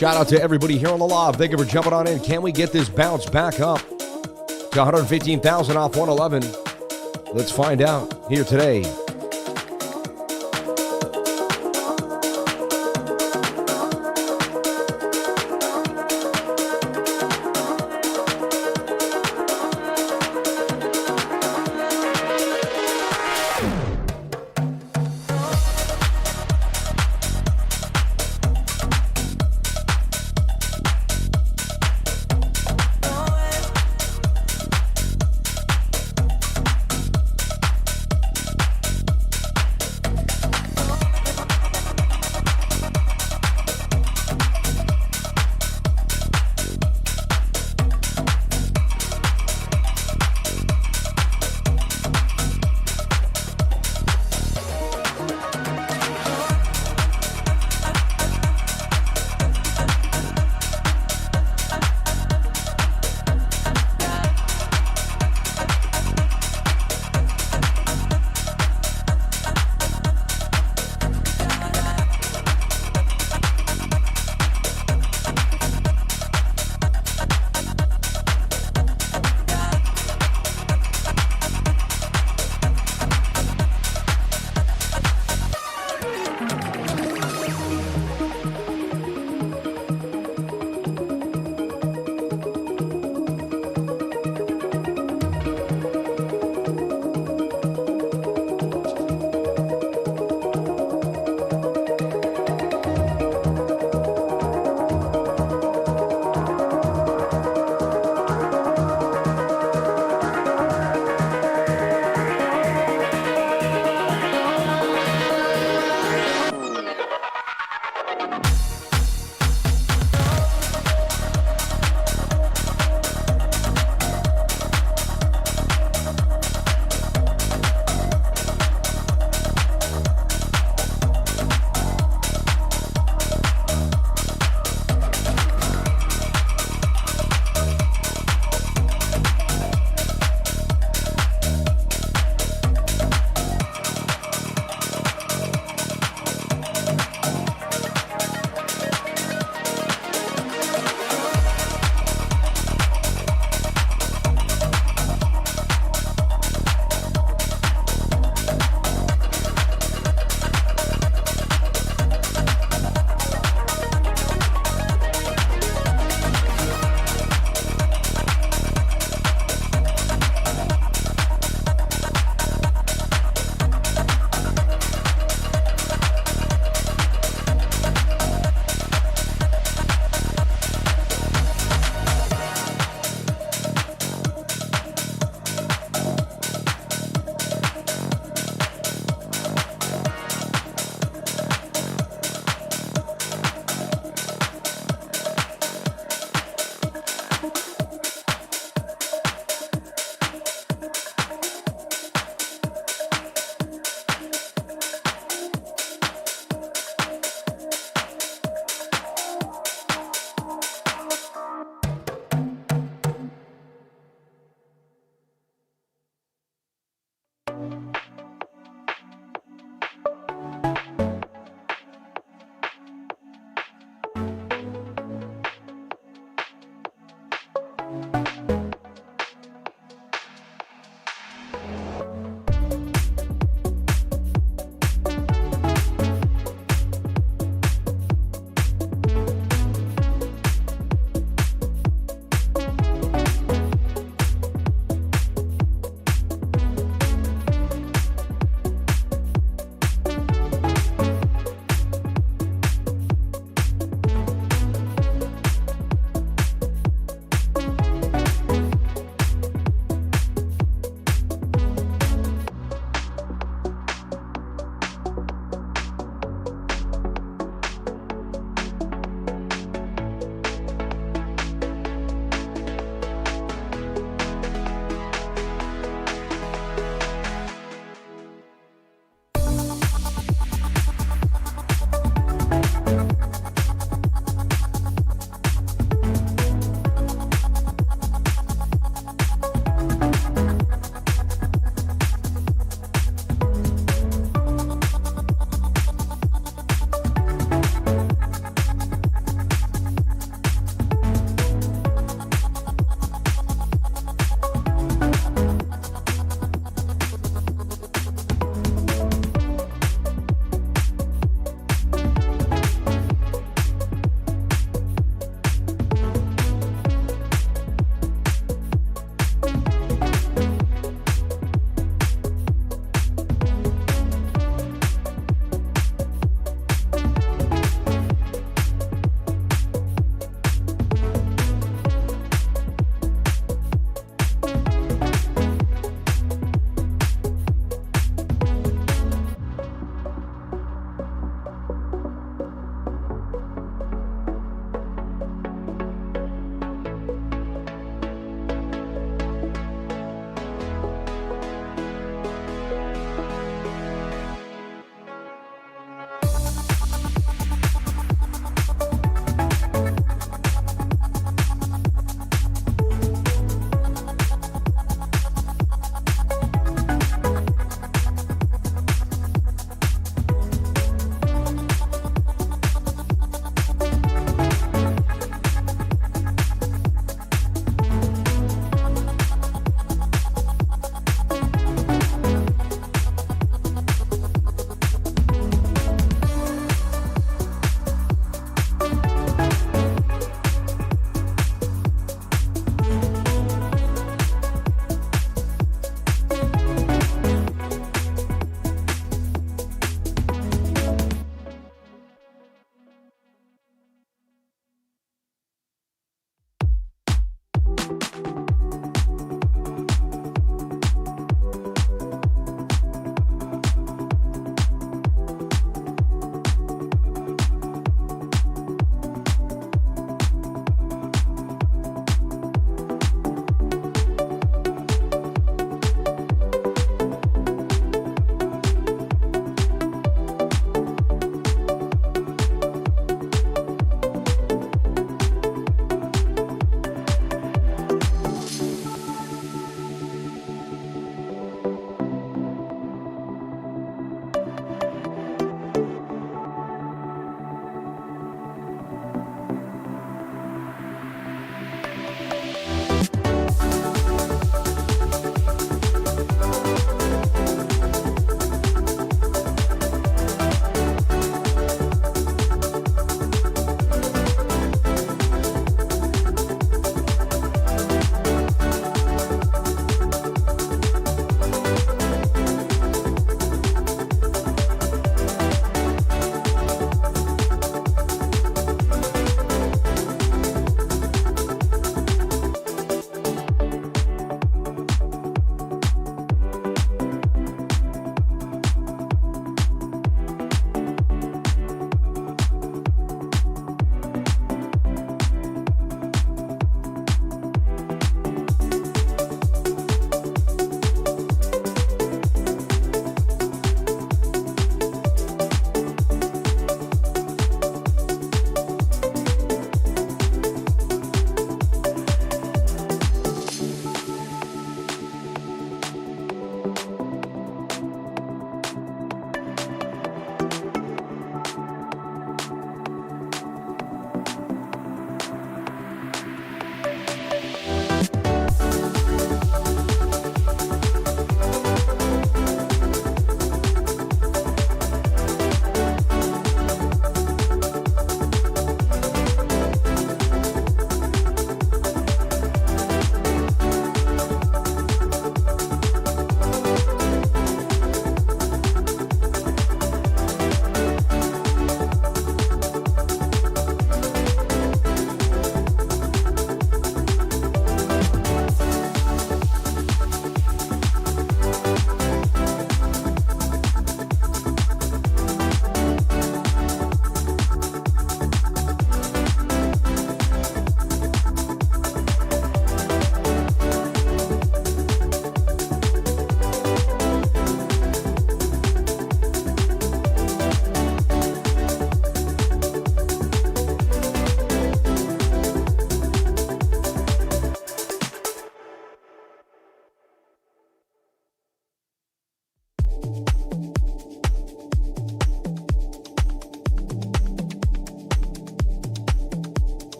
Shout out to everybody here on the live. Thank you for jumping on in. Can we get this bounce back up to 115,000 off 111? Let's find out here today.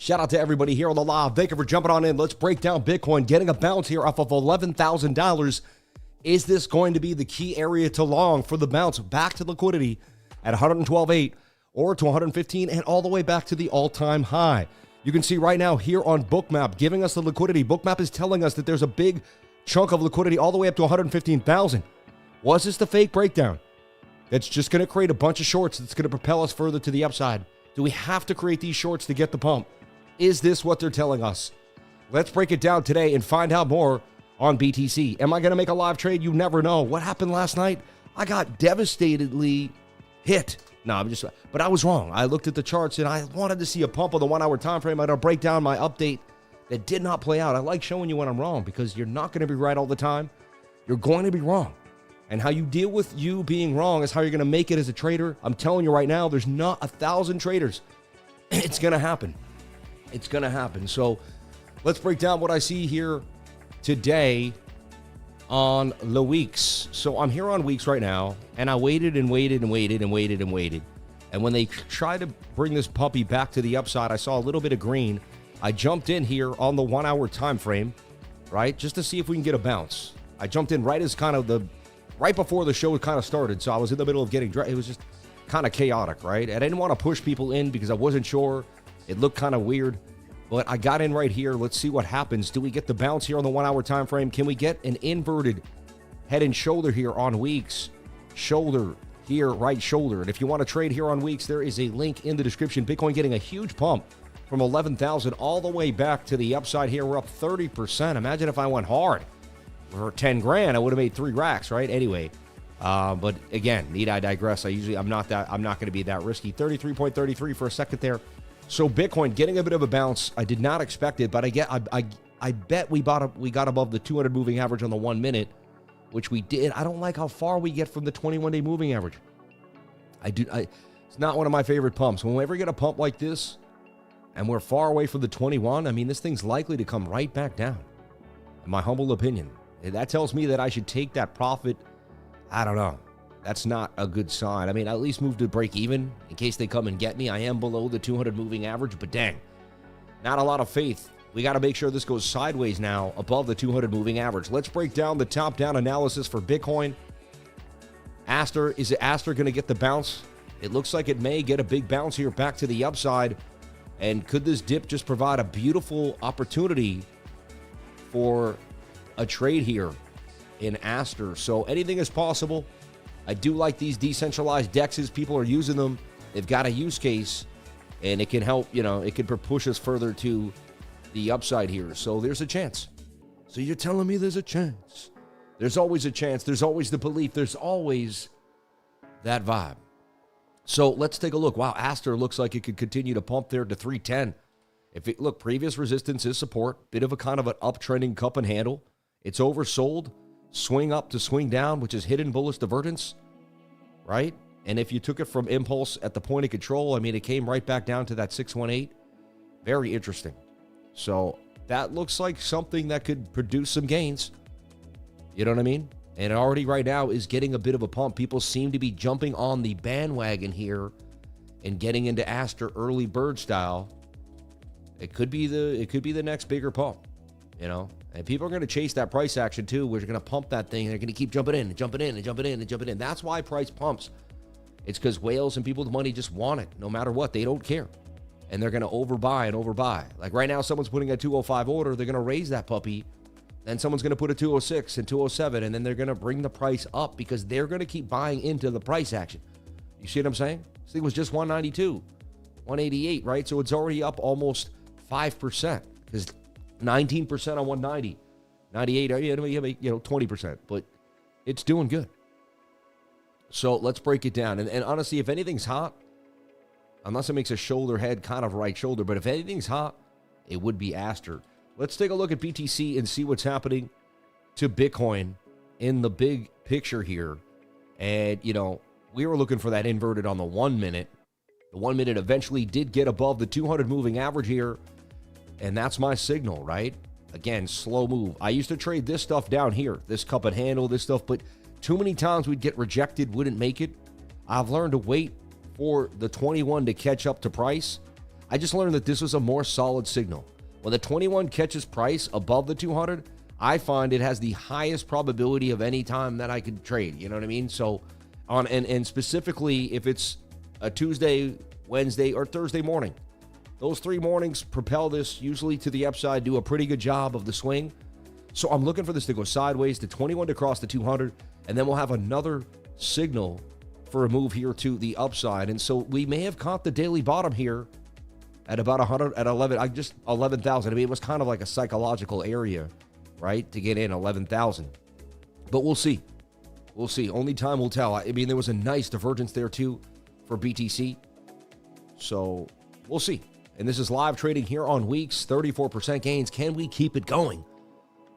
Shout out to everybody here on the live. Thank you for jumping on in. Let's break down Bitcoin, getting a bounce here off of $11,000. Is this going to be the key area to long for the bounce back to liquidity at 112.8 or to 115 and all the way back to the all-time high? You can see right now here on BOOKMAP giving us the liquidity. BOOKMAP is telling us that there's a big chunk of liquidity all the way up to 115,000. Was this the fake breakdown? That's just going to create a bunch of shorts that's going to propel us further to the upside. Do we have to create these shorts to get the pump? Is this what they're telling us? Let's break it down today and find out more on BTC. Am I going to make a live trade? You never know. What happened last night? I got devastatedly hit. But I was wrong. I looked at the charts and I wanted to see a pump on the 1 hour time frame. I'm going to break down my update that did not play out. I like showing you when I'm wrong because you're not going to be right all the time. You're going to be wrong. And how you deal with you being wrong is how you're going to make it as a trader. I'm telling you right now, there's not 1,000 traders. It's going to happen. It's going to happen. So let's break down what I see here today on the weeks. So I'm here on weeks right now, and I waited and waited and waited and waited and waited. And when they tried to bring this puppy back to the upside, I saw a little bit of green. I jumped in here on the 1 hour time frame, right, just to see if we can get a bounce. I jumped in right as right before the show kind of started, so I was in the middle of getting dressed. It was just kind of chaotic, right? I didn't want to push people in because I wasn't sure. It looked kind of weird, but I got in right here. Let's see what happens. Do we get the bounce here on the 1 hour time frame? Can we get an inverted head and shoulder here on weeks? Shoulder here, right shoulder. And if you want to trade here on weeks, there is a link in the description. Bitcoin getting a huge pump from 11,000 all the way back to the upside here. We're up 30%. Imagine if I went hard for 10 grand, I would have made 3 racks, right? Anyway, but again, need I digress? I'm not going to be that risky. 33.33 for a second there. So Bitcoin getting a bit of a bounce. I did not expect it, but I bet we got above the 200 moving average on the 1 minute, which we did. I don't like how far we get from the 21-day moving average. It's not one of my favorite pumps. When we ever get a pump like this, and we're far away from the 21, I mean, this thing's likely to come right back down, in my humble opinion. That tells me that I should take that profit. I don't know. That's not a good sign. I mean, at least move to break even in case they come and get me. I am below the 200 moving average, but dang, not a lot of faith. We got to make sure this goes sideways now above the 200 moving average. Let's break down the top-down analysis for Bitcoin. ASTER, is ASTER going to get the bounce? It looks like it may get a big bounce here back to the upside. And could this dip just provide a beautiful opportunity for a trade here in ASTER? So anything is possible. I do like these decentralized DEXs. People are using them. They've got a use case, and it can help, it can push us further to the upside here. So there's a chance. So you're telling me there's a chance. There's always a chance. There's always the belief. There's always that vibe. So let's take a look. Wow, ASTER looks like it could continue to pump there to 310. Look, previous resistance is support. Bit of a kind of an uptrending cup and handle. It's oversold. Swing up to swing down, which is hidden bullish divergence, right? And if you took it from impulse at the point of control, I mean, it came right back down to that 618. Very interesting. So that looks like something that could produce some gains. You know what I mean? And it already right now is getting a bit of a pump. People seem to be jumping on the bandwagon here and getting into ASTER early bird style. It could be the next bigger pump, And people are going to chase that price action too. We're going to pump that thing. They're going to keep jumping in and jumping in and jumping in and jumping in. That's why price pumps. It's because whales and people with money just want it no matter what. They don't care. And they're going to overbuy and overbuy. Like right now, someone's putting a 205 order. They're going to raise that puppy. Then someone's going to put a 206 and 207. And then they're going to bring the price up because they're going to keep buying into the price action. You see what I'm saying? This thing was just 192, 188, right? So it's already up almost 5% because 19% on 190, 98, 20%, but it's doing good. So let's break it down. And honestly, if anything's hot, unless it makes a shoulder head kind of right shoulder, but if anything's hot, it would be ASTER. Let's take a look at BTC and see what's happening to Bitcoin in the big picture here. And, we were looking for that inverted on the 1 minute. The 1 minute eventually did get above the 200 moving average here. And that's my signal, right? Again, slow move. I used to trade this stuff down here, this cup and handle, this stuff, but too many times we'd get rejected, wouldn't make it. I've learned to wait for the 21 to catch up to price. I just learned that this was a more solid signal. When the 21 catches price above the 200, I find it has the highest probability of any time that I could trade. You know what I mean? So and specifically if it's a Tuesday, Wednesday, or Thursday morning, those 3 mornings propel this usually to the upside, do a pretty good job of the swing. So I'm looking for this to go sideways, to 21 to cross the 200, and then we'll have another signal for a move here to the upside. And so we may have caught the daily bottom here at about 100 at 11,000. I mean, it was kind of like a psychological area, right, to get in 11,000. But we'll see. We'll see. Only time will tell. I mean, there was a nice divergence there too for BTC. So we'll see. And this is live trading here on Weeks. 34% gains. Can we keep it going?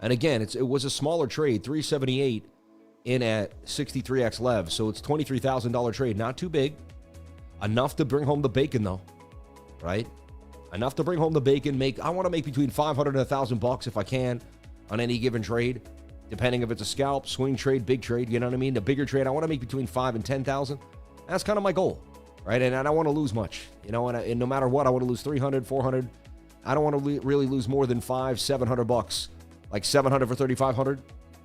And again, it was a smaller trade, 378 in at 63x lev. So it's $23,000 trade. Not too big. Enough to bring home the bacon though, right? Enough to bring home the bacon. I want to make between 500 and $1,000 if I can on any given trade, depending if it's a scalp, swing trade, big trade. You know what I mean? The bigger trade, I want to make between 5 and 10,000. That's kind of my goal, right? And I don't want to lose much, you know. And no matter what, I want to lose 300, 400. I don't want to really lose more than $500-700, like 700 for 3,500.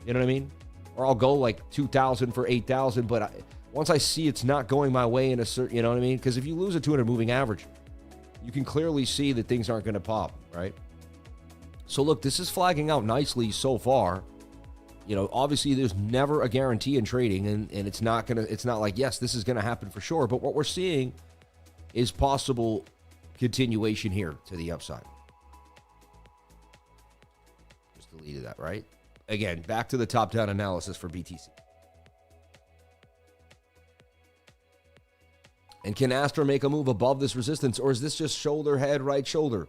You know what I mean? Or I'll go like 2,000 for 8,000. But once I see it's not going my way in a certain, you know what I mean? Because if you lose a 200 moving average, you can clearly see that things aren't going to pop, right? So look, this is flagging out nicely so far. You know, obviously there's never a guarantee in trading, and it's not like, yes, this is going to happen for sure. But what we're seeing is possible continuation here to the upside. Just deleted that, right? Again, back to the top-down analysis for BTC. And can ASTER make a move above this resistance, or is this just shoulder, head, right shoulder?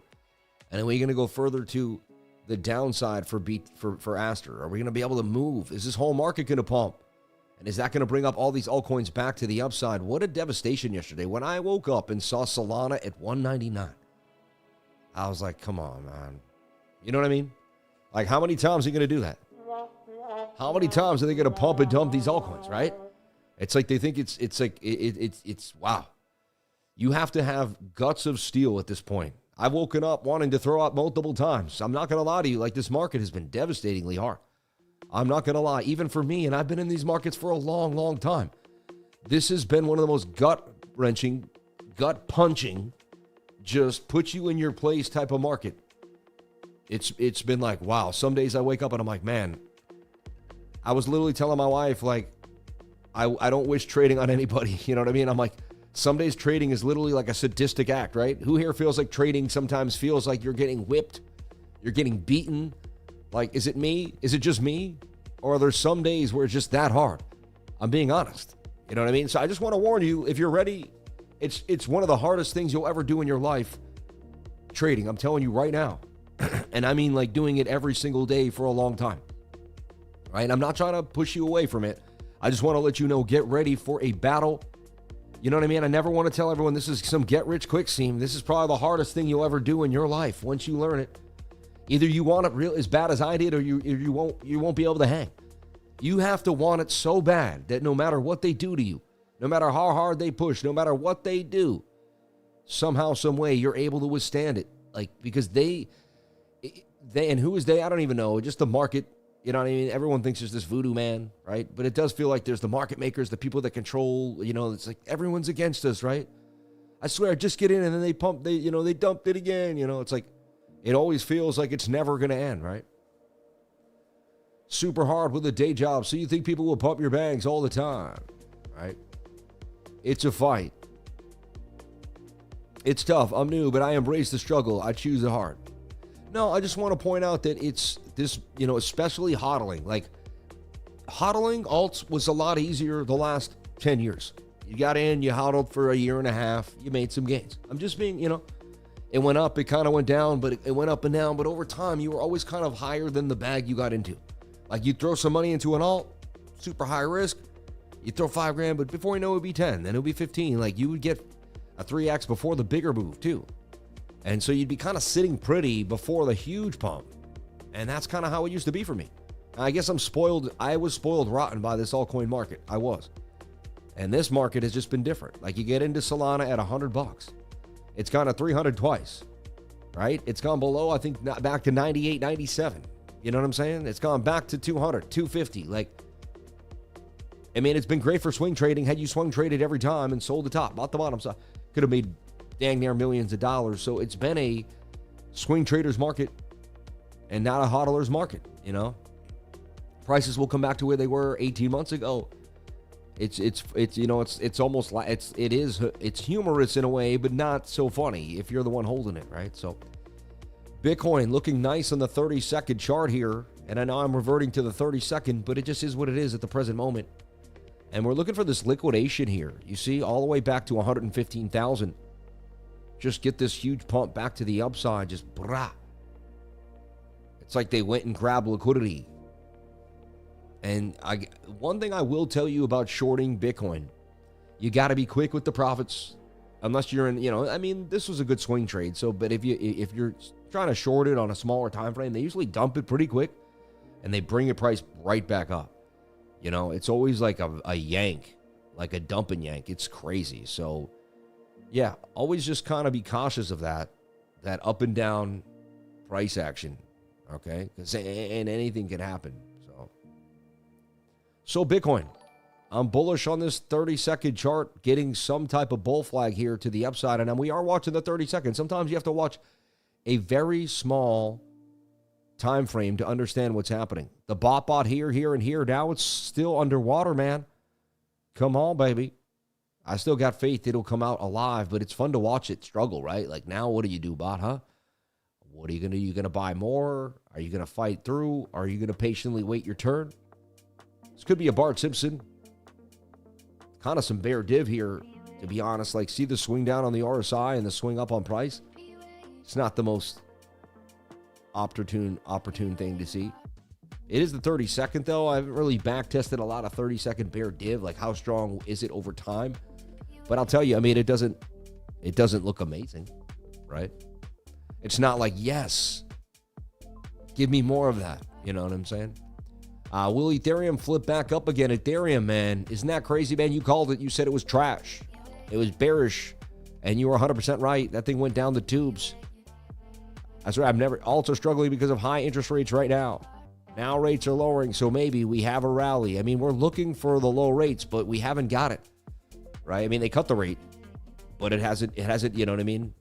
And are we going to go further to the downside for ASTER? Are we going to be able to move? Is this whole market going to pump? And is that going to bring up all these altcoins back to the upside? What a devastation yesterday. When I woke up and saw Solana at 199, I was like, come on, man. You know what I mean? Like, how many times are you going to do that? How many times are they going to pump and dump these altcoins, right? It's like they think it's wow. You have to have guts of steel at this point. I've woken up wanting to throw out multiple times. I'm not going to lie to you. Like, this market has been devastatingly hard. I'm not going to lie. Even for me, and I've been in these markets for a long, long time. This has been one of the most gut-wrenching, gut-punching, just put you in your place type of market. It's been like, wow. Some days I wake up and I'm like, man, I was literally telling my wife, like, I don't wish trading on anybody. You know what I mean? I'm like, some days trading is literally like a sadistic act, right? Who here feels like trading sometimes feels like you're getting whipped? You're getting beaten? Like, is it me? Is it just me? Or are there some days where it's just that hard? I'm being honest. You know what I mean? So I just want to warn you, if you're ready, it's one of the hardest things you'll ever do in your life, trading. I'm telling you right now. And I mean, like, doing it every single day for a long time. Right? I'm not trying to push you away from it. I just want to let you know, get ready for a battle. You know what I mean? I never want to tell everyone this is some get-rich-quick scheme. This is probably the hardest thing you'll ever do in your life once you learn it. Either you want it real as bad as I did, or you won't be able to hang. You have to want it so bad that no matter what they do to you, no matter how hard they push, no matter what they do, somehow, some way, you're able to withstand it. Like, because they, and who is they? I don't even know. Just the market. You know what I mean? Everyone thinks there's this voodoo man, right? But it does feel like there's the market makers, the people that control, you know, it's like everyone's against us, right? I swear, just get in and then they dumped it again. You know, it's like, it always feels like it's never going to end, right? Super hard with a day job, so you think people will pump your bags all the time, right? It's a fight. It's tough. I'm new, but I embrace the struggle. I choose the hard. No, I just want to point out that it's this, you know, especially hodling. Like, hodling alts was a lot easier the last 10 years. You got in, you hodled for a year and a half, you made some gains. I'm just being, you know, it went up, it kind of went down, but it went up and down. But over time, you were always kind of higher than the bag you got into. Like, you throw some money into an alt, super high risk, you throw $5,000, but before you know it would be 10, then it would be 15. Like, you would get a 3x before the bigger move too. And so you'd be kind of sitting pretty before the huge pump. And that's kind of how it used to be for me. I guess I'm spoiled. I was spoiled rotten by this altcoin market. I was. And this market has just been different. Like, you get into Solana at $100. It's gone to 300 twice, right? It's gone below, I think, back to 98, 97. You know what I'm saying? It's gone back to 200, 250. Like, I mean, it's been great for swing trading. Had you swing traded every time and sold the top, bought the bottom, so could have made dang near millions of dollars. So it's been a swing trader's market and not a hodler's market, you know? Prices will come back to where they were 18 months ago. It's you know, it's almost like it's humorous in a way, but not so funny if you're the one holding it, right? So Bitcoin looking nice on the 30-second chart here, and I know I'm reverting to the 30-second, but it just is what it is at the present moment. And we're looking for this liquidation here. You see, all the way back to 115,000. Just get this huge pump back to the upside, just brah. It's like they went and grabbed liquidity. And one thing I will tell you about shorting Bitcoin, you got to be quick with the profits, unless you're in, you know, I mean, this was a good swing trade. So, but if you're trying to short it on a smaller time frame, they usually dump it pretty quick, and they bring the price right back up. You know, it's always like a yank, like a dump and yank. It's crazy. So, yeah, always just kind of be cautious of that up and down price action, okay? And anything can happen. So Bitcoin, I'm bullish on this 30-second chart, getting some type of bull flag here to the upside. And we are watching the 30 seconds. Sometimes you have to watch a very small time frame to understand what's happening. The bot here, and here. Now it's still underwater, man. Come on, baby. I still got faith it'll come out alive, but it's fun to watch it struggle, right? Like, now what do you do, bot, huh? What are you going to do? You going to buy more? Are you going to fight through? Are you going to patiently wait your turn? This could be a Bart Simpson. Kind of some bear div here, to be honest. Like, see the swing down on the RSI and the swing up on price? It's not the most opportune thing to see. It is the 30-second, though. I haven't really back-tested a lot of 30-second bear div. Like, how strong is it over time? But I'll tell you, I mean, it doesn't look amazing, right? It's not like, yes, give me more of that. You know what I'm saying? Will Ethereum flip back up again? Ethereum, man, isn't that crazy, man? You called it. You said it was trash. It was bearish, and you were 100% right. That thing went down the tubes. That's right. I'm never also struggling because of high interest rates right now. Now rates are lowering, so maybe we have a rally. I mean, we're looking for the low rates, but we haven't got it, right? I mean, they cut the rate, but it hasn't, you know what I mean?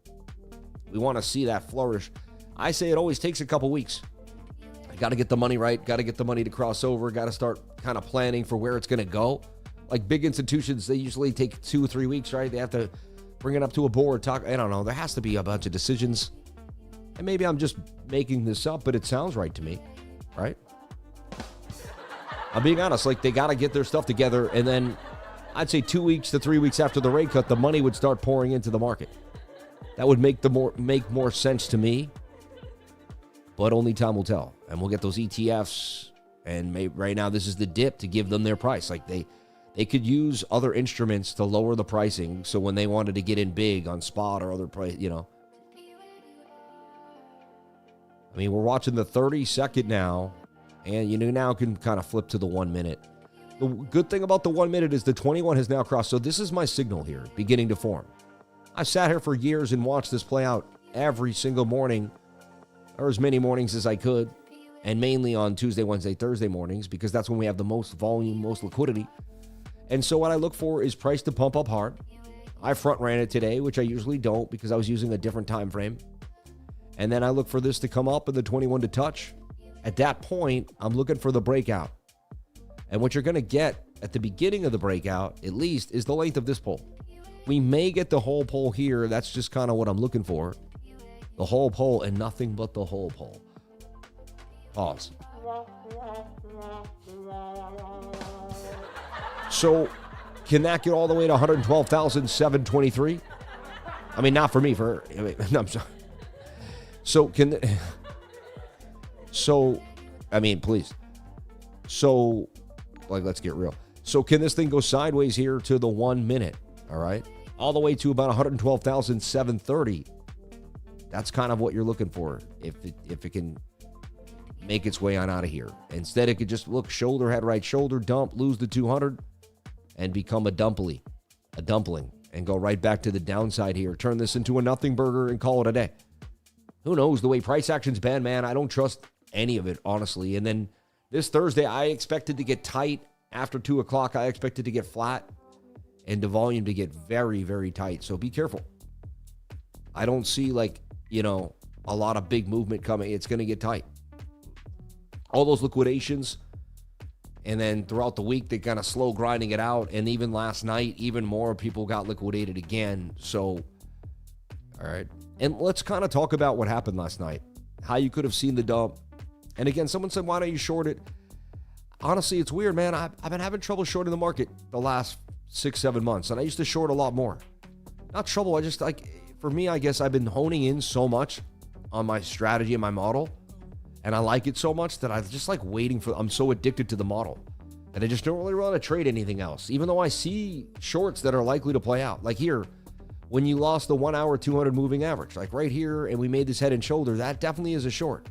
We want to see that flourish. I say it always takes a couple weeks. Got to get the money right. Got to get the money to cross over. Got to start kind of planning for where it's going to go. Like big institutions, they usually take 2 or 3 weeks, right? They have to bring it up to a board, talk. I don't know. There has to be a bunch of decisions. And maybe I'm just making this up, but it sounds right to me, right? I'm being honest. Like, they got to get their stuff together. And then I'd say 2 weeks to 3 weeks after the rate cut, the money would start pouring into the market. That would make more sense to me. But only time will tell. And we'll get those ETFs. And right now, this is the dip to give them their price. Like, they could use other instruments to lower the pricing. So when they wanted to get in big on spot or other price, you know. I mean, we're watching the 30-second now. And you now can kind of flip to the 1 minute. The good thing about the 1 minute is the 21 has now crossed. So this is my signal here beginning to form. I've sat here for years and watched this play out every single morning. Or as many mornings as I could, and mainly on Tuesday, Wednesday, Thursday mornings, because that's when we have the most volume, most liquidity. And so what I look for is price to pump up hard. I front ran it today, which I usually don't because I was using a different time frame. And then I look for this to come up and the 21 to touch. At that point, I'm looking for the breakout. And what you're going to get at the beginning of the breakout, at least, is the length of this pole. We may get the whole pole here. That's just kind of what I'm looking for. The whole pole and nothing but the whole pole. Pause. So, can that get all the way to 112,723? I mean, not for me. No, I'm sorry. So, I mean, please. So, like, let's get real. So, can this thing go sideways here to the 1 minute? All right. All the way to about 112,730. That's kind of what you're looking for if it can make its way on out of here. Instead, it could just look shoulder, head, right shoulder, dump, lose the 200, and become a dumpling. and go right back to the downside here. Turn this into a nothing burger and call it a day. Who knows? The way price action's been, man, I don't trust any of it, honestly. And then this Thursday, I expected to get tight. After 2 o'clock, I expected to get flat and the volume to get very, very tight. So be careful. I don't see, like, you know, a lot of big movement coming. It's going to get tight. All those liquidations, and then throughout the week, they kind of slow grinding it out. And even last night, even more people got liquidated again. So, all right. And let's kind of talk about what happened last night, how you could have seen the dump. And again, someone said, why don't you short it? Honestly, it's weird, man. I've been having trouble shorting the market the last 6-7 months, and I used to short a lot more. Not trouble, I just, like, for me, I guess I've been honing in so much on my strategy and my model, and I like it so much that I just like waiting for, I'm so addicted to the model that I just don't really want to trade anything else, even though I see shorts that are likely to play out. Like here, when you lost the 1 hour 200 moving average, like right here, and we made this head and shoulder, that definitely is a short.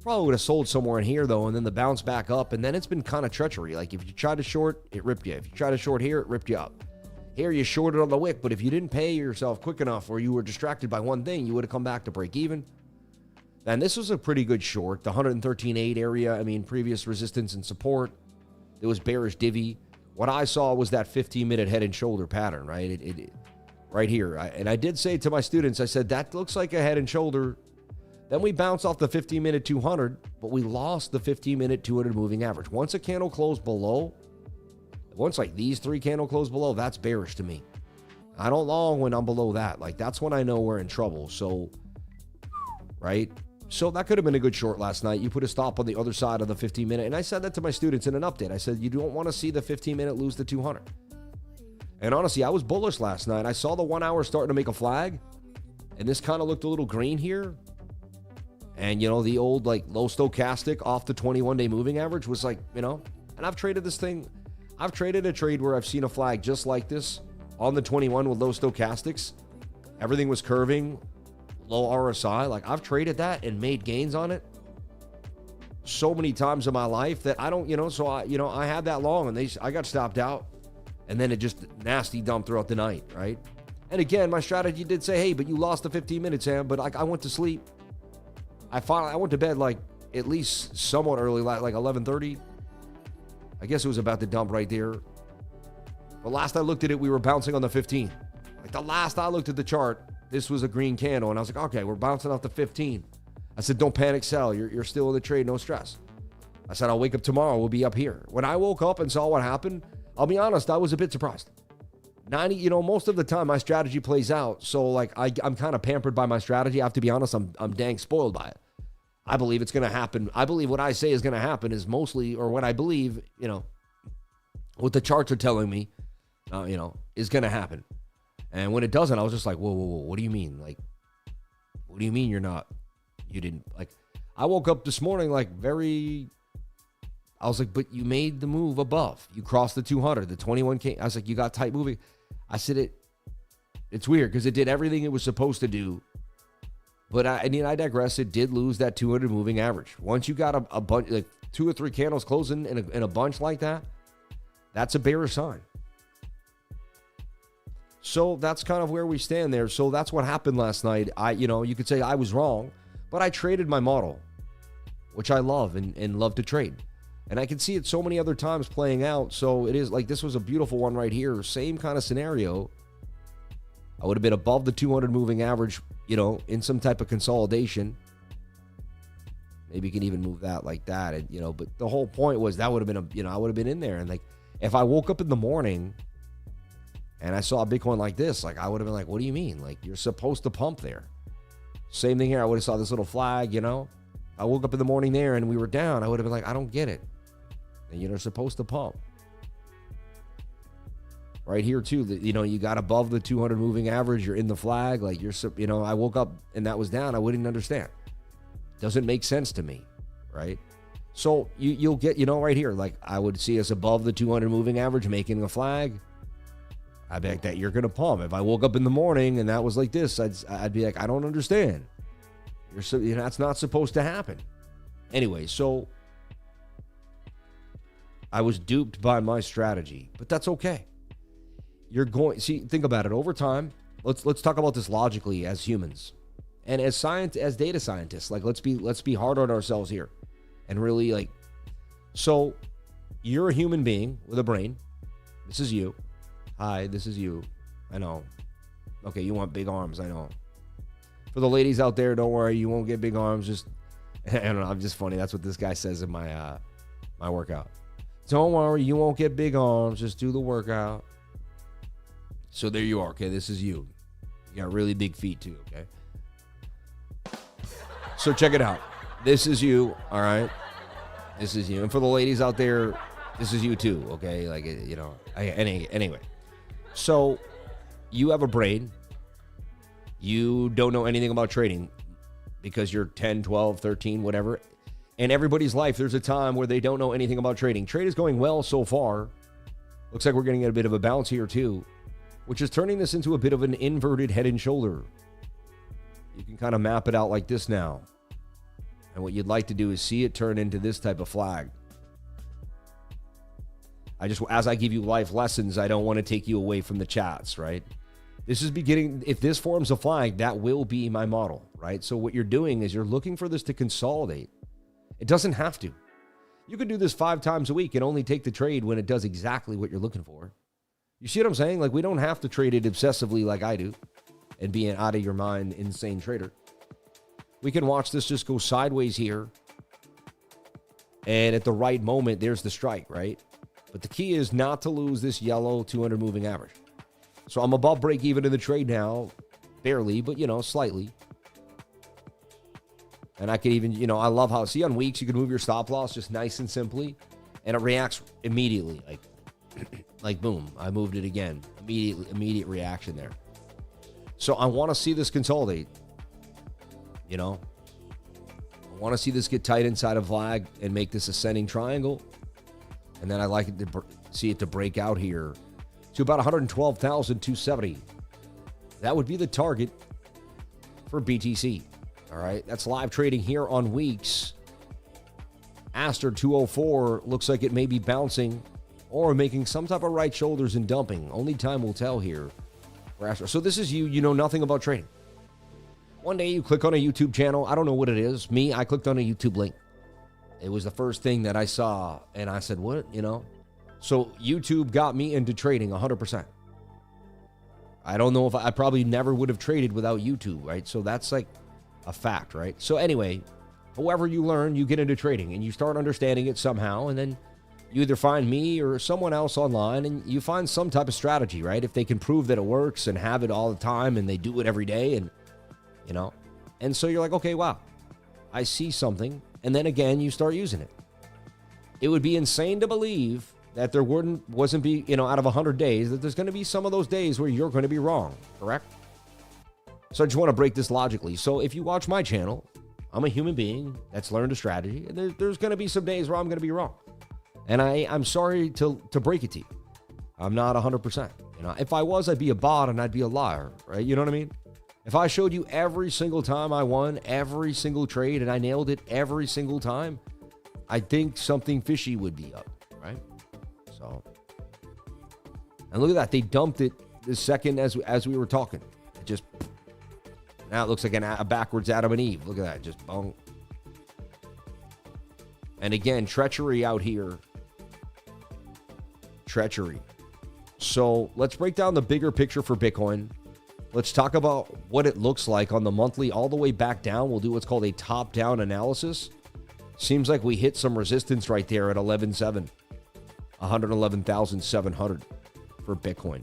Probably would have sold somewhere in here, though, and then the bounce back up, and then it's been kind of treachery. Like, if you try to short, it ripped you. If you try to short here, it ripped you up. Here, you shorted on the wick, but if you didn't pay yourself quick enough or you were distracted by one thing, you would have come back to break even. And this was a pretty good short. The 113.8 area, I mean, previous resistance and support. It was bearish divvy. What I saw was that 15-minute head and shoulder pattern, right? It right here. And I did say to my students, I said, that looks like a head and shoulder. Then we bounced off the 15-minute 200, but we lost the 15-minute 200 moving average. Once a candle closed below, once like these 3 candle closed below, that's bearish to me. I don't long when I'm below that. Like, that's when I know we're in trouble. So, right? So that could have been a good short last night. You put a stop on the other side of the 15-minute. And I said that to my students in an update. I said, you don't want to see the 15-minute lose the 200. And honestly, I was bullish last night. I saw the 1 hour starting to make a flag. And this kind of looked a little green here. And, you know, the old, like, low stochastic off the 21-day moving average was like, you know, and I've traded this thing. I've traded a trade where I've seen a flag just like this on the 21 with low stochastics. Everything was curving, low RSI. Like, I've traded that and made gains on it so many times in my life that I don't, you know, so I had that long and I got stopped out. And then it just nasty dumped throughout the night, right? And again, my strategy did say, hey, but you lost the 15 minutes, Sam, but I went to sleep. I went to bed like at least somewhat early, like 11:30. I guess it was about to dump right there. The last I looked at it, we were bouncing on the 15. Like the last I looked at the chart, this was a green candle. And I was like, okay, we're bouncing off the 15. I said, don't panic sell. You're still in the trade, no stress. I said, I'll wake up tomorrow. We'll be up here. When I woke up and saw what happened, I'll be honest, I was a bit surprised. Most of the time my strategy plays out. So like I'm kind of pampered by my strategy. I have to be honest, I'm dang spoiled by it. I believe it's going to happen. I believe what I say is going to happen is mostly, or what I believe, you know, what the charts are telling me, you know, is going to happen. And when it doesn't, I was just like, whoa, what do you mean? Like, what do you mean you didn't, like, I woke up this morning, like I was like, but you made the move above. You crossed the 200, the 21K. I was like, you got tight moving. I said it's weird because it did everything it was supposed to do. But I digress. It did lose that 200 moving average. Once you got a bunch, like 2 or 3 candles closing in a bunch like that, that's a bearish sign. So that's kind of where we stand there. So that's what happened last night. You could say I was wrong, but I traded my model, which I love and love to trade. And I can see it so many other times playing out. So it is like, this was a beautiful one right here. Same kind of scenario. I would have been above the 200 moving average, you know, in some type of consolidation. Maybe you can even move that like that. And, you know, but the whole point was that would have been, I would have been in there. And like, if I woke up in the morning and I saw Bitcoin like this, like I would have been like, what do you mean? Like, you're supposed to pump there. Same thing here. I would have saw this little flag, you know. I woke up in the morning there and we were down. I would have been like, I don't get it. And you're supposed to pump. Right here too, you got above the 200 moving average. You're in the flag. Like I woke up and that was down. I wouldn't understand. Doesn't make sense to me, right? So you'll get, right here, like I would see us above the 200 moving average, making a flag. I bet that you're going to pump. If I woke up in the morning and that was like this, I'd be like, I don't understand. That's not supposed to happen. Anyway, so I was duped by my strategy, but that's okay. you're going, see, think about it over time. Let's talk about this logically as humans and as data scientists. Like, let's be hard on ourselves here and really like, so you're a human being with a brain. This is you. Hi, this is you. I know. Okay, you want big arms. I know. For the ladies out there, don't worry. You won't get big arms. Just, I don't know. I'm just funny. That's what this guy says in my my workout. Don't worry. You won't get big arms. Just do the workout. So there you are. Okay, this is you. You got really big feet too. Okay. So check it out. This is you. All right. This is you. And for the ladies out there, this is you too. Okay. Like, you know, anyway. So you have a brain. You don't know anything about trading because you're 10, 12, 13, whatever. In everybody's life, there's a time where they don't know anything about trading. Trade is going well so far. Looks like we're getting a bit of a bounce here too, which is turning this into a bit of an inverted head and shoulder. You can kind of map it out like this now. And what you'd like to do is see it turn into this type of flag. As I give you life lessons, I don't want to take you away from the chats, right? This is beginning, if this forms a flag, that will be my model, right? So what you're doing is you're looking for this to consolidate. It doesn't have to. You could do this 5 times a week and only take the trade when it does exactly what you're looking for. You see what I'm saying? Like, we don't have to trade it obsessively like I do and be an out of your mind, insane trader. We can watch this just go sideways here. And at the right moment, there's the strike, right? But the key is not to lose this yellow 200 moving average. So I'm above break even in the trade now. Barely, but, you know, slightly. And I can even, you know, I love how, see on weeks, you can move your stop loss just nice and simply. And it reacts immediately. Like boom, I moved it again. Immediate reaction there. So I want to see this consolidate. You know, I want to see this get tight inside a flag and make this ascending triangle. And then I like it to see it to break out here to about 112,270. That would be the target for BTC. All right, that's live trading here on weeks. ASTER 204 looks like it may be bouncing or making some type of right shoulders and dumping. Only time will tell here for ASTER. So this is you know nothing about trading. One day you click on a YouTube channel. I don't know what it is. Me, I clicked on a YouTube link. It was the first thing that I saw, and I said, what, you know? So YouTube got me into trading 100%. I don't know if I probably never would have traded without YouTube, right? So that's like a fact, right? So anyway, however you learn, you get into trading, and you start understanding it somehow, and then you either find me or someone else online, and you find some type of strategy, right? If they can prove that it works and have it all the time, and they do it every day, and, you know? And so you're like, okay, wow, I see something. And then again, you start using it. It would be insane to believe that there wasn't be, you know, out of 100 days, that there's going to be some of those days where you're going to be wrong, correct? So I just want to break this logically. So if you watch my channel, I'm a human being that's learned a strategy, and there's going to be some days where I'm going to be wrong. And I'm sorry to break it to you. I'm not 100%. You know, if I was, I'd be a bot and I'd be a liar, right? You know what I mean? If I showed you every single time I won every single trade and I nailed it every single time, I think something fishy would be up, right? So, and look at that. They dumped it the second as we were talking. It just, now it looks like a backwards Adam and Eve. Look at that. Just boom. And again, treachery out here. Treachery. So let's break down the bigger picture for Bitcoin. Let's talk about what it looks like on the monthly all the way back down. We'll do what's called a top-down analysis. Seems like we hit some resistance right there at 11.7, 111,700 for Bitcoin.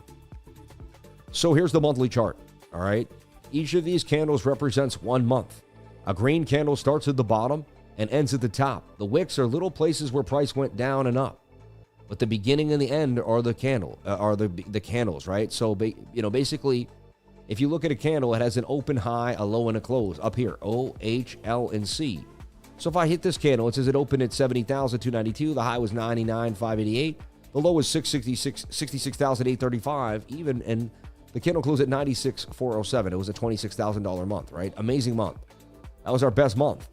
So here's the monthly chart, all right? Each of these candles represents 1 month. A green candle starts at the bottom and ends at the top. The wicks are little places where price went down and up. But the beginning and the end are the candles, right? So, you know, basically, if you look at a candle, it has an open high, a low, and a close up here, O, H, L, and C. So if I hit this candle, it says it opened at 70,292. The high was 99,588. The low was 66,835 even, and the candle closed at 96,407. It was a $26,000 month, right? Amazing month. That was our best month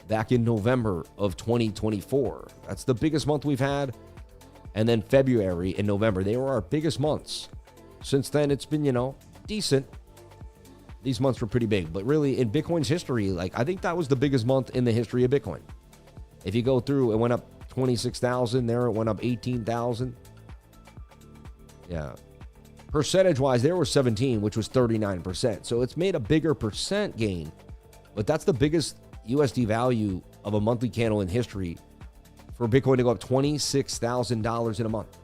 back in November of 2024. That's the biggest month we've had. And then February and November, they were our biggest months Since then, it's been, decent. These months were pretty big, but really in Bitcoin's history, like I think that was the biggest month in the history of Bitcoin. If you go through, it went up 26,000. There it went up 18,000. Yeah. Percentage-wise, there was 17, which was 39%. So it's made a bigger percent gain, but that's the biggest USD value of a monthly candle in history for Bitcoin to go up $26,000 in a month.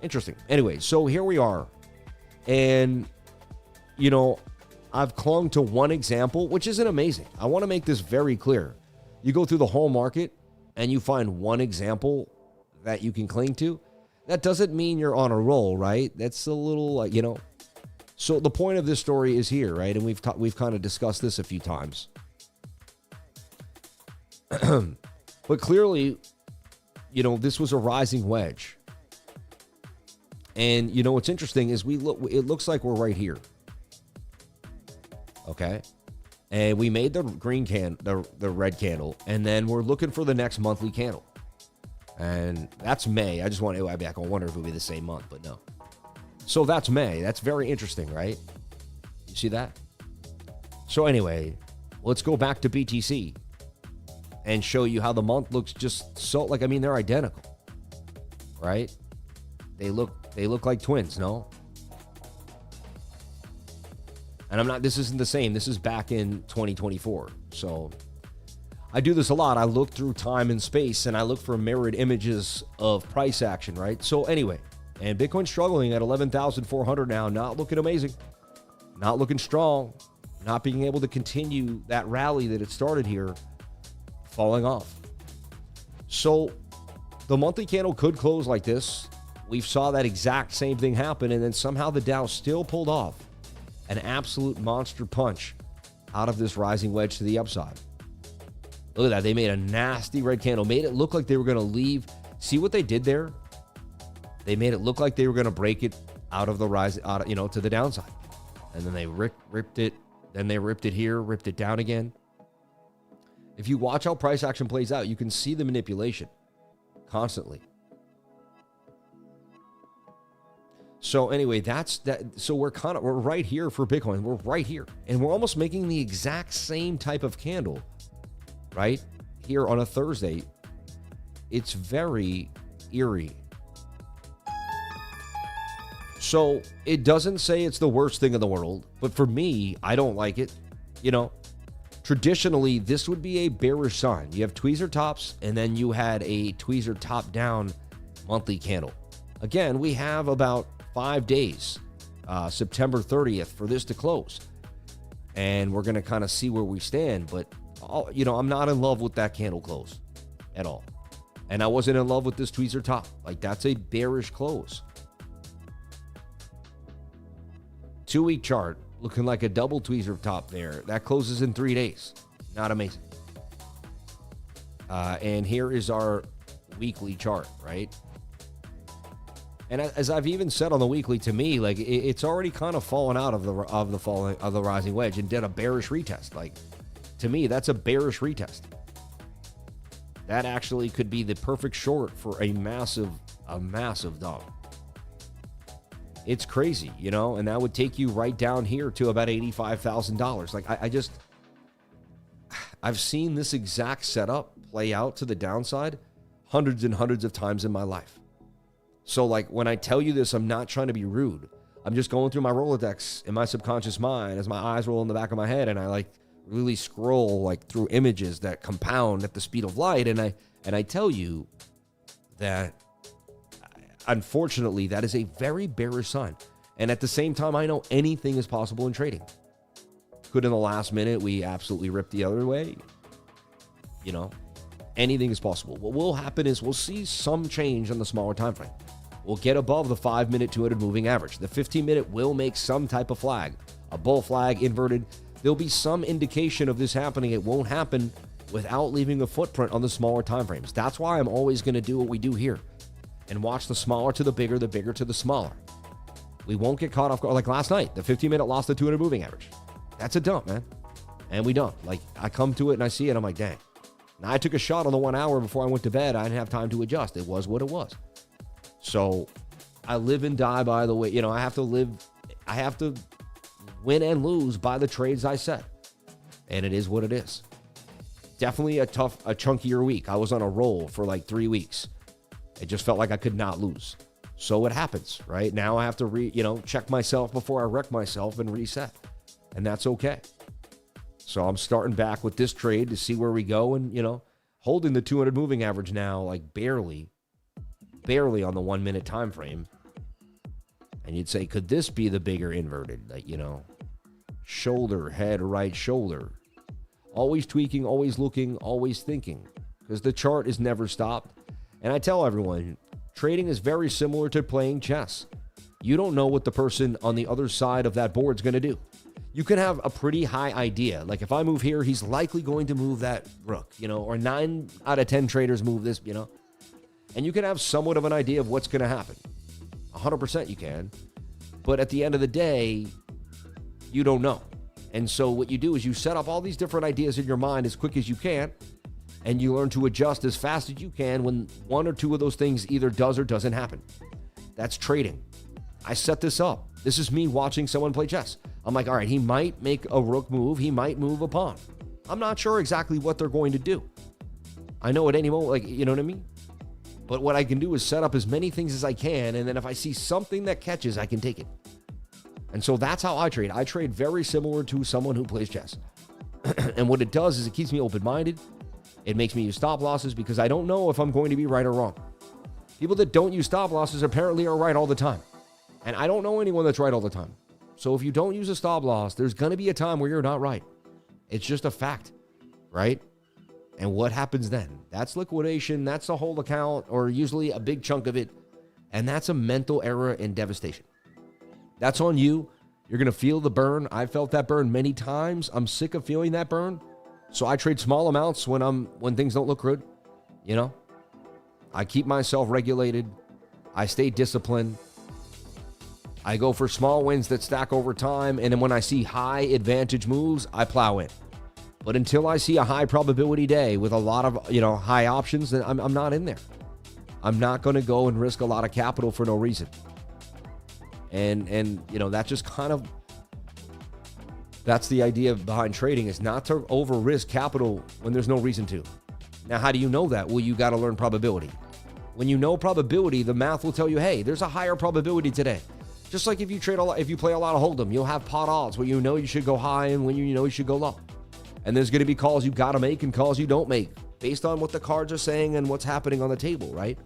Interesting. Anyway, so here we are. And, I've clung to one example, which isn't amazing. I want to make this very clear. You go through the whole market and you find one example that you can cling to. That doesn't mean you're on a roll, right? That's a little, So the point of this story is here, right? And we've kind of discussed this a few times. But clearly, this was a rising wedge. And what's interesting is it looks like we're right here. Okay. And we made the the red candle, and then we're looking for the next monthly candle. And that's May. I wonder if it would be the same month, but no. So that's May. That's very interesting, right? You see that? So anyway, let's go back to BTC and show you how the month looks just so, they're identical, right? They look like twins, no? And this isn't the same. This is back in 2024. So I do this a lot. I look through time and space and I look for mirrored images of price action, right? So anyway, and Bitcoin's struggling at 11,400 now, not looking amazing, not looking strong, not being able to continue that rally that it started here, falling off. So the monthly candle could close like this. We saw that exact same thing happen, and then somehow the Dow still pulled off an absolute monster punch out of this rising wedge to the upside. Look at that. They made a nasty red candle, made it look like they were going to leave. See what they did there? They made it look like they were going to break it out of the rise, to the downside. And then they ripped it. Then they ripped it here, ripped it down again. If you watch how price action plays out, you can see the manipulation constantly. So anyway, that's that. So we're right here for Bitcoin. We're right here. And we're almost making the exact same type of candle, right? Here on a Thursday. It's very eerie. So it doesn't say it's the worst thing in the world, but for me, I don't like it. Traditionally, this would be a bearish sign. You have tweezer tops, and then you had a tweezer top down monthly candle. Again, we have about 5 days, September 30th, for this to close. And we're going to kind of see where we stand. But, I'm not in love with that candle close at all. And I wasn't in love with this tweezer top. That's a bearish close. 2-week chart, looking like a double tweezer top there. That closes in 3 days. Not amazing. And here is our weekly chart, right? And as I've even said on the weekly, to me, it's already kind of fallen out of the rising wedge and did a bearish retest. To me, that's a bearish retest. That actually could be the perfect short for a massive dog. It's crazy, and that would take you right down here to about $85,000. I've seen this exact setup play out to the downside hundreds and hundreds of times in my life. So when I tell you this, I'm not trying to be rude. I'm just going through my Rolodex in my subconscious mind as my eyes roll in the back of my head, and I really scroll through images that compound at the speed of light, and I tell you that unfortunately that is a very bearish sign. And at the same time, I know anything is possible in trading. Could in the last minute we absolutely rip the other way? Anything is possible. What will happen is we'll see some change on the smaller time frame. We'll get above the 5-minute 200 moving average. The 15-minute will make some type of flag, a bull flag, inverted. There'll be some indication of this happening. It won't happen without leaving a footprint on the smaller time frames. That's why I'm always going to do what we do here and watch the smaller to the bigger to the smaller. We won't get caught off guard. Like last night, the 15-minute lost the 200 moving average. That's a dump, man. And we dump. I come to it and I see it. I'm like, dang. Now, I took a shot on the 1 hour before I went to bed. I didn't have time to adjust. It was what it was. So I live and die by the way. I have to live I have to win and lose by the trades I set. And it is what it is. Definitely a chunkier week. I was on a roll for like 3 weeks. It just felt like I could not lose. So it happens, right? Now I have to check myself before I wreck myself and reset. And that's okay. So I'm starting back with this trade to see where we go, and, holding the 200 moving average now, like barely on the 1 minute time frame. And you'd say, could this be the bigger inverted? Like, shoulder, head, right shoulder. Always tweaking, always looking, always thinking, because the chart is never stopped. And I tell everyone, trading is very similar to playing chess. You don't know what the person on the other side of that board is going to do. You can have a pretty high idea. Like if I move here, he's likely going to move that rook, or 9 out of 10 traders move this, And you can have somewhat of an idea of what's going to happen. 100% you can. But at the end of the day, you don't know. And so what you do is you set up all these different ideas in your mind as quick as you can, and you learn to adjust as fast as you can when one or two of those things either does or doesn't happen. That's trading. I set this up. This is me watching someone play chess. I'm like, all right, he might make a rook move. He might move a pawn. I'm not sure exactly what they're going to do. I know at any moment, like, you know what I mean? But what I can do is set up as many things as I can, and then if I see something that catches, I can take it. And so that's how I trade. I trade very similar to someone who plays chess. And what it does is it keeps me open-minded. It makes me use stop losses because I don't know if I'm going to be right or wrong. People that don't use stop losses apparently are right all the time. And I don't know anyone that's right all the time. So if you don't use a stop loss, there's going to be a time where you're not right. It's just a fact, right? And what happens then? That's liquidation. That's the whole account, or usually a big chunk of it. And that's a mental error and devastation. That's on you. You're going to feel the burn. I felt that burn many times. I'm sick of feeling that burn. So I trade small amounts when things don't look good. I keep myself regulated. I stay disciplined. I go for small wins that stack over time. And then when I see high advantage moves, I plow in. But until I see a high probability day with a lot of, high options, then I'm not in there. I'm not going to go and risk a lot of capital for no reason. And that just kind of, that's the idea behind trading, is not to over risk capital when there's no reason to. Now, how do you know that? Well, you got to learn probability. When you know probability, the math will tell you, hey, there's a higher probability today. Just like if you play a lot of Hold'em, you'll have pot odds where you should go high and when you should go low. And there's going to be calls you got to make and calls you don't make based on what the cards are saying and what's happening on the table, right?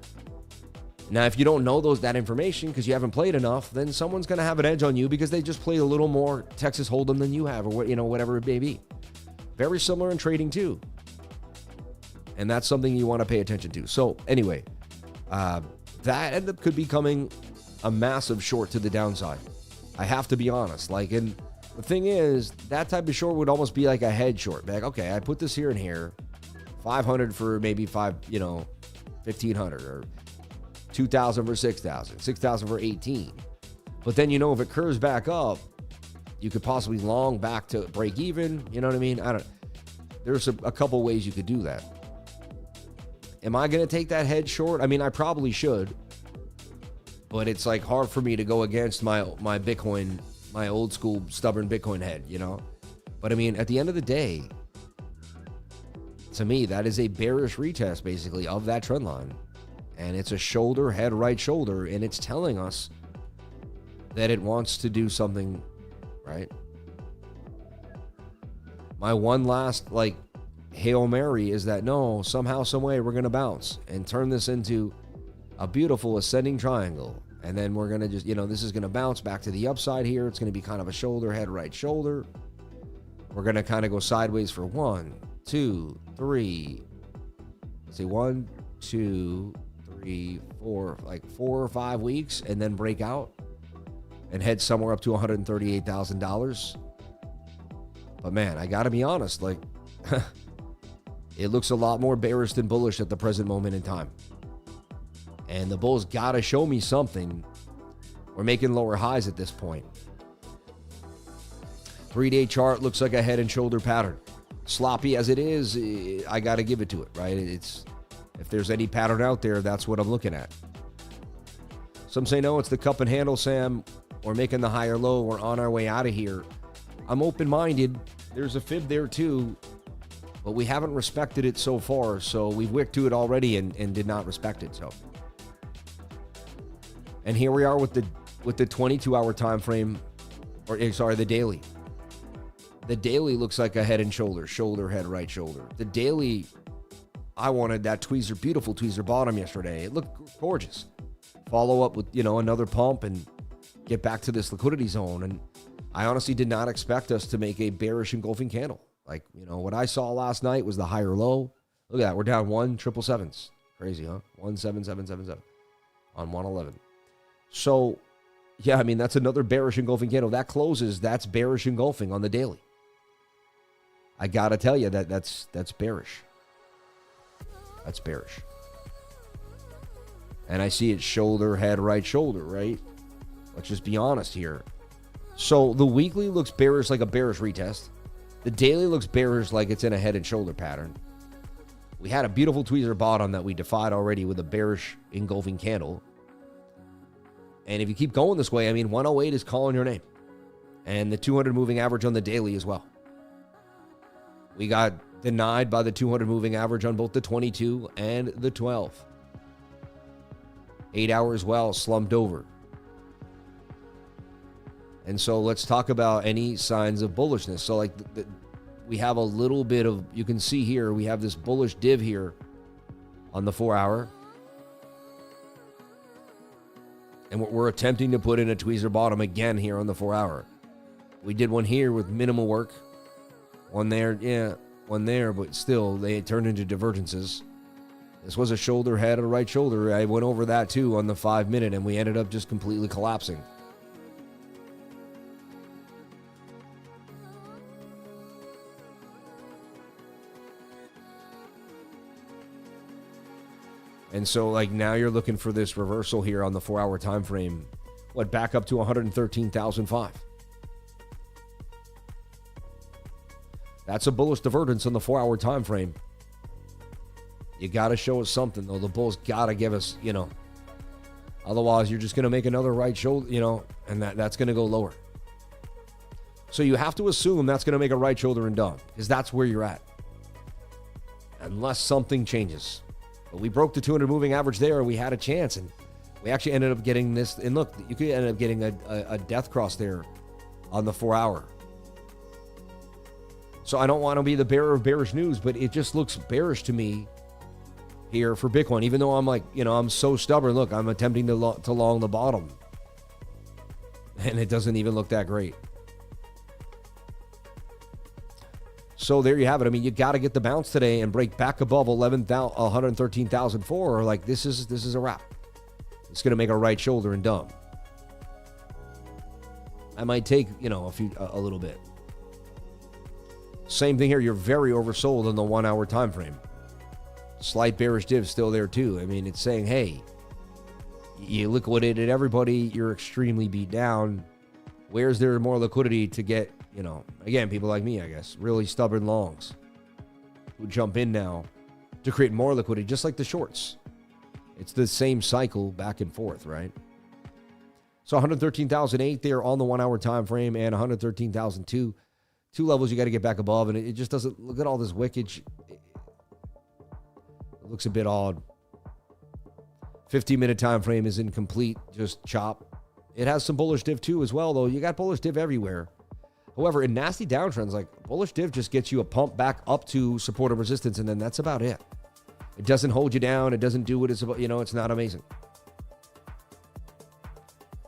Now, if you don't know that information because you haven't played enough, then someone's going to have an edge on you because they just played a little more Texas Hold'em than you have, or whatever it may be. Very similar in trading too. And that's something you want to pay attention to. So anyway, that ended up could becoming a massive short to the downside. I have to be honest. And the thing is, that type of short would almost be like a head short. Like, okay, I put this here and here, 500 for maybe 1,500 or 2,000 for 6,000, 6,000 for 18. But then, if it curves back up, you could possibly long back to break even. You know what I mean? There's a couple ways you could do that. Am I going to take that head short? I mean, I probably should, but it's like hard for me to go against my Bitcoin, my old school stubborn Bitcoin head, But I mean, at the end of the day, to me, that is a bearish retest basically of that trend line. And it's a shoulder, head, right shoulder, and it's telling us that it wants to do something, right? My one last, Hail Mary is that, no, somehow, some way, we're going to bounce and turn this into a beautiful ascending triangle. And then we're going to just, this is going to bounce back to the upside here. It's going to be kind of a shoulder, head, right shoulder. We're going to kind of go sideways for 1, 2, 3. Let's see, 1, 2, 3, 4, 4 or 5 weeks, and then break out and head somewhere up to $138,000. But man, I got to be honest, it looks a lot more bearish than bullish at the present moment in time. And the bulls got to show me something. We're making lower highs at this point. 3-day chart looks like a head and shoulder pattern. Sloppy as it is, I got to give it to it, right? If there's any pattern out there, that's what I'm looking at. Some say, no, it's the cup and handle, Sam. We're making the higher low. We're on our way out of here. I'm open-minded. There's a fib there too, but we haven't respected it so far. So we've wicked to it already and did not respect it. So, and here we are with the 22-hour time frame, or sorry, the daily. The daily looks like a head and shoulder, shoulder, head, right shoulder. The daily, I wanted that tweezer, beautiful tweezer bottom yesterday. It looked gorgeous. Follow up with, another pump and get back to this liquidity zone. And I honestly did not expect us to make a bearish engulfing candle. Like, what I saw last night was the higher low. Look at that. We're down 1,777s. Crazy, huh? 17777 on 111. So, yeah, I mean, that's another bearish engulfing candle. That closes. That's bearish engulfing on the daily. I got to tell you that's bearish. That's bearish. And I see it shoulder, head, right shoulder, right? Let's just be honest here. So the weekly looks bearish like a bearish retest. The daily looks bearish like it's in a head and shoulder pattern. We had a beautiful tweezer bottom that we defied already with a bearish engulfing candle. And if you keep going this way, I mean, 108 is calling your name. And the 200 moving average on the daily as well. We got denied by the 200 moving average on both the 22 and the 12. 8 hours well, slumped over. And so let's talk about any signs of bullishness. So like we have a little bit of, you can see here, we have this bullish div here on the 4 hour. And we're attempting to put in a tweezer bottom again here on the 4 hour. We did one here with minimal work. One there, yeah, one there, but still they turned into divergences. This was a shoulder head or right shoulder. I went over that too on the 5 minute and we ended up just completely collapsing. And so like now you're looking for this reversal here on the 4 hour time frame. What, back up to 113,005. That's a bullish divergence on the 4 hour time frame. You got to show us something though. The bulls got to give us, otherwise you're just going to make another right shoulder, and that's going to go lower. So you have to assume that's going to make a right shoulder and done because that's where you're at. Unless something changes. But we broke the 200 moving average there. We had a chance, and we actually ended up getting this. And look, you could end up getting a death cross there on the 4 hour. So I don't want to be the bearer of bearish news, but it just looks bearish to me here for Bitcoin. Even though I'm like, I'm so stubborn. Look, I'm attempting to long the bottom. And it doesn't even look that great. So there you have it. I mean, you got to get the bounce today and break back above 113,004. Like this is a wrap. It's going to make a right shoulder and dumb. I might take, a little bit. Same thing here. You're very oversold on the 1 hour time frame. Slight bearish div still there too. I mean, it's saying, hey, you liquidated everybody. You're extremely beat down. Where's there more liquidity to get, again, people like me, I guess, really stubborn longs who jump in now to create more liquidity, just like the shorts. It's the same cycle back and forth, right? So 113,008 there on the 1 hour time frame and 113,002. Two levels you got to get back above, and it just doesn't look at all this wickage. It looks a bit odd. 15-minute time frame is incomplete, just chop. It has some bullish div too as well, though. You got bullish div everywhere. However, in nasty downtrends, like bullish div just gets you a pump back up to support and resistance, and then that's about it. It doesn't hold you down. It doesn't do what it's about. It's not amazing.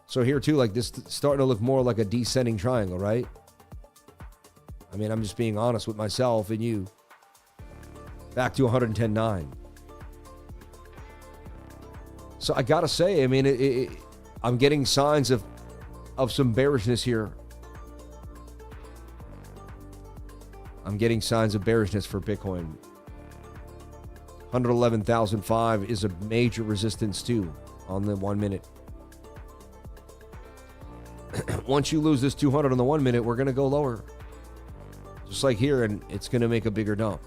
So here too, like this starting to look more like a descending triangle, right? I mean, I'm just being honest with myself and you. Back to 110.9. So I got to say, I mean, I'm getting signs of some bearishness here. I'm getting signs of bearishness for Bitcoin. 111,005 is a major resistance too on the 1 minute. Once you lose this 200 on the 1 minute, we're going to go lower. Just like here, and it's going to make a bigger dump.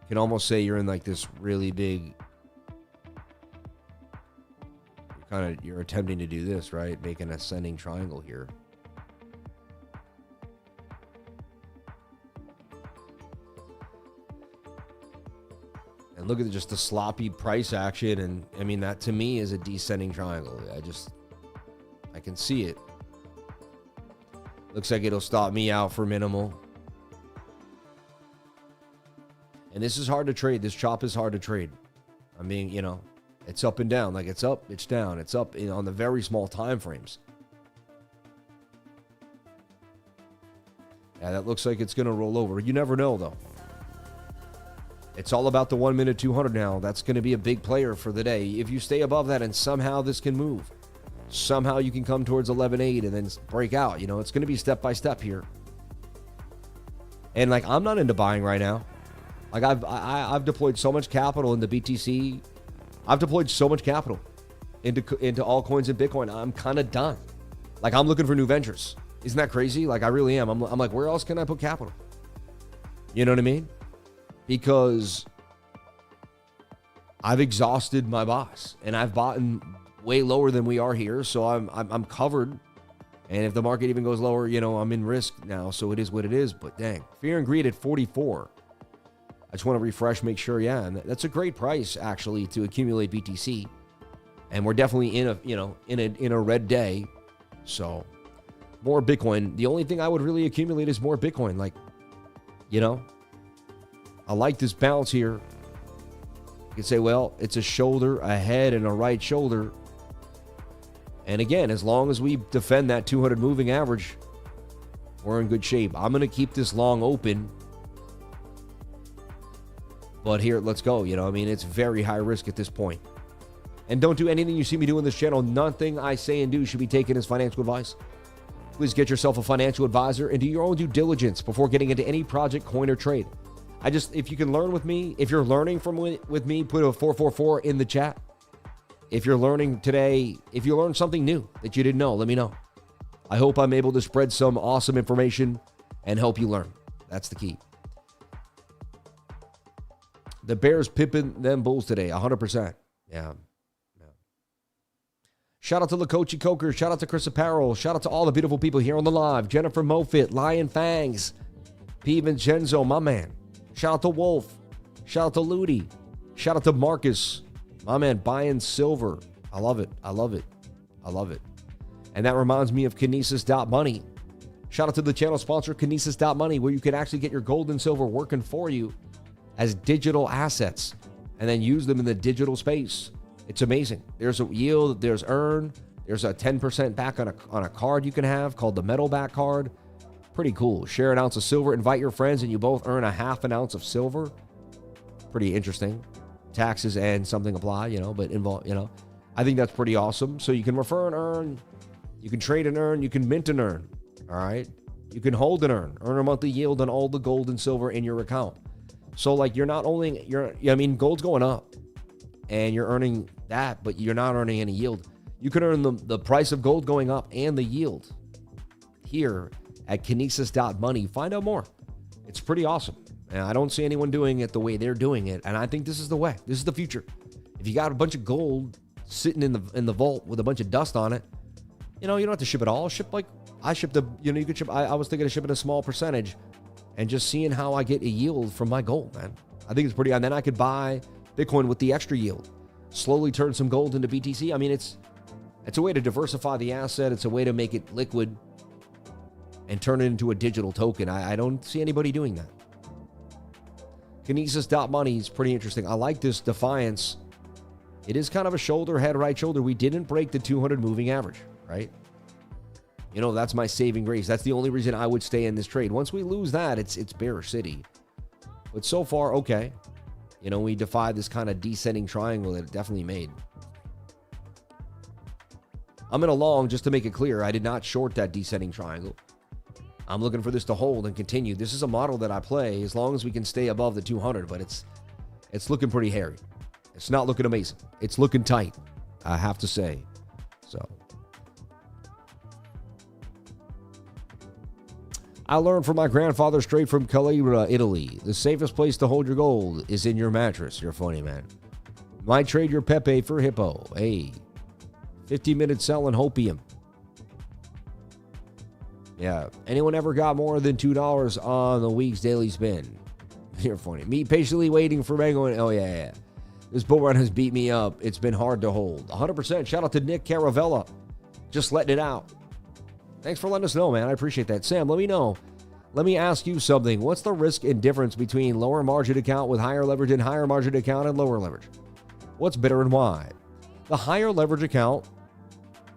You can almost say you're in like this really big you're attempting to do this, right? Make an ascending triangle here. And look at just the sloppy price action. And I mean, that to me is a descending triangle. I can see it. Looks like it'll stop me out for minimal. And this is hard to trade. This chop is hard to trade. I mean, you know, it's up and down. Like it's up, it's down. It's up on the very small time frames. Yeah, that looks like it's going to roll over. You never know, though. It's all about the 1 minute 200 now. That's going to be a big player for the day. If you stay above that and somehow this can move, somehow you can come towards 11.8 and then break out. You know, it's going to be step by step here. And like, I'm not into buying right now. Like I've deployed so much capital into BTC. I've deployed so much capital into altcoins and Bitcoin. I'm kind of done. Like I'm looking for new ventures. Isn't that crazy? Like I really am. I'm like, where else can I put capital? You know what I mean? Because I've exhausted my boss and I've bought in way lower than we are here. So I'm covered. And if the market even goes lower, you know, I'm in risk now. So it is what it is. But dang, fear and greed at 44. I just want to refresh, make sure. Yeah, and that's a great price actually to accumulate BTC. And we're definitely in a, you know, in a red day. So more Bitcoin. The only thing I would really accumulate is more Bitcoin. Like, you know, I like this bounce here. You could say, well, it's a shoulder, a head, and a right shoulder. And again, as long as we defend that 200 moving average, we're in good shape. I'm going to keep this long open. But here, let's go. You know, I mean, it's very high risk at this point. And don't do anything you see me do in this channel. Nothing I say and do should be taken as financial advice. Please get yourself a financial advisor and do your own due diligence before getting into any project, coin, or trade. If you can learn with me, if you're learning with me, put a 444 in the chat. If you're learning today, if you learned something new that you didn't know, let me know. I hope I'm able to spread some awesome information and help you learn. That's the key. The Bears pipping them Bulls today, 100%. Yeah. Shout out to Lakochi Coker. Shout out to Chris Apparel. Shout out to all the beautiful people here on the live. Jennifer Moffitt, Lion Fangs, P. Vincenzo, my man. Shout out to Wolf. Shout out to Ludi. Shout out to Marcus, my man, buying silver. I love it. I love it. I love it. And that reminds me of Kinesis.money. Shout out to the channel sponsor, Kinesis.money, where you can actually get your gold and silver working for you as digital assets and then use them in the digital space. It's amazing. There's a yield, there's earn, there's a 10% back on a card you can have called the metal back card. Pretty cool. Share an ounce of silver, invite your friends, and you both earn a half an ounce of silver. Pretty interesting. Taxes and something apply, you know, but involve, you know, I think that's pretty awesome. So you can refer and earn, you can trade and earn, you can mint and earn. All right. You can hold and earn a monthly yield on all the gold and silver in your account. So like you're not only, I mean, gold's going up and you're earning that, but you're not earning any yield. You can earn the price of gold going up and the yield here at Kinesis.money. Find out more. It's pretty awesome. And I don't see anyone doing it the way they're doing it. And I think this is the way. This is the future. If you got a bunch of gold sitting in the vault with a bunch of dust on it, you know, you don't have to ship it all. Ship like I shipped you could ship. I was thinking of shipping a small percentage and just seeing how I get a yield from my gold, man. I think it's pretty, and then I could buy Bitcoin with the extra yield, slowly turn some gold into BTC. I mean, it's a way to diversify the asset. It's a way to make it liquid and turn it into a digital token. I don't see anybody doing that. Kinesis.money is pretty interesting. I like this Defiance. It is kind of a shoulder, head, right shoulder. We didn't break the 200 moving average, right? You know, that's my saving grace. That's the only reason I would stay in this trade. Once we lose that, it's bearish city. But so far, okay. You know, we defied this kind of descending triangle that it definitely made. I'm in a long, just to make it clear, I did not short that descending triangle. I'm looking for this to hold and continue. This is a model that I play as long as we can stay above the 200, but it's looking pretty hairy. It's not looking amazing. It's looking tight, I have to say. So I learned from my grandfather straight from Calabria, Italy. The safest place to hold your gold is in your mattress. You're funny, man. Might trade your Pepe for Hippo. Hey, 50-minute selling hopium. Yeah. Anyone ever got more than $2 on the week's daily spin? You're funny. Me patiently waiting for Mango. Oh, yeah. This bull run has beat me up. It's been hard to hold. 100%. Shout out to Nick Caravella. Just letting it out. Thanks for letting us know, man. I appreciate that. Sam, let me know. Let me ask you something. What's the risk and difference between lower margin account with higher leverage and higher margin account and lower leverage? What's better and why? The higher leverage account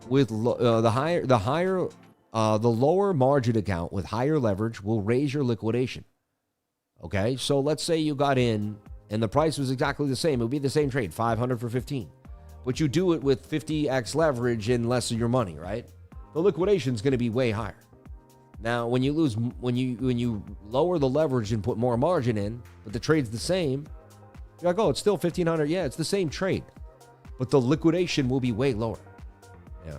with the lower margin account with higher leverage will raise your liquidation. Okay, so let's say you got in and the price was exactly the same. It would be the same trade, 500 for 15. But you do it with 50x leverage and less of your money, right? The liquidation is going to be way higher. Now, when you lower the leverage and put more margin in, but the trade's the same, you're like, oh, it's still 1,500. Yeah, it's the same trade, but the liquidation will be way lower. Yeah.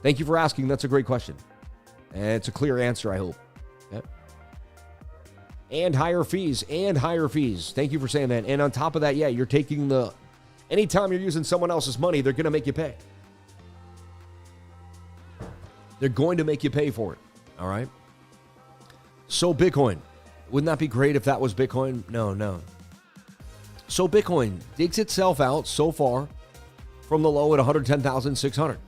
Thank you for asking. That's a great question. And it's a clear answer, I hope. Yeah. And higher fees. Thank you for saying that. And on top of that, yeah, you're taking anytime you're using someone else's money, they're going to make you pay. They're going to make you pay for it. All right. So Bitcoin. Wouldn't that be great if that was Bitcoin? No. So Bitcoin digs itself out so far from the low at 110,600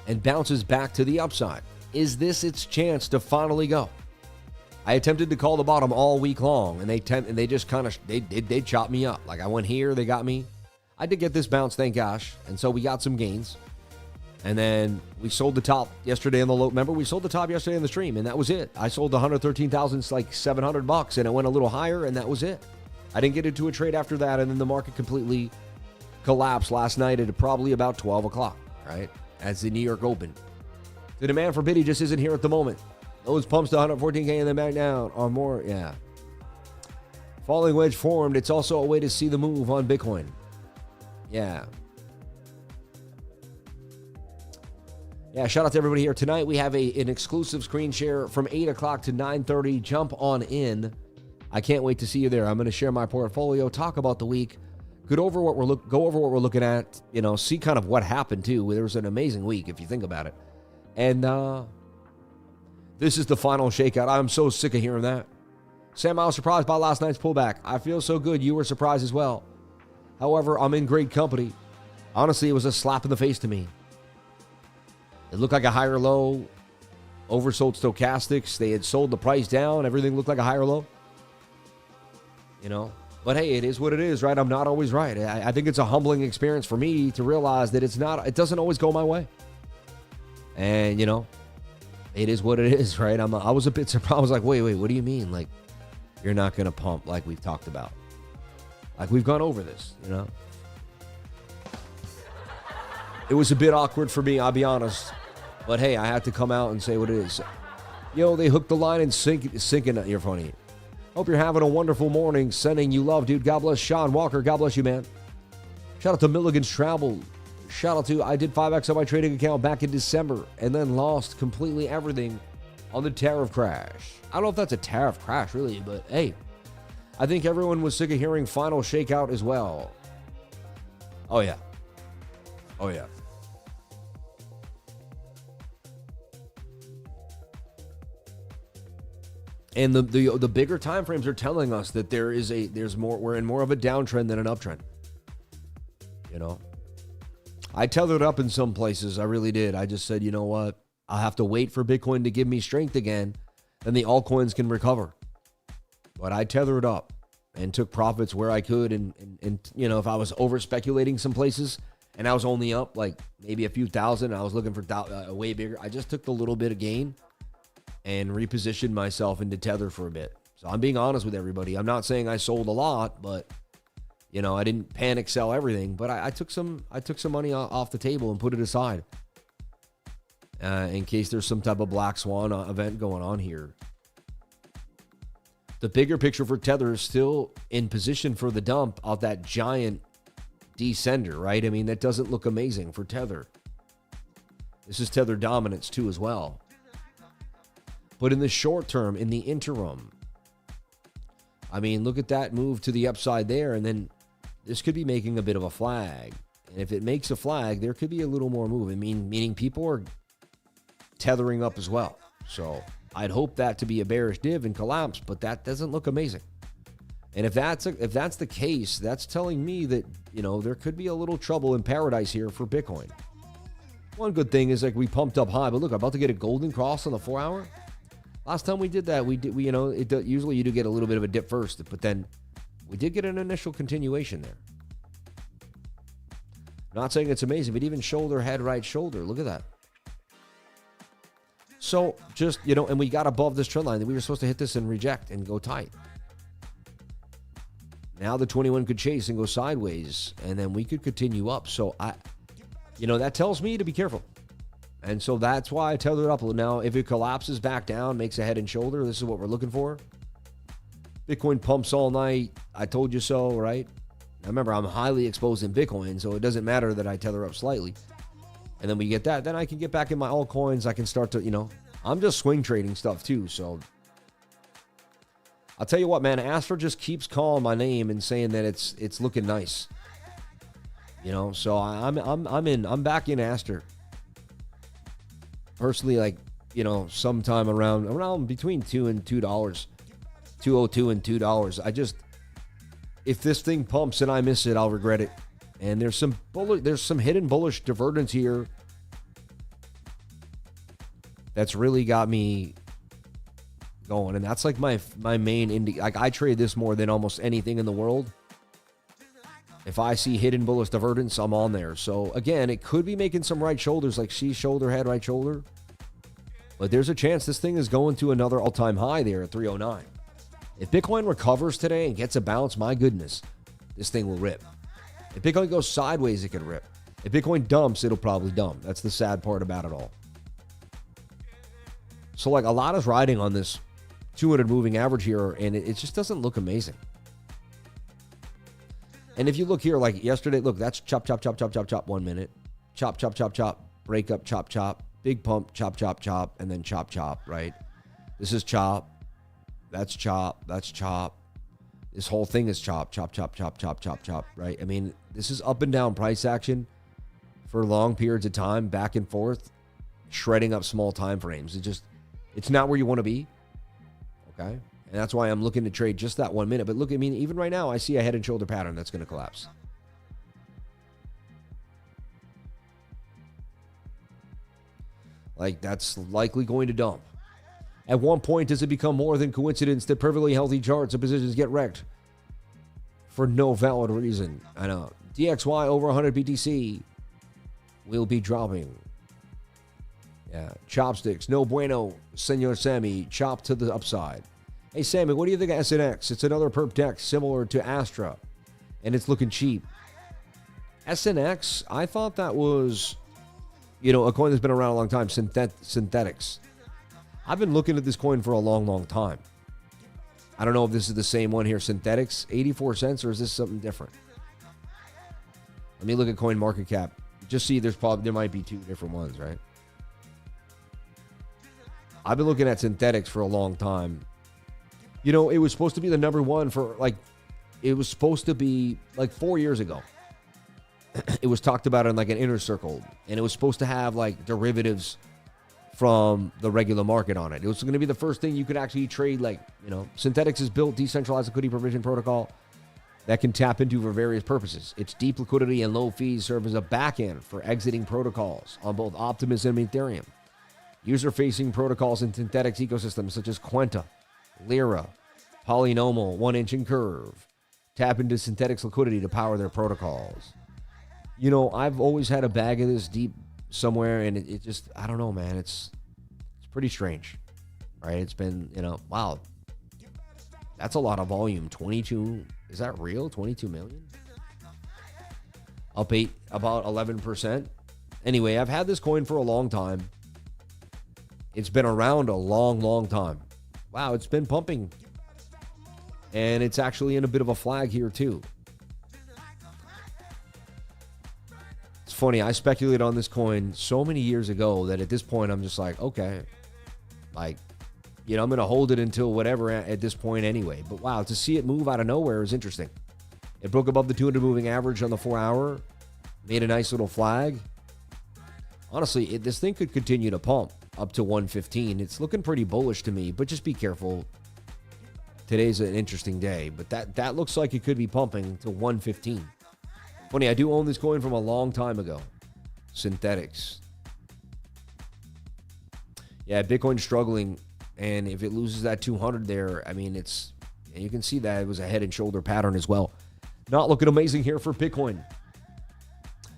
and bounces back to the upside. Is this its chance to finally go? I attempted to call the bottom all week long, and they just kind of they chopped me up. Like I went here, they got me. I did get this bounce, thank gosh, and so we got some gains. And then we sold the top yesterday in the low. Remember, we sold the top yesterday in the stream, and that was it. I sold 113,000, like $700, and it went a little higher, and that was it. I didn't get into a trade after that, and then the market completely collapsed last night at probably about 12 o'clock, right? As the New York opened. The demand for Biddy just isn't here at the moment. Those pumps to 114K and then back down are more, yeah. Falling wedge formed. It's also a way to see the move on Bitcoin. Yeah. Yeah, shout out to everybody here. Tonight we have an exclusive screen share from 8 o'clock to 9:30. Jump on in. I can't wait to see you there. I'm going to share my portfolio, talk about the week, go over what we're looking at, see kind of what happened too. There was an amazing week if you think about it. And this is the final shakeout. I'm so sick of hearing that. Sam, I was surprised by last night's pullback. I feel so good. You were surprised as well. However, I'm in great company. Honestly, it was a slap in the face to me. It looked like a higher low, oversold stochastics. They had sold the price down. Everything looked like a higher low. But hey, it is what it is, right? I'm not always right. I think it's a humbling experience for me to realize that it doesn't always go my way. And, it is what it is, right? I was a bit surprised. I was like, wait, what do you mean? Like, you're not going to pump like we've talked about. Like, we've gone over this, It was a bit awkward for me, I'll be honest. But hey, I had to come out and say what it is. They hooked the line and sinking. You're funny. Hope you're having a wonderful morning. Sending you love, dude. God bless Sean Walker. God bless you, man. Shout out to Milligan's Travel. Shout out to, I did 5X on my trading account back in December and then lost completely everything on the tariff crash. I don't know if that's a tariff crash, really, but hey, I think everyone was sick of hearing final shakeout as well. Oh, yeah. And the bigger time frames are telling us that we're in more of a downtrend than an uptrend. I tethered up in some places. I really did. I just said, you know what? I'll have to wait for Bitcoin to give me strength again, and the altcoins can recover. But I tethered up and took profits where I could. And if I was over speculating some places and I was only up like maybe a few thousand, I was looking for way bigger. I just took the little bit of gain and repositioned myself into tether for a bit. So I'm being honest with everybody. I'm not saying I sold a lot, but I didn't panic sell everything, but I took some money off the table and put it aside in case there's some type of black swan event going on here. The bigger picture for Tether is still in position for the dump of that giant descender, right? I mean, that doesn't look amazing for Tether. This is Tether dominance too as well. But in the short term, in the interim, I mean, look at that move to the upside there, and then this could be making a bit of a flag. And if it makes a flag, there could be a little more move. I mean, meaning people are tethering up as well. So I'd hope that to be a bearish div and collapse, but that doesn't look amazing. And if that's the case, that's telling me that, you know, there could be a little trouble in paradise here for Bitcoin. One good thing is, like, we pumped up high, but look, I'm about to get a golden cross on the 4 hour. Last time we did that, usually you do get a little bit of a dip first, but then we did get an initial continuation there. Not saying it's amazing, but even shoulder, head, right shoulder, look at that. So just, you know, and we got above this trend line that we were supposed to hit this and reject and go tight. Now the 21 could chase and go sideways, and then we could continue up. So that tells me to be careful. And so that's why I tethered up a little. Now, if it collapses back down, makes a head and shoulder, this is what we're looking for. Bitcoin pumps all night. I told you so, right? Now remember, I'm highly exposed in Bitcoin, so it doesn't matter that I tether up slightly. And then we get that. Then I can get back in my altcoins. I can start to, I'm just swing trading stuff too. So I'll tell you what, man, ASTER just keeps calling my name and saying that it's looking nice. So I'm back in ASTER. Personally, like, sometime around between $2 and $2, $2.02 and $2. If this thing pumps and I miss it, I'll regret it. And there's some hidden bullish divergence here that's really got me going, and that's like my main like, I trade this more than almost anything in the world. If I see hidden bullish divergence, I'm on there. So again, it could be making some right shoulders, like see shoulder, head, right shoulder, but there's a chance this thing is going to another all-time high there at 309. If Bitcoin recovers today and gets a bounce, my goodness, this thing will rip. If Bitcoin goes sideways, it could rip. If Bitcoin dumps, it'll probably dump. That's the sad part about it all. So like, a lot is riding on this 200 moving average here, and it just doesn't look amazing. And if you look here, like yesterday, look, that's chop, chop, chop, chop, chop, chop, 1 minute. Chop, chop, chop, chop, break up, chop, chop, big pump, chop, chop, chop, and then chop, chop, right? This is chop. That's chop. That's chop. This whole thing is chop, chop, chop, chop, chop, chop, chop, right? I mean, this is up and down price action for long periods of time, back and forth, shredding up small time frames. It's not where you want to be. Okay, and that's why I'm looking to trade just that 1 minute. But look, I mean, even right now, I see a head and shoulder pattern that's going to collapse. Like, that's likely going to dump. At one point, does it become more than coincidence that perfectly healthy charts and positions get wrecked for no valid reason? I know. DXY over 100 BTC will be dropping. Yeah, chopsticks, no bueno, Senor Sammy, chop to the upside. Hey, Sammy, what do you think of SNX? It's another perp deck similar to Astra, and it's looking cheap. SNX, I thought that was, a coin that's been around a long time, synthetics. I've been looking at this coin for a long, long time. I don't know if this is the same one here, synthetics, 84 cents, or is this something different? Let me look at coin market cap. Just see, there might be two different ones, right? I've been looking at synthetics for a long time. It was supposed to be the number one it was supposed to be like 4 years ago. It was talked about in like an inner circle, and it was supposed to have like derivatives from the regular market on it. It was going to be the first thing you could actually trade. Synthetics is built decentralized liquidity provision protocol that can tap into for various purposes. Its deep liquidity and low fees serve as a backend for exiting protocols on both Optimus and Ethereum. User-facing protocols in Synthetics ecosystems such as Quenta, Lyra, Polynomial, 1-inch and Curve tap into Synthetics liquidity to power their protocols. I've always had a bag of this deep somewhere, and it just, I don't know, man. It's pretty strange, right? It's been, wow. That's a lot of volume. 22, is that real? 22 million? Up about 11%. Anyway, I've had this coin for a long time. It's been around a long, long time. Wow, it's been pumping. And it's actually in a bit of a flag here too. It's funny, I speculated on this coin so many years ago that at this point I'm just like, okay. I'm going to hold it until whatever at this point anyway. But wow, to see it move out of nowhere is interesting. It broke above the 200 moving average on the 4 hour. Made a nice little flag. Honestly, this thing could continue to pump up to 115. It's looking pretty bullish to me, but just be careful. Today's an interesting day, but that looks like it could be pumping to 115. Funny, I do own this coin from a long time ago. Synthetics. Yeah, Bitcoin's struggling, and if it loses that 200 there, I mean, you can see that it was a head and shoulder pattern as well. Not looking amazing here for Bitcoin.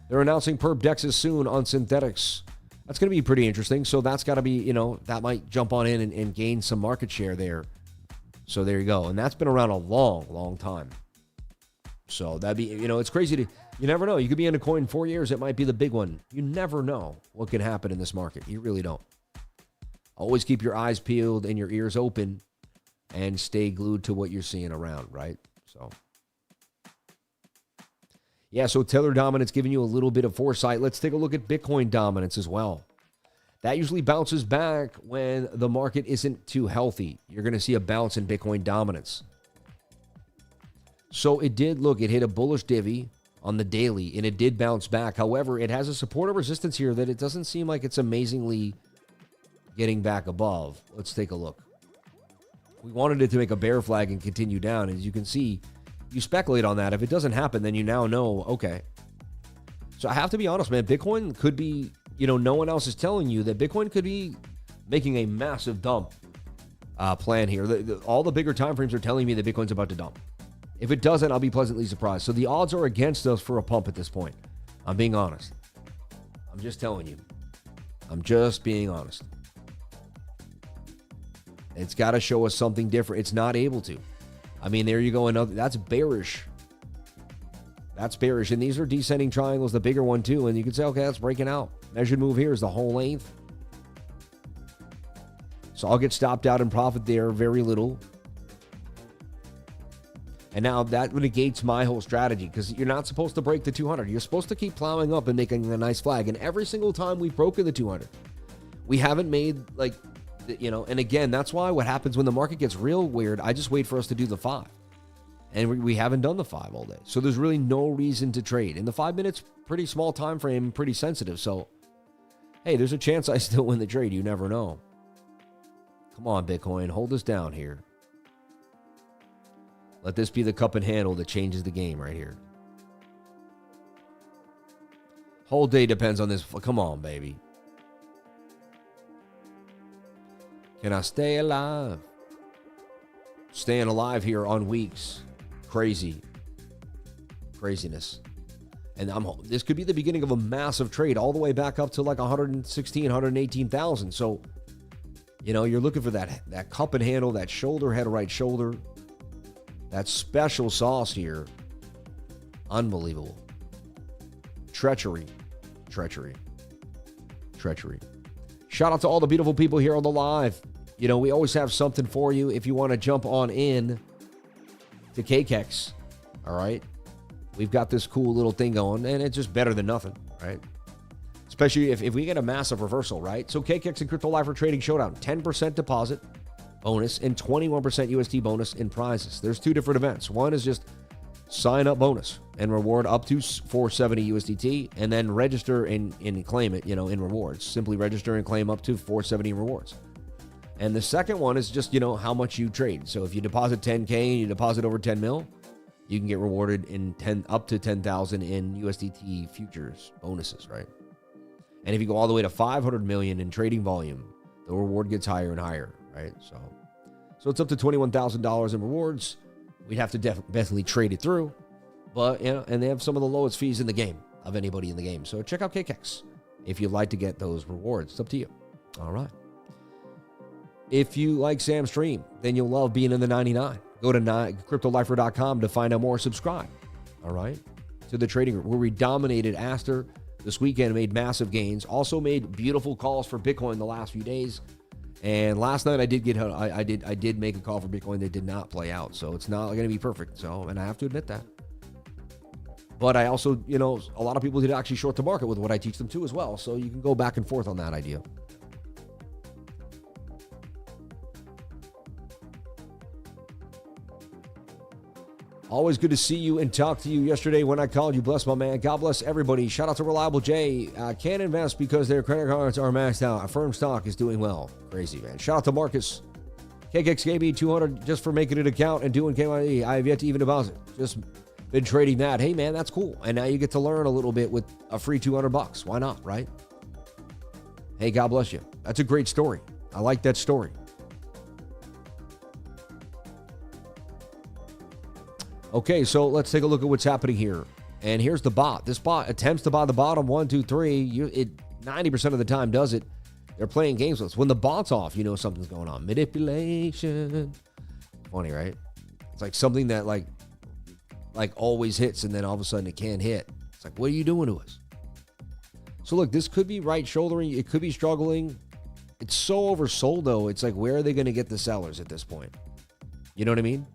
They're announcing perp dexes soon on synthetics. That's going to be pretty interesting. So that's got to be, that might jump on in and gain some market share there. So there you go. And that's been around a long, long time. So that'd be, it's crazy you never know. You could be in a coin 4 years. It might be the big one. You never know what can happen in this market. You really don't. Always keep your eyes peeled and your ears open and stay glued to what you're seeing around, right? So, yeah, so Tether dominance giving you a little bit of foresight. Let's take a look at Bitcoin dominance as well. That usually bounces back when the market isn't too healthy. You're going to see a bounce in Bitcoin dominance. So it hit a bullish divvy on the daily, and it did bounce back. However, it has a support of resistance here that it doesn't seem like it's amazingly getting back above. Let's take a look. We wanted it to make a bear flag and continue down. As you can see, you speculate on that. If it doesn't happen, then you now know, okay. So I have to be honest, man. Bitcoin could be, no one else is telling you that Bitcoin could be making a massive dump plan here. All the bigger time frames are telling me that Bitcoin's about to dump. If it doesn't, I'll be pleasantly surprised. So the odds are against us for a pump at this point. I'm being honest. I'm just telling you. I'm just being honest. It's got to show us something different. It's not able to. I mean, there you go. That's bearish. That's bearish. And these are descending triangles, the bigger one too. And you can say, okay, that's breaking out. Measured move here is the whole length. So I'll get stopped out in profit there, very little. And now that negates my whole strategy because you're not supposed to break the 200. You're supposed to keep plowing up and making a nice flag. And every single time we've broken the 200, we haven't made and again, that's why what happens when the market gets real weird, I just wait for us to do the 5. And we haven't done the 5 all day. So there's really no reason to trade. In the 5 minutes, pretty small time frame, pretty sensitive. So, hey, there's a chance I still win the trade. You never know. Come on, Bitcoin. Hold us down here. Let this be the cup and handle that changes the game right here. Whole day depends on this. Come on, baby. Can I stay alive? Staying alive here on weeks. Craziness. And this could be the beginning of a massive trade all the way back up to like 116, 118,000. So, you're looking for that cup and handle, that shoulder, head, right shoulder. That special sauce here. Unbelievable. Treachery. Shout out to all the beautiful people here on the live. We always have something for you if you want to jump on in to KCEX. All right. We've got this cool little thing going, and it's just better than nothing, right? Especially if we get a massive reversal, right? So KCEX and Crypto Lifer Trading Showdown, 10% deposit bonus and 21% USD bonus in prizes. There's 2 different events. One is just sign up bonus and reward up to 470 USDT, and then register and claim it, in rewards. Simply register and claim up to 470 rewards. And the second one is just, how much you trade. So if you deposit 10K and you deposit over 10 mil, you can get rewarded in up to 10,000 in USDT futures bonuses, right? And if you go all the way to 500 million in trading volume, the reward gets higher and higher, right? So it's up to $21,000 in rewards. We'd have to definitely trade it through, but and they have some of the lowest fees in the game of anybody in the game. So check out KCEX if you'd like to get those rewards. It's up to you. All right. If you like Sam's stream, then you'll love being in the 99. Go to cryptolifer.com to find out more. Subscribe. All right. To the trading group where we dominated ASTER this weekend, made massive gains. Also made beautiful calls for Bitcoin the last few days. And last night I did make a call for Bitcoin that did not play out. So it's not going to be perfect. And I have to admit that. But I also, a lot of people did actually short the market with what I teach them too as well. So you can go back and forth on that idea. Always good to see you and talk to you. Yesterday when I called you, bless my man. God bless everybody. Shout out to Reliable J. Can't invest because their credit cards are maxed out. A firm stock is doing well. Crazy, man. Shout out to Marcus. KCEX gave me 200 just for making an account and doing KYE. I have yet to even deposit. Just been trading that. Hey, man, that's cool. And now you get to learn a little bit with a free $200. Why not, right? Hey, God bless you. That's a great story. I like that story. Okay, so let's take a look at what's happening here. And here's the bot. This bot attempts to buy the bottom 1, 2, 3. It 90% of the time does it. They're playing games with us. When the bot's off, you know something's going on. Manipulation. Funny, right? It's like something that like always hits, and then all of a sudden it can't hit. It's like, what are you doing to us? So look, this could be right shouldering. It could be struggling. It's so oversold, though. It's like, where are they going to get the sellers at this point? You know what I mean?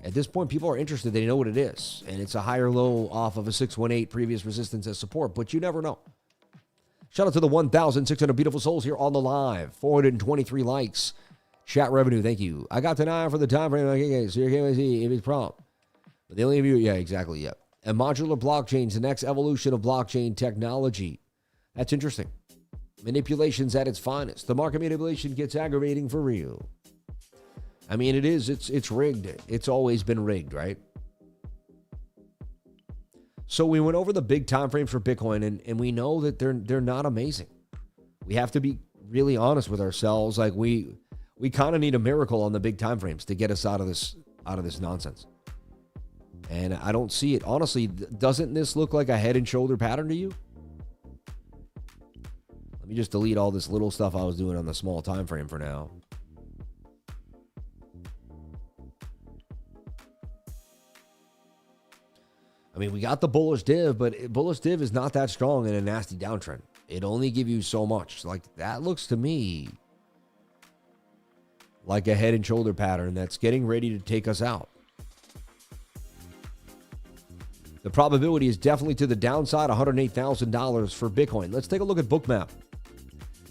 At this point, people are interested. They know what it is. And it's a higher low off of a 618 previous resistance as support. But you never know. Shout out to the 1,600 beautiful souls here on the live. 423 likes. Chat revenue, thank you. I got denied for the time frame. Okay, so your KYC, if it's prompt. But the only view, yeah, exactly, yeah. And modular blockchains, the next evolution of blockchain technology. That's interesting. Manipulation's at its finest. The market manipulation gets aggravating for real. I mean, it is. It's rigged. It's always been rigged, right? So we went over the big time frames for Bitcoin, and we know that they're not amazing. We have to be really honest with ourselves. Like we kind of need a miracle on the big time frames to get us out of this nonsense. And I don't see it. Honestly, doesn't this look like a head and shoulder pattern to you? Let me just delete all this little stuff I was doing on the small time frame for now. I mean, we got the bullish div, but bullish div is not that strong in a nasty downtrend. It only gives you so much. Like, that looks to me like a head and shoulder pattern that's getting ready to take us out. The probability is definitely to the downside, $108,000 for Bitcoin. Let's take a look at BOOKMAP.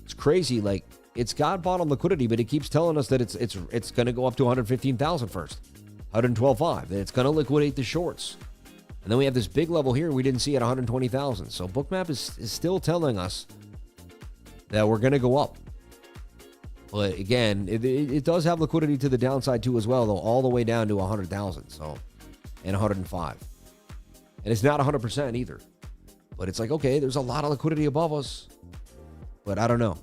It's crazy. Like, it's got bottom liquidity, but it keeps telling us that it's going to go up to 115,000 first, 112.5. That it's going to liquidate the shorts. And then we have this big level here we didn't see at 120,000. So BOOKMAP is still telling us that we're going to go up. But again, it does have liquidity to the downside too as well, though, all the way down to 100,000. So, and 105. And it's not 100% either. But it's like, okay, there's a lot of liquidity above us. But I don't know.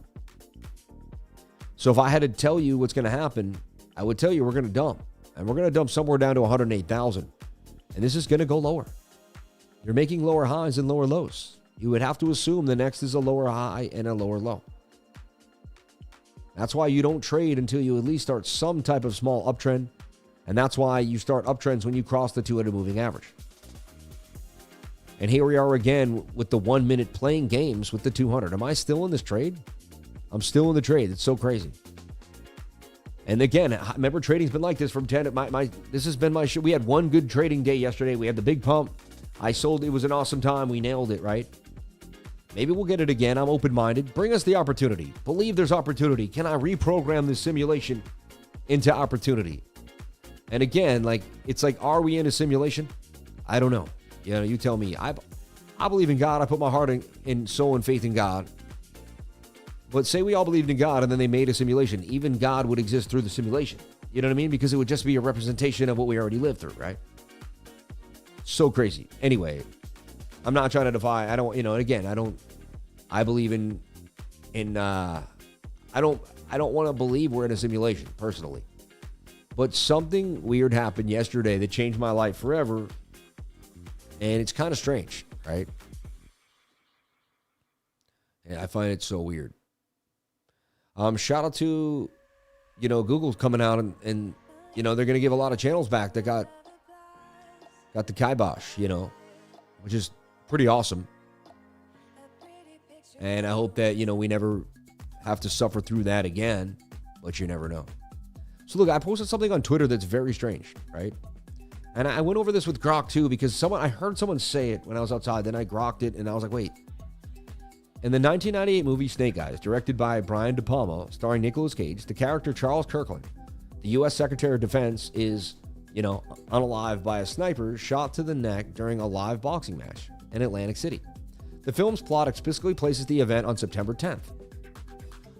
So if I had to tell you what's going to happen, I would tell you we're going to dump. And we're going to dump somewhere down to 108,000. And this is going to go lower. You're making lower highs and lower lows. You would have to assume the next is a lower high and a lower low. That's why you don't trade until you at least start some type of small uptrend. And that's why you start uptrends when you cross the 200 moving average. And here we are again with the 1 minute playing games with the 200. Am I still in this trade? I'm still in the trade. It's so crazy. And again, remember, trading's been like this from 10. This has been my show. We had one good trading day yesterday. We had the big pump. I sold. It was an awesome time. We nailed it, right? Maybe we'll get it again. I'm open-minded. Bring us the opportunity. Believe there's opportunity. Can I reprogram this simulation into opportunity? And again, like, it's like, are we in a simulation? I don't know. You know, you tell me. I believe in God. I put my heart and soul and faith in God. But say we all believed in God and then they made a simulation. Even God would exist through the simulation. You know what I mean? Because it would just be a representation of what we already lived through, right? So crazy. Anyway, I'm not trying to defy. I don't, you know, again, I believe I don't want to believe we're in a simulation, personally. But something weird happened yesterday that changed my life forever. And it's kind of strange, right? And I find it so weird. Shout out to, you know, Google's coming out and you know, they're going to give a lot of channels back that got the kibosh, you know, which is pretty awesome. And I hope that, you know, we never have to suffer through that again, but you never know. So look, I posted something on Twitter that's very strange, right? And I went over this with Grok too, because I heard someone say it when I was outside, then I grokked it and I was like, wait. In the 1998 movie Snake Eyes, directed by Brian De Palma, starring Nicolas Cage, the character Charles Kirkland, the U.S. Secretary of Defense, is unalive by a sniper shot to the neck during a live boxing match in Atlantic City. The film's plot explicitly places the event on September 10th.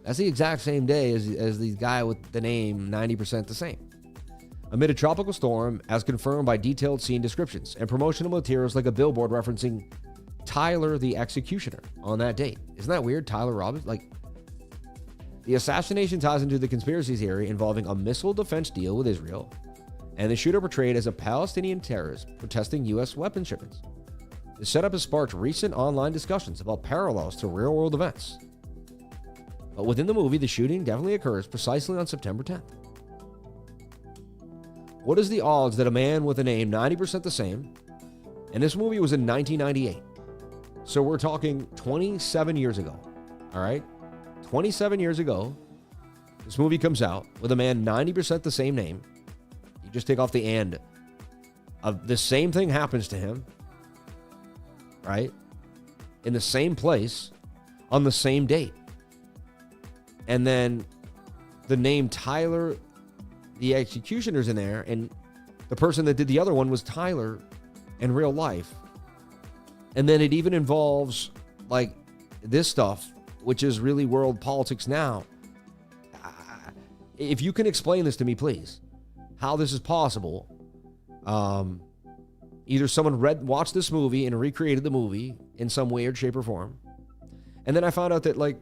That's the exact same day as the guy with the name 90% the same. Amid a tropical storm, as confirmed by detailed scene descriptions and promotional materials like a billboard referencing Tyler the Executioner on that date. Isn't that weird? Tyler Robbins? The assassination ties into the conspiracy theory involving a missile defense deal with Israel and the shooter portrayed as a Palestinian terrorist protesting U.S. weapon shipments. The setup has sparked recent online discussions about parallels to real-world events. But within the movie, the shooting definitely occurs precisely on September 10th. What is the odds that a man with a name 90% the same, and this movie was in 1998, so we're talking 27 years ago, all right? 27 years ago, this movie comes out with a man 90% the same name. You just take off the and. The same thing happens to him, right? In the same place, on the same date. And then the name Tyler the Executioner's in there, and the person that did the other one was Tyler in real life. And then it even involves this stuff, which is really world politics now. If you can explain this to me, please, how this is possible. Either someone watched this movie and recreated the movie in some weird shape or form. And then I found out that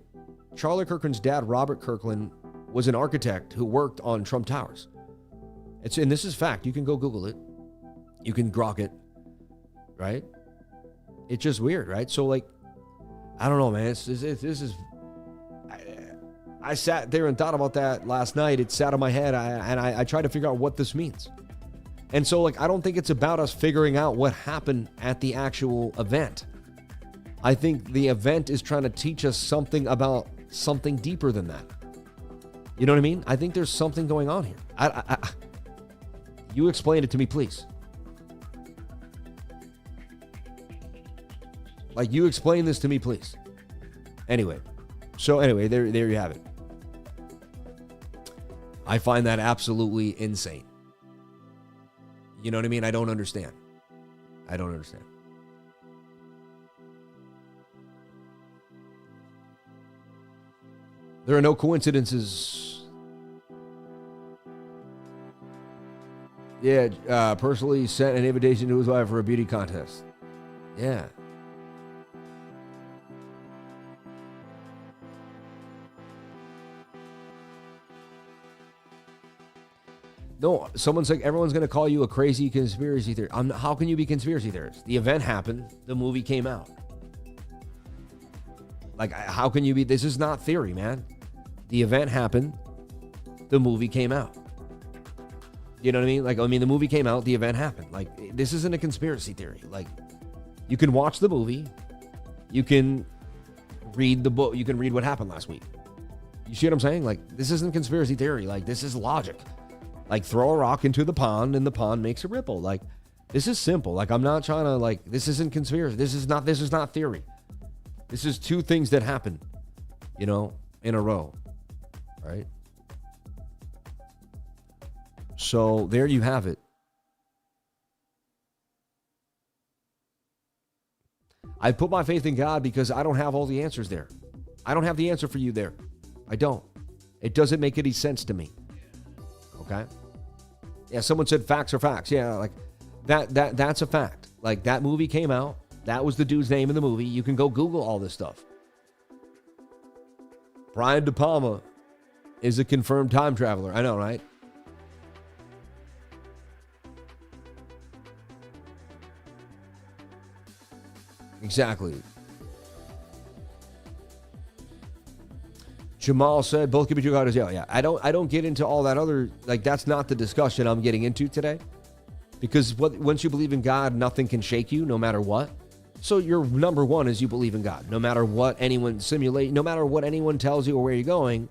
Charlie Kirkland's dad, Robert Kirkland, was an architect who worked on Trump Towers. And this is fact. You can go Google it. You can grok it, right? It's just weird, right? So I don't know, man. This is. I sat there and thought about that last night. It sat in my head, and I tried to figure out what this means. And so, I don't think it's about us figuring out what happened at the actual event. I think the event is trying to teach us something about something deeper than that. You know what I mean? I think there's something going on here. You explain it to me, please. You explain this to me, please. Anyway, there you have it. I find that absolutely insane. You know what I mean? I don't understand. There are no coincidences. Yeah, personally sent an invitation to his wife for a beauty contest. Yeah. No, someone's everyone's going to call you a crazy conspiracy theorist. How can you be conspiracy theorist? The event happened. The movie came out. How can you be? This is not theory, man. The event happened. The movie came out. You know what I mean? The movie came out. The event happened. This isn't a conspiracy theory. You can watch the movie. You can read the book. You can read what happened last week. You see what I'm saying? This isn't conspiracy theory. This is logic. Throw a rock into the pond and the pond makes a ripple. This is simple. I'm not trying to this isn't conspiracy. This is not theory. This is two things that happen, in a row. Right? So there you have it. I put my faith in God because I don't have all the answers there. I don't have the answer for you there. I don't. It doesn't make any sense to me. Okay? Yeah, someone said facts are facts. Yeah, that's a fact. That movie came out. That was the dude's name in the movie. You can go Google all this stuff. Brian De Palma is a confirmed time traveler. I know, right? Exactly. Jamal said both could be true. Yeah. I don't get into all that other, that's not the discussion I'm getting into today. Because once you believe in God, nothing can shake you, no matter what. So your number one is you believe in God. No matter what anyone no matter what anyone tells you or where you're going,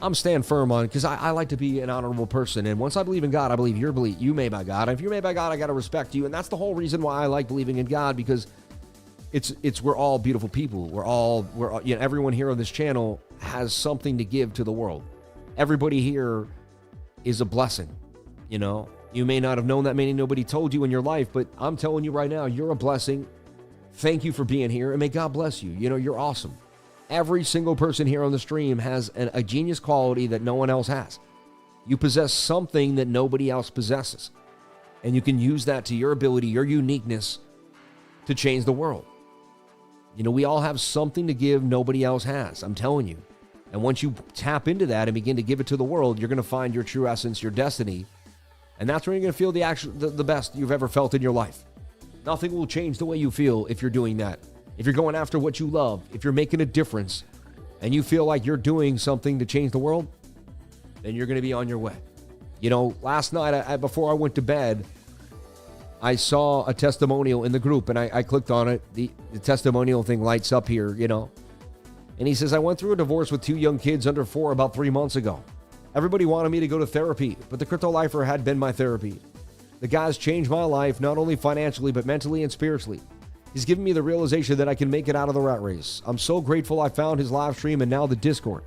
I'm staying firm on, because I like to be an honorable person. And once I believe in God, I believe you made by God. And if you're made by God, I got to respect you. And that's the whole reason why I like believing in God, because we're all beautiful people. We're all everyone here on this channel has something to give to the world. Everybody here is a blessing, You may not have known that many, nobody told you in your life, but I'm telling you right now, you're a blessing. Thank you for being here, and may God bless you. You know, you're awesome. Every single person here on the stream has a genius quality that no one else has. You possess something that nobody else possesses. And you can use that to your ability, your uniqueness, to change the world. You know, we all have something to give nobody else has. I'm telling you. And once you tap into that and begin to give it to the world, you're going to find your true essence, your destiny. And that's when you're going to feel the best you've ever felt in your life. Nothing will change the way you feel if you're doing that. If you're going after what you love, if you're making a difference, and you feel like you're doing something to change the world, then you're going to be on your way. You know, last night, before I went to bed, I saw a testimonial in the group, and I clicked on it. The testimonial thing lights up here, you know. And he says, I went through a divorce with 2 young kids under 4 about 3 months ago. Everybody wanted me to go to therapy, but the Crypto Lifer had been my therapy. The guy's changed my life, not only financially, but mentally and spiritually. He's given me the realization that I can make it out of the rat race. I'm so grateful I found his live stream and now the Discord.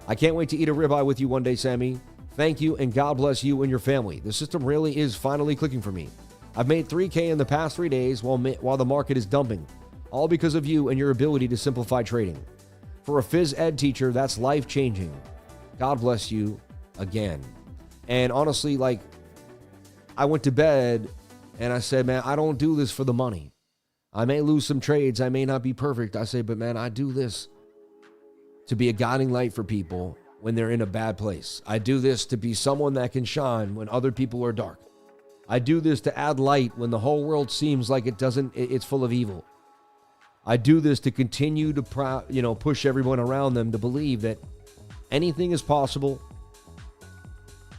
I can't wait to eat a ribeye with you one day, Sammy. Thank you, and God bless you and your family. The system really is finally clicking for me. I've made $3K in the past 3 days while the market is dumping, all because of you and your ability to simplify trading. For a phys ed teacher, that's life-changing. God bless you again. And honestly, like, I went to bed and I said, man, I don't do this for the money. I may lose some trades. I may not be perfect. I say, but man, I do this to be a guiding light for people when they're in a bad place. I do this to be someone that can shine when other people are dark. I do this to add light when the whole world seems like it's full of evil. I do this to continue to push everyone around them to believe that anything is possible,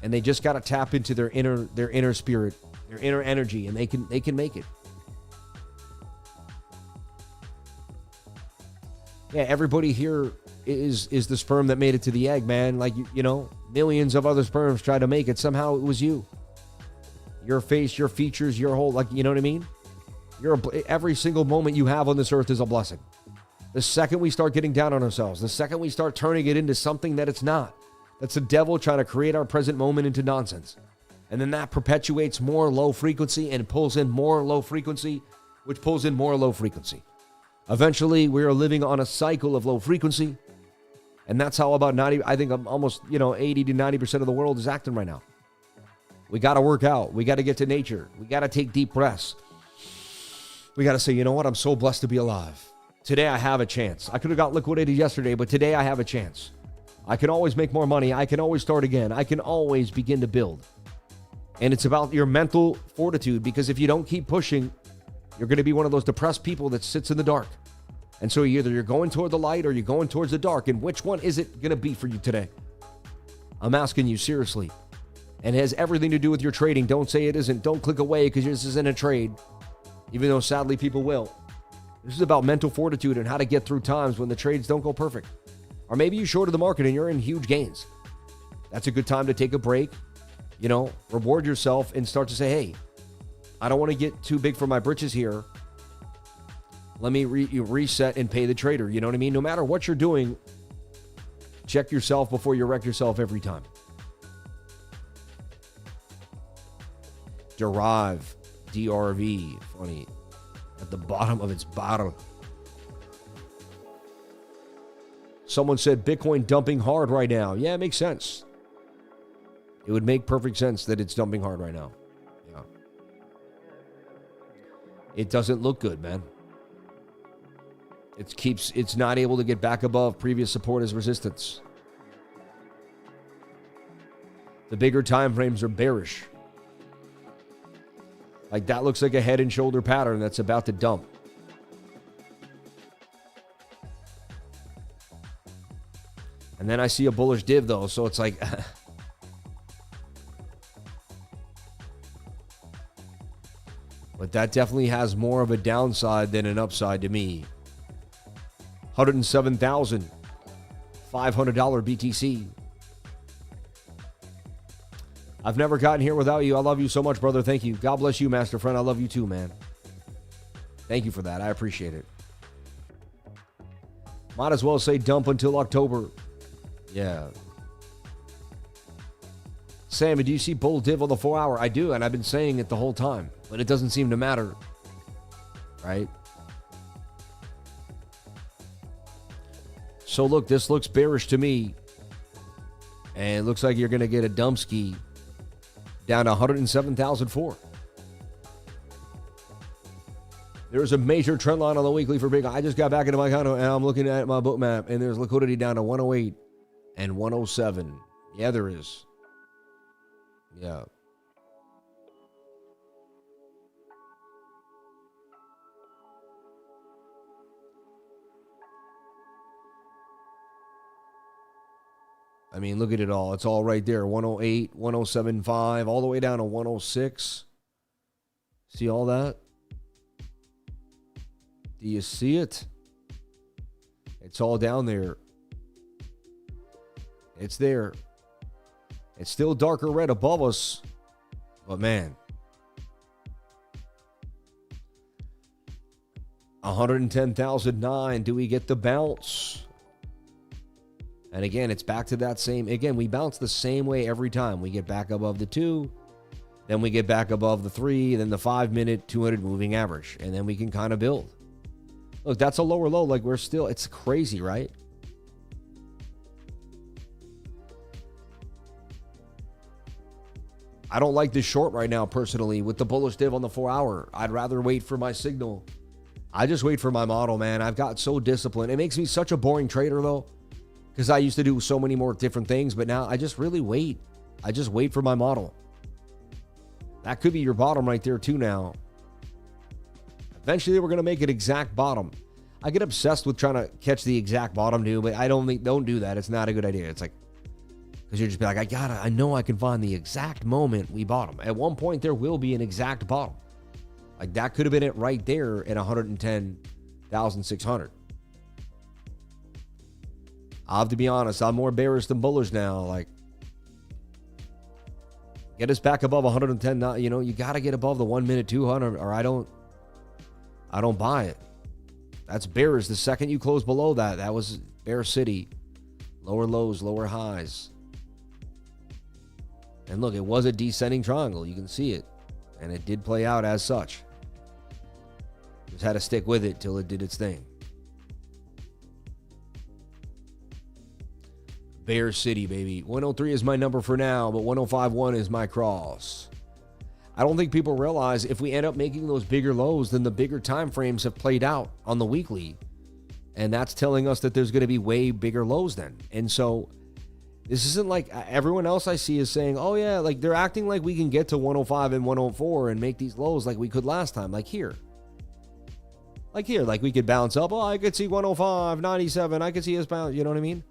and they just got to tap into their inner spirit, their inner energy, and they can make it. Yeah, everybody here is the sperm that made it to the egg, man. Like, you know, millions of other sperms tried to make it. Somehow it was you. Your face, your features, your whole, like, you know what I mean? Every single moment you have on this earth is a blessing. The second we start getting down on ourselves, the second we start turning it into something that it's not, that's the devil trying to create our present moment into nonsense. And then that perpetuates more low frequency and pulls in more low frequency, which pulls in more low frequency. Eventually, we are living on a cycle of low frequency. And that's how about 80 to 90% of the world is acting right now. We got to work out. We got to get to nature. We got to take deep breaths. We got to say, you know what? I'm so blessed to be alive. Today, I have a chance. I could have got liquidated yesterday, but today I have a chance. I can always make more money. I can always start again. I can always begin to build. And it's about your mental fortitude, because if you don't keep pushing, you're going to be one of those depressed people that sits in the dark. And so either you're going toward the light or you're going towards the dark. And which one is it going to be for you today? I'm asking you seriously. And it has everything to do with your trading. Don't say it isn't. Don't click away because this isn't a trade, even though sadly people will. This is about mental fortitude and how to get through times when the trades don't go perfect. Or maybe you shorted the market and you're in huge gains. That's a good time to take a break, reward yourself and start to say, hey, I don't want to get too big for my britches here. Let me reset and pay the trader. You know what I mean? No matter what you're doing, check yourself before you wreck yourself every time. Derive, DRV, funny, at the bottom of its bottom. Someone said Bitcoin dumping hard right now. Yeah, it makes sense. It would make perfect sense that it's dumping hard right now. Yeah. It doesn't look good, man. It's not able to get back above previous support as resistance. The bigger time frames are bearish. Like that looks like a head and shoulder pattern that's about to dump. And then I see a bullish div though, so it's like but that definitely has more of a downside than an upside to me. $107,500 BTC. I've never gotten here without you. I love you so much, brother. Thank you. God bless you, master friend. I love you too, man. Thank you for that. I appreciate it. Might as well say dump until October. Yeah. Sam, do you see bull div on the 4 hour? I do, and I've been saying it the whole time, but it doesn't seem to matter, right? So look, this looks bearish to me, and it looks like you're going to get a Dumpski down to 107,004. There's a major trend line on the weekly for Bitcoin. I just got back into my condo, and I'm looking at my BOOKMAP, and there's liquidity down to 108 and 107. Yeah, there is. Yeah. I mean, look at it all. It's all right there. 108, 107.5, all the way down to 106. See all that? Do you see it? It's all down there. It's there. It's still darker red above us. But man. 110,009. Do we get the bounce? And again, it's back to that same. Again, we bounce the same way every time. We get back above the 2. Then we get back above the 3. Then the 5-minute 200 moving average. And then we can kind of build. Look, that's a lower low. Like we're still. It's crazy, right? I don't like this short right now, personally, with the bullish div on the 4 hour. I'd rather wait for my signal. I just wait for my model, man. I've got so disciplined. It makes me such a boring trader, though, because I used to do so many more different things, but now I just really wait. I just wait for my model. That could be your bottom right there, too, now. Eventually, we're going to make an exact bottom. I get obsessed with trying to catch the exact bottom, dude, but I don't do that. It's not a good idea. It's like, because you're just be like, I know I can find the exact moment we bottom. At one point, there will be an exact bottom. Like, that could have been it right there at 110,600. I have to be honest, I'm more bearish than bullish now. Like, get us back above 110. You know, you got to get above the 1 minute 200, or I don't buy it. That's bearish. The second you close below that, that was bear city. Lower lows, lower highs. And look, it was a descending triangle. You can see it. And it did play out as such. Just had to stick with it till it did its thing. Bear City, baby. 103 is my number for now, but 105.1 is my cross. I don't think people realize if we end up making those bigger lows, then the bigger time frames have played out on the weekly. And that's telling us that there's going to be way bigger lows then. And so this isn't like everyone else I see is saying, oh yeah, like they're acting like we can get to 105 and 104 and make these lows like we could last time. Like here, like we could bounce up. Oh, I could see 105, 97. I could see us bounce. You know what I mean?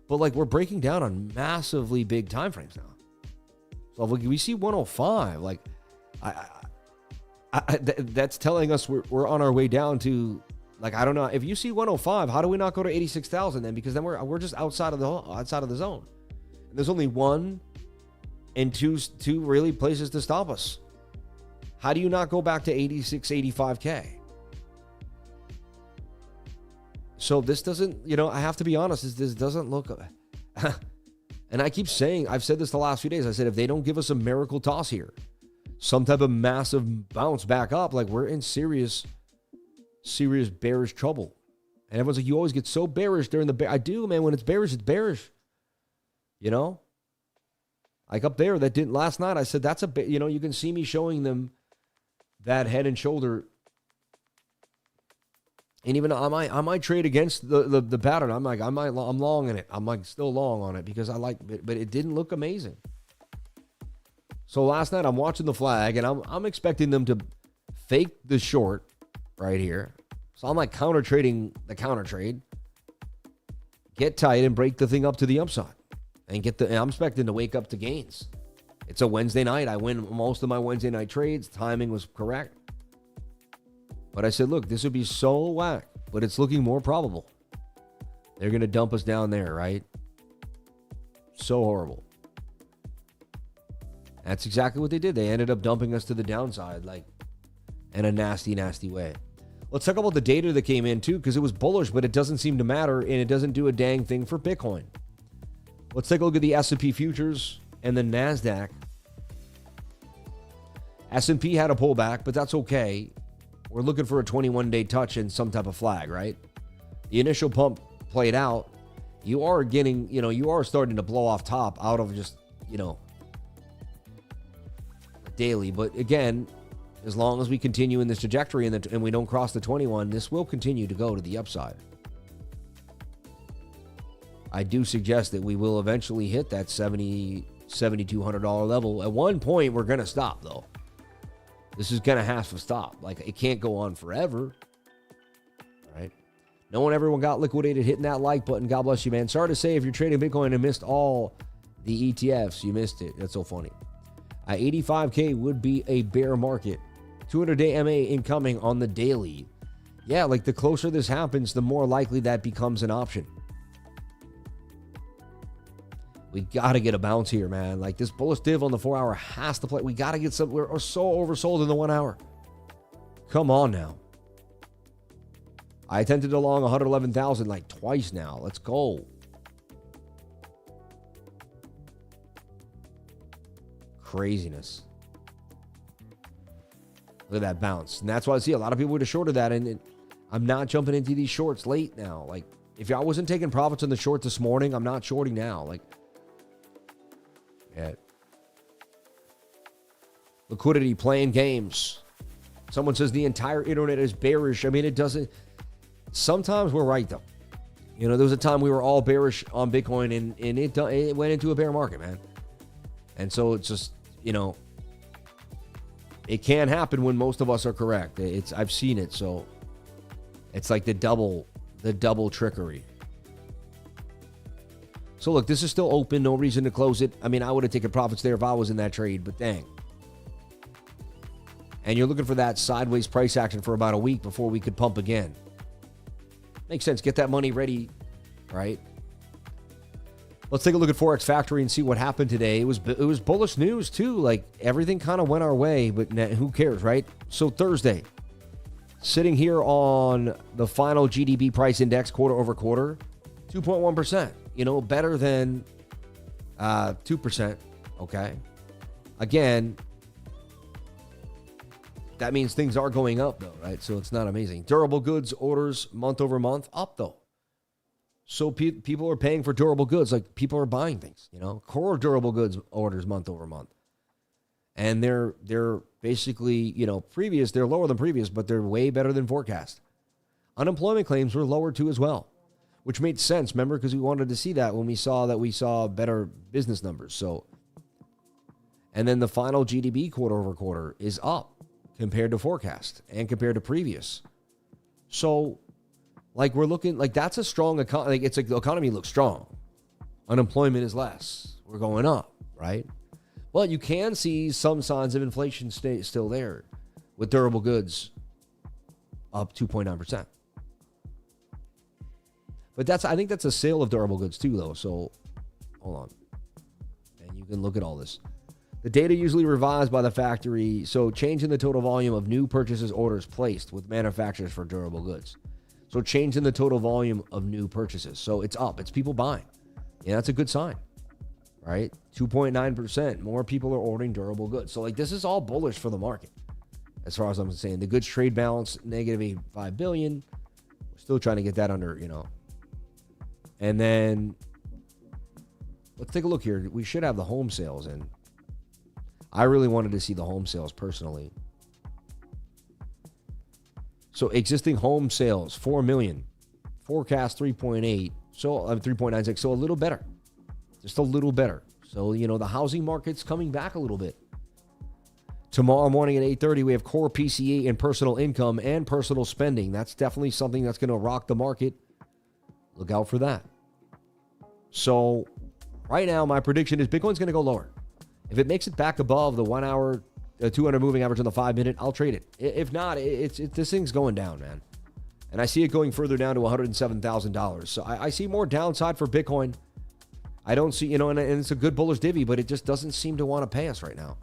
But like we're breaking down on massively big time frames now. So if we see 105, like that's telling us we're on our way down to, like, I don't know. If you see 105, how do we not go to 86,000 then? Because then we're just outside of the zone. And there's only one and two really places to stop us. How do you not go back to 86, 85K? So this doesn't, you know, I have to be honest, this doesn't look, and I keep saying, I've said this the last few days. I said, if they don't give us a miracle toss here, some type of massive bounce back up, like we're in serious bearish trouble. And everyone's like, you always get so bearish during the bear. I do, man. When it's bearish, it's bearish. You know? Like up there, that didn't last night. I said, that's a, you know, you can see me showing them that head and shoulder. And even I might trade against the pattern. I'm like, I'm long in it. I'm like still long on it because I like it, but it didn't look amazing. So last night I'm watching the flag and I'm expecting them to fake the short right here. So I'm like counter trading the counter trade, get tight and break the thing up to the upside and I'm expecting to wake up to gains. It's a Wednesday night. I win most of my Wednesday night trades. Timing was correct. But I said, look, this would be so whack, but it's looking more probable. They're going to dump us down there, right? So horrible. That's exactly what they did. They ended up dumping us to the downside, like in a nasty, nasty way. Let's talk about the data that came in too, because it was bullish, but it doesn't seem to matter, and it doesn't do a dang thing for Bitcoin. Let's take a look at the S&P futures. and the NASDAQ. S&P had a pullback, but that's okay. We're looking for a 21-day touch and some type of flag, right? The initial pump played out. You are getting, you are starting to blow off top out of just, daily. But again, as long as we continue in this trajectory and we don't cross the 21, this will continue to go to the upside. I do suggest that we will eventually hit that $7,200 level. At one point, we're going to stop, though. This is going to have to stop. Like, it can't go on forever. All right. Knowing everyone got liquidated, hitting that like button. God bless you, man. Sorry to say if you're trading Bitcoin and missed all the ETFs, you missed it. That's so funny. 85K would be a bear market. 200-day MA incoming on the daily. Yeah, like the closer this happens, the more likely that becomes an option. We got to get a bounce here, man. Like this bullish div on the 4-hour has to play. We got to get some. We're so oversold in the 1 hour. Come on now. I attempted along 111,000 like twice now. Let's go. Craziness. Look at that bounce. And that's why I see a lot of people would have shorted that. And I'm not jumping into these shorts late now. Like, if I wasn't taking profits on the short this morning, I'm not shorting now. Like, yeah. Liquidity, playing games. Someone says the entire internet is bearish. I mean, it doesn't. Sometimes we're right, though. There was a time we were all bearish on Bitcoin, and it went into a bear market, man. And so it's just, it can happen when most of us are correct. I've seen it, so it's like the double trickery. So look, this is still open, no reason to close it. I mean, I would have taken profits there if I was in that trade, but dang. And you're looking for that sideways price action for about a week before we could pump again. Makes sense. Get that money ready, right? Let's take a look at Forex Factory and see what happened today. It was bullish news too. Like everything kind of went our way, but who cares, right? So Thursday, sitting here on the final GDP price index quarter over quarter, 2.1%. Better than 2%. Okay. Again, that means things are going up though, right? So it's not amazing. Durable goods orders month over month up though. So people are paying for durable goods. Like people are buying things, core durable goods orders month over month. And they're basically, they're lower than previous, but they're way better than forecast. Unemployment claims were lower too as well, which made sense. Remember, because we wanted to see that when we saw better business numbers. So, and then the final GDP quarter over quarter is up compared to forecast and compared to previous. So, like we're looking like that's a strong economy. Like it's like the economy looks strong. Unemployment is less. We're going up, right? But you can see some signs of inflation still there, with durable goods up 2.9%. But I think that's a sale of durable goods too, though. So hold on, and you can look at all this. The data usually revised by the factory. So change in the total volume of new purchases orders placed with manufacturers for durable goods. So change in the total volume of new purchases. So it's up. It's people buying. Yeah, that's a good sign, right? 2.9%. More people are ordering durable goods. So like this is all bullish for the market. As far as I'm saying, the goods trade balance, negative 85 billion. We're still trying to get that under, And then let's take a look here. We should have the home sales in. I really wanted to see the home sales personally. So existing home sales, 4 million. Forecast 3.8. So 3.96. So a little better. Just a little better. So, the housing market's coming back a little bit. Tomorrow morning at 8:30, we have core PCE and personal income and personal spending. That's definitely something that's going to rock the market. Look out for that. So right now, my prediction is Bitcoin's going to go lower. If it makes it back above the 1 hour, 200 moving average on the 5 minute, I'll trade it. If not, this thing's going down, man. And I see it going further down to $107,000. So I see more downside for Bitcoin. I don't see, and it's a good bullish divvy, but it just doesn't seem to want to pay us right now.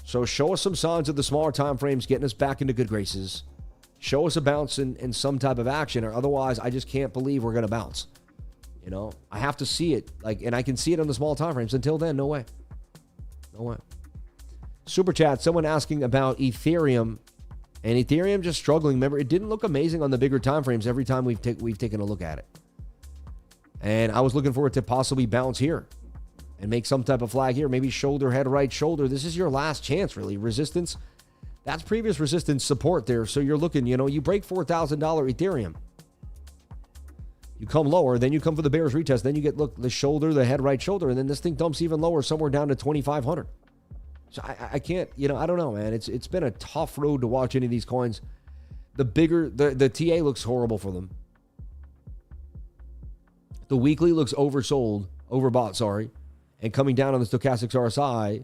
So show us some signs of the smaller time frames getting us back into good graces. Show us a bounce in some type of action, or otherwise I just can't believe we're going to bounce. You know, I have to see it. And I can see it on the small time frames. Until then, no way. No way. Super chat, someone asking about Ethereum. And Ethereum just struggling. Remember, it didn't look amazing on the bigger time frames every time we've taken a look at it. And I was looking for it to possibly bounce here and make some type of flag here. Maybe shoulder, head, right shoulder. This is your last chance, really. Resistance. That's previous resistance support there. So you're looking, you break $4,000 Ethereum. You come lower, then you come for the bearish retest. Then you get, the shoulder, the head, right shoulder. And then this thing dumps even lower, somewhere down to 2,500. So I can't, I don't know, man. It's been a tough road to watch any of these coins. The TA looks horrible for them. The weekly looks overbought, sorry. And coming down on the stochastics RSI,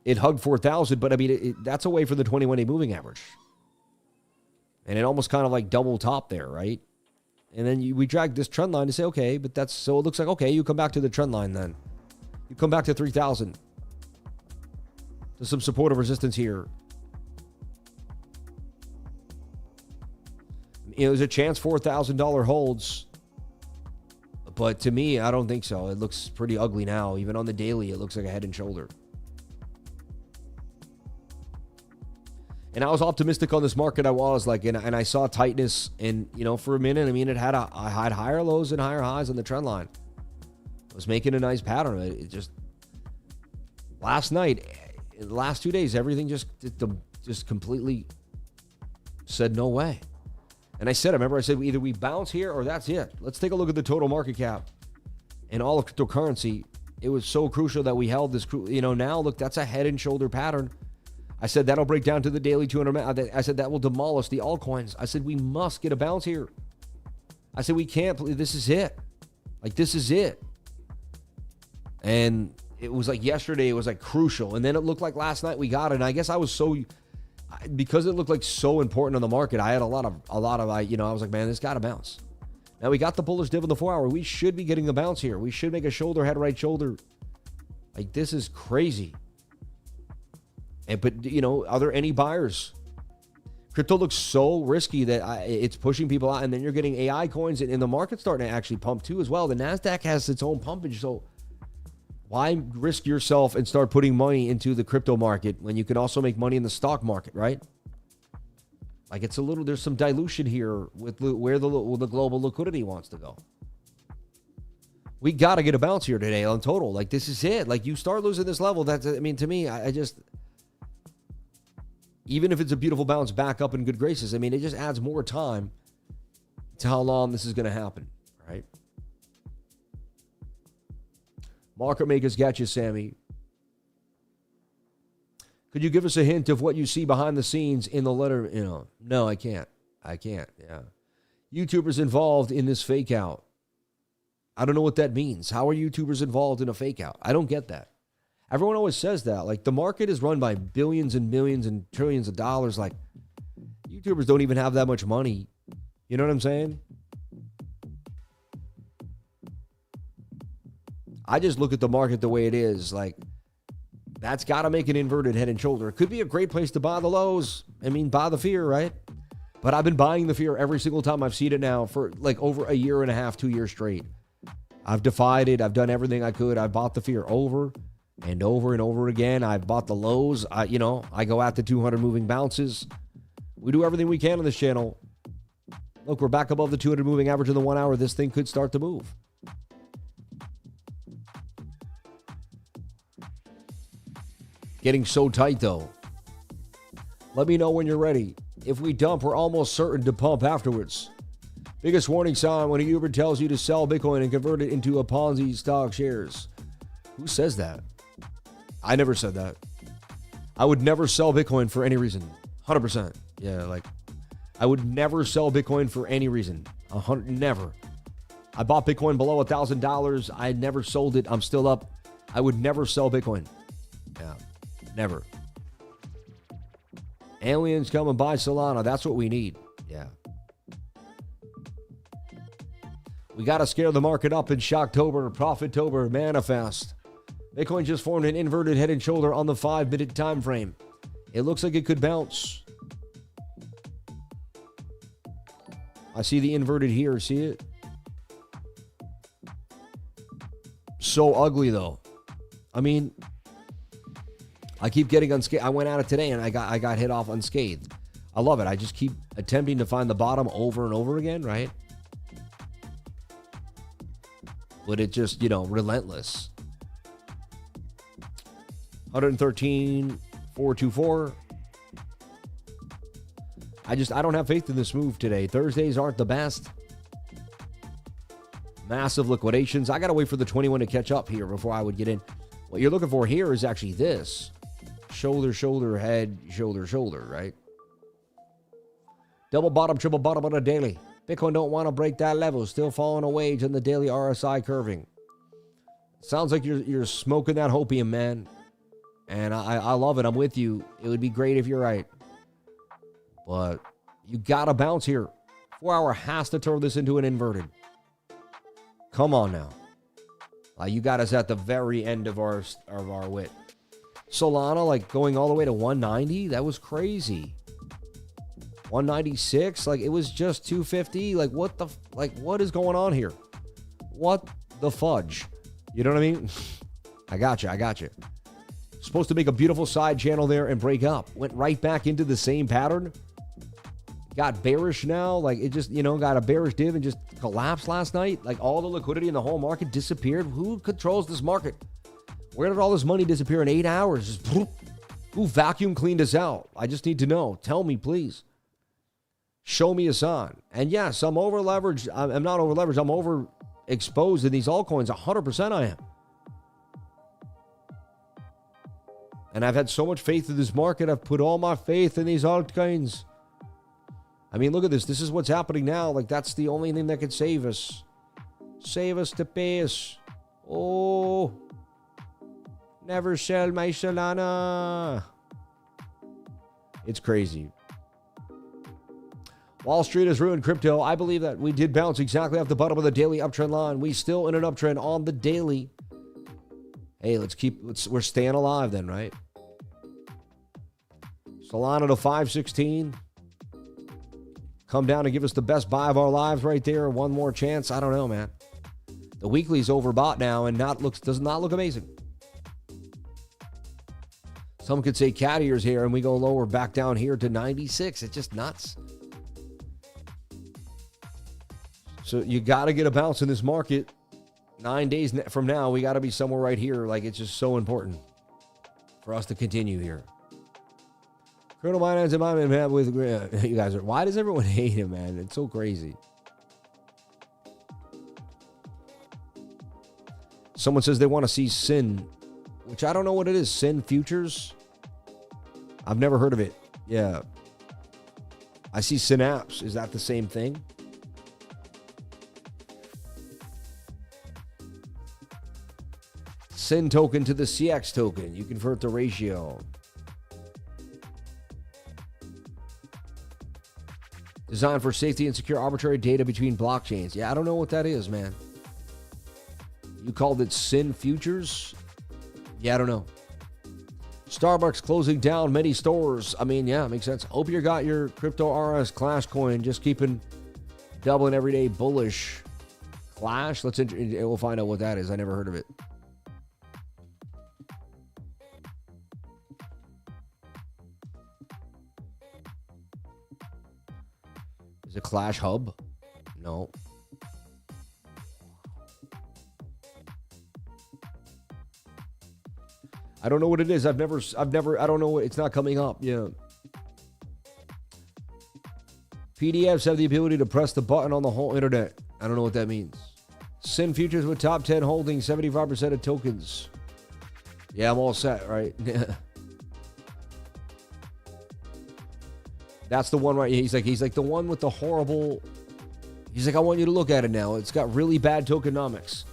it hugged 4,000, but I mean, that's away from the 21-day moving average. And it almost kind of like double top there, right? And then we drag this trend line to say, okay, but so it looks like, okay, you come back to the trend line then. You come back to 3,000. There's some supportive resistance here. There's a chance $4,000 holds. But to me, I don't think so. It looks pretty ugly now. Even on the daily, it looks like a head and shoulder. And I was optimistic on this market. I was and I saw tightness. And, for a minute, I mean, it had higher lows and higher highs on the trend line. It was making a nice pattern. It just, last night, the last 2 days, everything just completely said no way. And I said either we bounce here or that's it. Let's take a look at the total market cap and all of cryptocurrency. It was so crucial that we held this, now look, that's a head and shoulder pattern. I said that'll break down to the daily 200. I said that will demolish the altcoins. I said we must get a bounce here. I said we can't. This is it. This is it. And it was yesterday. It was crucial. And then it looked like last night we got it. And I guess I was because it looked so important on the market. I had I was like, man, this got to bounce. Now we got the bullish div in the 4 hour. We should be getting a bounce here. We should make a shoulder, head, right shoulder. This is crazy. But are there any buyers? Crypto looks so risky that it's pushing people out. And then you're getting AI coins and the market's starting to actually pump too as well. The NASDAQ has its own pumpage. So why risk yourself and start putting money into the crypto market when you can also make money in the stock market, right? There's some dilution here with where the global liquidity wants to go. We got to get a bounce here today on total. This is it. You start losing this level. To me, I just, even if it's a beautiful bounce back up in good graces, it just adds more time to how long this is going to happen, right? Market makers got you, Sammy. Could you give us a hint of what you see behind the scenes in the letter? No, I can't. Yeah. YouTubers involved in this fake out. I don't know what that means. How are YouTubers involved in a fake out? I don't get that. Everyone always says that. The market is run by billions and millions and trillions of dollars. YouTubers don't even have that much money. You know what I'm saying? I just look at the market the way it is. That's got to make an inverted head and shoulder. It could be a great place to buy the lows. Buy the fear, right? But I've been buying the fear every single time I've seen it now for over a year and a half, 2 years straight. I've defied it. I've done everything I could. I've bought the fear over and over and over again. I've bought the lows. I go at the 200 moving bounces. We do everything we can on this channel. Look, we're back above the 200 moving average in the 1 hour. This thing could start to move. Getting so tight, though. Let me know when you're ready. If we dump, we're almost certain to pump afterwards. Biggest warning sign when a Uber tells you to sell Bitcoin and convert it into a Ponzi stock shares. Who says that? I never said that. I would never sell Bitcoin for any reason. 100%. Yeah, I would never sell Bitcoin for any reason. Never. I bought Bitcoin below $1,000. I never sold it. I'm still up. I would never sell Bitcoin. Yeah. Never. Aliens come and buy Solana. That's what we need. Yeah. We got to scare the market up in Shocktober, Profitober, manifest. Bitcoin just formed an inverted head and shoulder on the 5-minute time frame. It looks like it could bounce. I see the inverted here. See it? So ugly, though. I mean, I keep getting unscathed. I went at it today, and I got hit off unscathed. I love it. I just keep attempting to find the bottom over and over again, right? But it just, relentless. 113,424. I don't have faith in this move today. Thursdays aren't the best. Massive liquidations. I got to wait for the 21 to catch up here before I would get in. What you're looking for here is actually this. Shoulder, shoulder, head, shoulder, shoulder, right? Double bottom, triple bottom on a daily. Bitcoin don't want to break that level. Still falling a wage on the daily RSI curving. Sounds like you're smoking that hopium, man. And I love it. I'm with you. It would be great if you're right. But you got to bounce here. 4 hour has to turn this into an inverted. Come on now. You got us at the very end of our wit. Solana, like going all the way to 190. That was crazy. 196. Like it was just 250. Like what is going on here? What the fudge? You know what I mean? I got you. Supposed to make a beautiful side channel there and break up. Went right back into the same pattern. Got bearish now. Like it just, got a bearish div and just collapsed last night. Like all the liquidity in the whole market disappeared. Who controls this market? Where did all this money disappear in 8 hours? Just, who vacuum cleaned us out? I just need to know. Tell me, please. Show me a sign. And yes, I'm over leveraged. I'm not over leveraged. I'm over exposed in these altcoins. 100% I am. And I've had so much faith in this market. I've put all my faith in these altcoins. I mean, look at this. This is what's happening now. Like, that's the only thing that could save us. Save us to pay us. Oh. Never sell my Solana. It's crazy. Wall Street has ruined crypto. I believe that we did bounce exactly off the bottom of the daily uptrend line. We still in an uptrend on the daily. Hey, we're staying alive then, right? Solana to 516. Come down and give us the best buy of our lives right there. One more chance. I don't know, man. The weekly's overbought now and does not look amazing. Some could say cat ears here and we go lower back down here to 96. It's just nuts. So you got to get a bounce in this market. 9 days from now, we got to be somewhere right here. Like, it's just so important for us to continue here. Colonel Minance and my man with you guys are. Why does everyone hate him, man? It's so crazy. Someone says they want to see Sin, which I don't know what it is. Sin Futures? I've never heard of it. Yeah. I see Synapse. Is that the same thing? Sin token to the CX token. You convert the ratio. Designed for safety and secure arbitrary data between blockchains. Yeah, I don't know what that is, man. You called it Sin Futures? Yeah, I don't know. Starbucks closing down many stores. I mean, yeah, makes sense. Hope you got your crypto RS Clash coin. Just keeping doubling every day bullish. Clash? We'll find out what that is. I never heard of it. Is it CLASHUB? No. I don't know what it is. I've never, I don't know. It's not coming up. Yeah. PDFs have the ability to press the button on the whole internet. I don't know what that means. Sin Futures with top 10 holding 75% of tokens. Yeah, I'm all set, right? That's the one, right? He's like the one with the horrible. He's like, I want you to look at it now. It's got really bad tokenomics.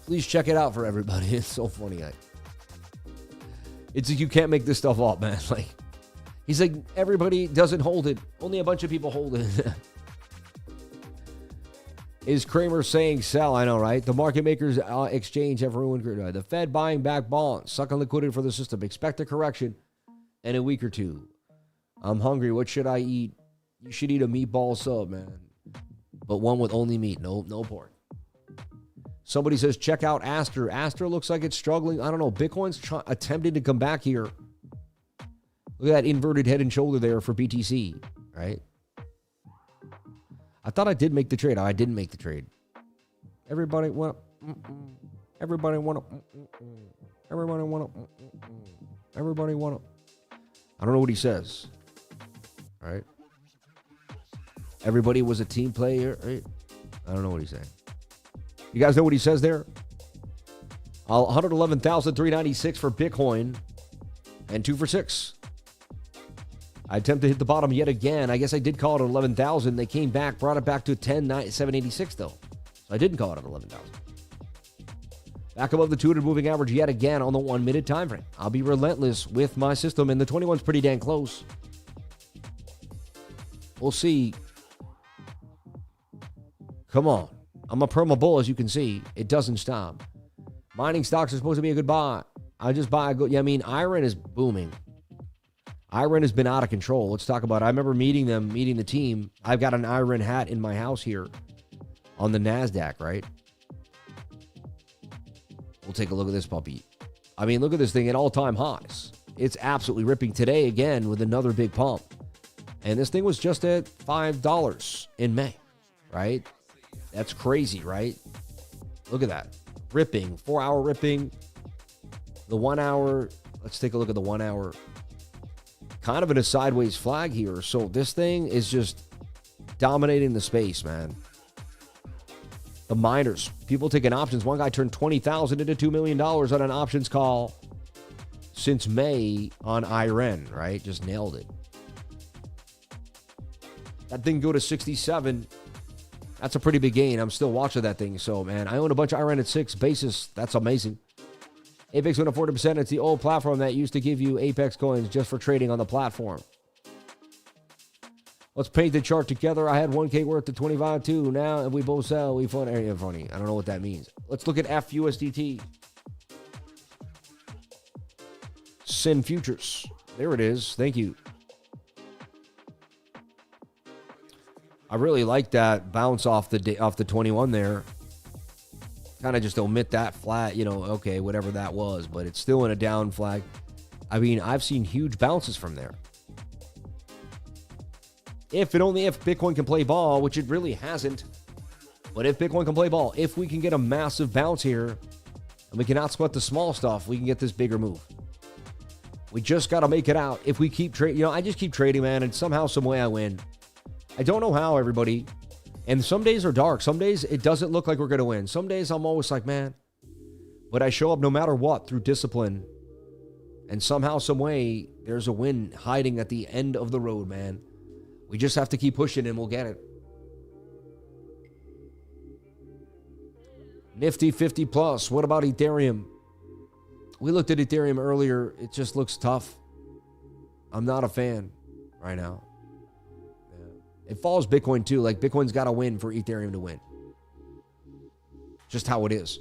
Please check it out for everybody. It's so funny. It's like, you can't make this stuff up, man. Like, he's like, everybody doesn't hold it. Only a bunch of people hold it. Is Kramer saying sell? I know, right? The market makers exchange have ruined. The Fed buying back bonds, sucking liquidity for the system. Expect a correction in a week or two. I'm hungry. What should I eat? You should eat a meatball sub, man. But one with only meat. No pork. Somebody says, check out ASTER. ASTER looks like it's struggling. I don't know. Bitcoin's attempting to come back here. Look at that inverted head and shoulder there for BTC, right? I thought I did make the trade. I didn't make the trade. Everybody want Everybody want Everybody want Everybody want I don't know what he says. All right. Everybody was a team player. Right? I don't know what he's saying. You guys know what he says there? 111,396 for Bitcoin and 2 for 6. I attempt to hit the bottom yet again. I guess I did call it at 11,000. They came back, brought it back to 10,786 though. So I didn't call it at 11,000. Back above the 200 moving average yet again on the 1 minute time frame. I'll be relentless with my system, and the 21's pretty dang close. We'll see. Come on. I'm a perma bull, as you can see. It doesn't stop. Mining stocks are supposed to be a good buy. I just buy a good. Yeah, I mean, IREN is booming. IREN has been out of control. Let's talk about it. I remember meeting the team. I've got an IREN hat in my house here on the NASDAQ, right? We'll take a look at this puppy. I mean, look at this thing at all-time highs. It's absolutely ripping today again with another big pump. And this thing was just at $5 in May, right? That's crazy, right? Look at that. Ripping, 4-hour ripping. The 1 hour, let's take a look at the 1 hour. Kind of in a sideways flag here. So this thing is just dominating the space, man. The miners, people taking options. One guy turned $20,000 into $2 million on an options call since May on IREN, right? Just nailed it. That thing go to 67. That's a pretty big gain. I'm still watching that thing. So, man, I own a bunch of IREN at 6 basis. That's amazing. Apex went up 40%. It's the old platform that used to give you Apex coins just for trading on the platform. Let's paint the chart together. I had 1K worth of 25 too. Now, if we both sell, we fund area funny. I don't know what that means. Let's look at FUSDT. Sin Futures. There it is. Thank you. I really like that bounce off the 21 there. Kind of just omit that flat, you know, okay, whatever that was, but it's still in a down flag. I mean, I've seen huge bounces from there. If Bitcoin can play ball, which it really hasn't, but if Bitcoin can play ball, if we can get a massive bounce here, and we cannot sweat the small stuff, we can get this bigger move. We just got to make it out. If we keep trading, you know, I just keep trading, man, and somehow, some way I win. I don't know how, everybody. And some days are dark. Some days it doesn't look like we're going to win. Some days I'm always like, man. But I show up no matter what through discipline. And somehow, some way, there's a win hiding at the end of the road, man. We just have to keep pushing and we'll get it. Nifty 50 plus. What about Ethereum? We looked at Ethereum earlier. It just looks tough. I'm not a fan right now. It follows Bitcoin too. Like, Bitcoin's got to win for Ethereum to win. Just how it is.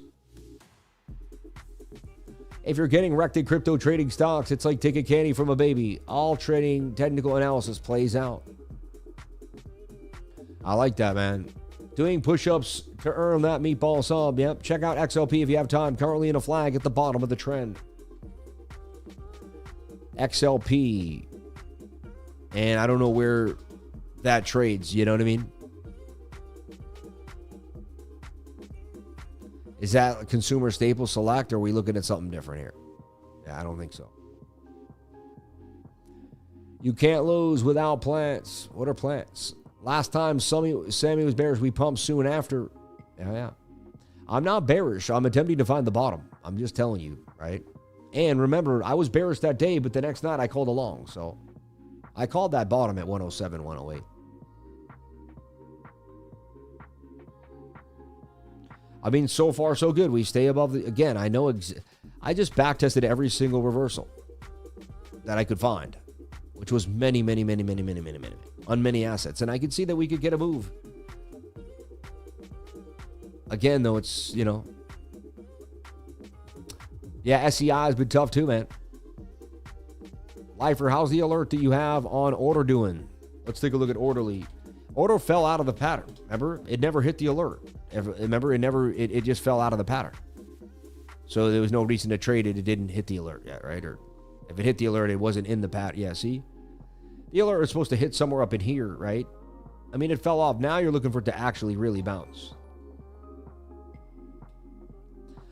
If you're getting wrecked in crypto trading stocks, it's like taking candy from a baby. All trading technical analysis plays out. I like that, man. Doing push-ups to earn that meatball sub. Yep. Check out XLP if you have time. Currently in a flag at the bottom of the trend. XLP. And I don't know where that trades, you know what I mean? Is that a consumer staple select, or are we looking at something different here? Yeah, I don't think so. You can't lose without plants. What are plants? Last time Sammy was bearish, we pumped soon after. Yeah. I'm not bearish. I'm attempting to find the bottom. I'm just telling you, right? And remember, I was bearish that day, but the next night I called along. So I called that bottom at 107, 108. I mean, so far, so good. We stay above the... Again, I know... I just back-tested every single reversal that I could find, which was many on many assets. And I could see that we could get a move. Again, though, it's, you know... Yeah, SEI has been tough too, man. Lifer, how's the alert that you have on order doing? Let's take a look at Orderly. Order fell out of the pattern. Remember, it never hit the alert. Remember, it just fell out of the pattern. So there was no reason to trade it. It didn't hit the alert yet, right? Or if it hit the alert, it wasn't in the pattern. Yeah, see? The alert was supposed to hit somewhere up in here, right? I mean, it fell off. Now you're looking for it to actually really bounce.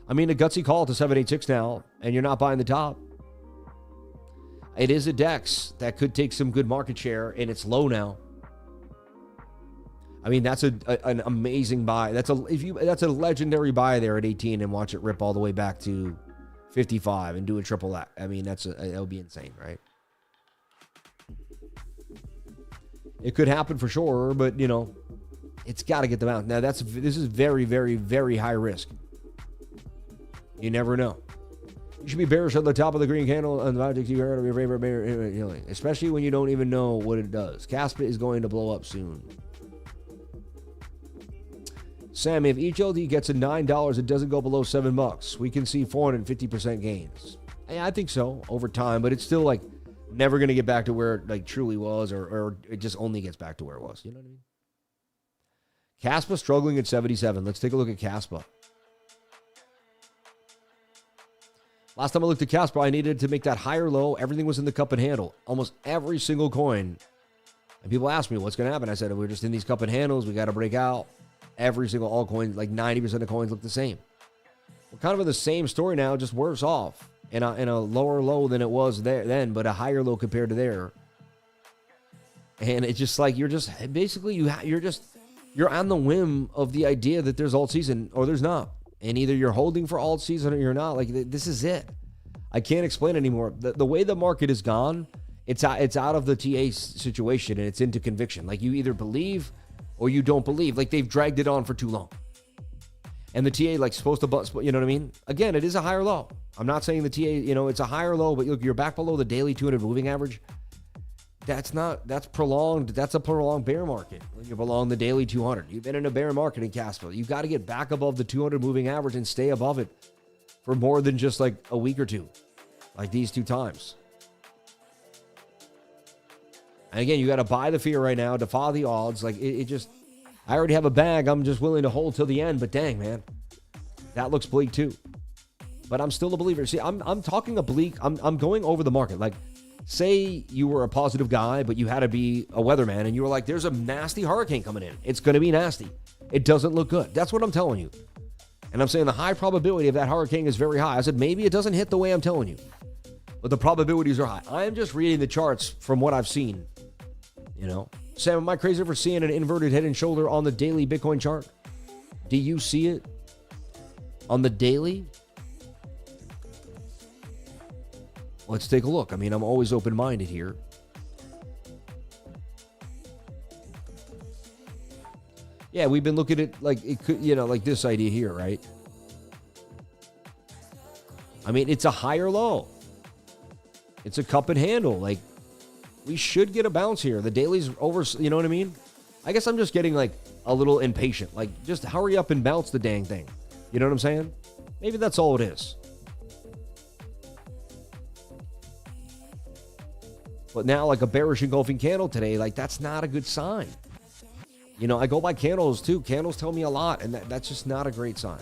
I mean, a gutsy call to 786 now, and you're not buying the top. It is a DEX that could take some good market share, and it's low now. I mean, that's an amazing buy. That's a legendary buy there at 18, and watch it rip all the way back to 55 and do a triple that. I mean, that would be insane, right? It could happen for sure, but you know, it's got to get them out. Now this is very, very, very high risk. You never know. You should be bearish at the top of the green candle on the object you heard of your favorite bear, especially when you don't even know what it does. Caspa is going to blow up soon. Sam, if each LD gets a $9, it doesn't go below $7. We can see 450% gains. Yeah, I think so over time, but it's still like never going to get back to where it like truly was, or it just only gets back to where it was. You know what I mean? Caspa struggling at 77. Let's take a look at Caspa. Last time I looked at Caspa, I needed to make that higher low. Everything was in the cup and handle. Almost every single coin. And people ask me, what's going to happen? I said, we're just in these cup and handles. We got to break out. Every single altcoin, like 90% of coins look the same. We're kind of in the same story now, just worse off. In a lower low than it was then, but a higher low compared to there. And it's just like, you're just, basically, you're on the whim of the idea that there's alt season or there's not. And either you're holding for alt season or you're not. Like, this is it. I can't explain anymore. The way the market is gone, it's out of the TA situation and it's into conviction. Like, you either believe or you don't believe. Like, they've dragged it on for too long. And the TA, like, supposed to, you know what I mean? Again, it is a higher low. I'm not saying the TA, you know, it's a higher low, but look, you're back below the daily 200 moving average. That's prolonged. That's a prolonged bear market. When you're below the daily 200. You've been in a bear market in Caspa. You've got to get back above the 200 moving average and stay above it for more than just like a week or two, like these two times. And again, you got to buy the fear right now, defy the odds. Like it just, I already have a bag. I'm just willing to hold till the end, but dang, man, that looks bleak too. But I'm still a believer. See, I'm talking a bleak. I'm going over the market. Like, say you were a positive guy, but you had to be a weatherman, and you were like, there's a nasty hurricane coming in. It's going to be nasty. It doesn't look good. That's what I'm telling you. And I'm saying the high probability of that hurricane is very high. I said, maybe it doesn't hit the way I'm telling you, but the probabilities are high. I am just reading the charts from what I've seen. You know, Sam, am I crazy for seeing an inverted head and shoulder on the daily Bitcoin chart? Do you see it on the daily? Let's take a look. I mean, I'm always open-minded here. Yeah, we've been looking at, like, it could, you know, like this idea here, right? I mean, it's a higher low. It's a cup and handle. Like, we should get a bounce here. The daily's over, you know what I mean? I guess I'm just getting, like, a little impatient. Like, just hurry up and bounce the dang thing. You know what I'm saying? Maybe that's all it is. But now, like a bearish engulfing candle today, like, that's not a good sign. You know, I go by candles too. Candles tell me a lot, and that's just not a great sign.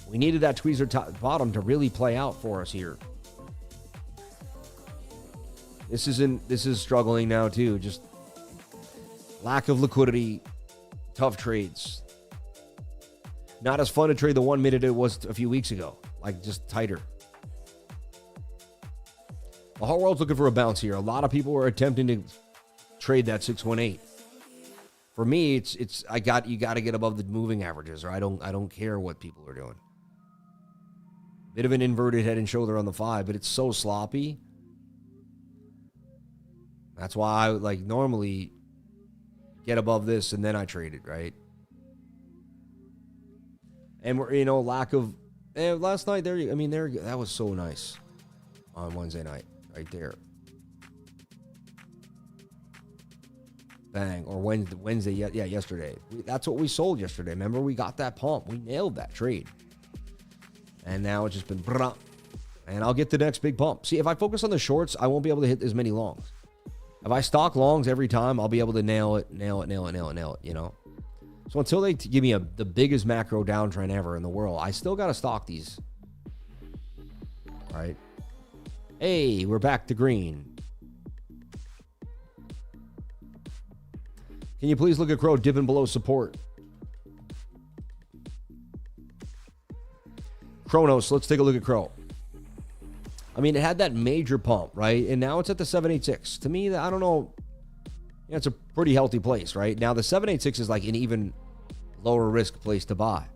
We needed that tweezer bottom to really play out for us here. This is struggling now too. Just lack of liquidity, tough trades. Not as fun to trade the 1 minute it was a few weeks ago. Like, just tighter. The whole world's looking for a bounce here. A lot of people are attempting to trade that 618. For me, you got to get above the moving averages, or I don't care what people are doing. Bit of an inverted head and shoulder on the 5, but it's so sloppy. That's why I like normally get above this and then I trade it, right? And we're, you know, lack of last night there. I mean, that was so nice on Wednesday night. Right there. Bang. Or Wednesday, yeah, yesterday. That's what we sold yesterday. Remember, we got that pump. We nailed that trade. And now it's just been... And I'll get the next big pump. See, if I focus on the shorts, I won't be able to hit as many longs. If I stock longs every time, I'll be able to nail it, you know? So until they give me the biggest macro downtrend ever in the world, I still got to stock these. All right. Hey, we're back to green. Can you please look at Crow dipping below support? Chronos, let's take a look at Crow. I mean, it had that major pump, right? And now it's at the 786. To me, I don't know. Yeah, it's a pretty healthy place, right? Now, the 786 is like an even lower risk place to buy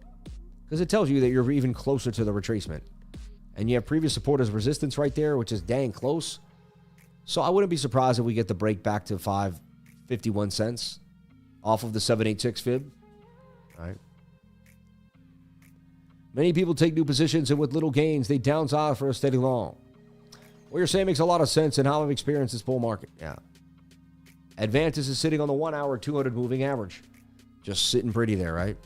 because it tells you that you're even closer to the retracement. And you have previous support as resistance right there, which is dang close. So I wouldn't be surprised if we get the break back to 5.51 cents off of the 786 fib. All right. Many people take new positions, and with little gains, they downsize for a steady long. What you're saying makes a lot of sense and how I've experienced this bull market. Yeah. Advantis is sitting on the 1 hour 200 moving average. Just sitting pretty there, right?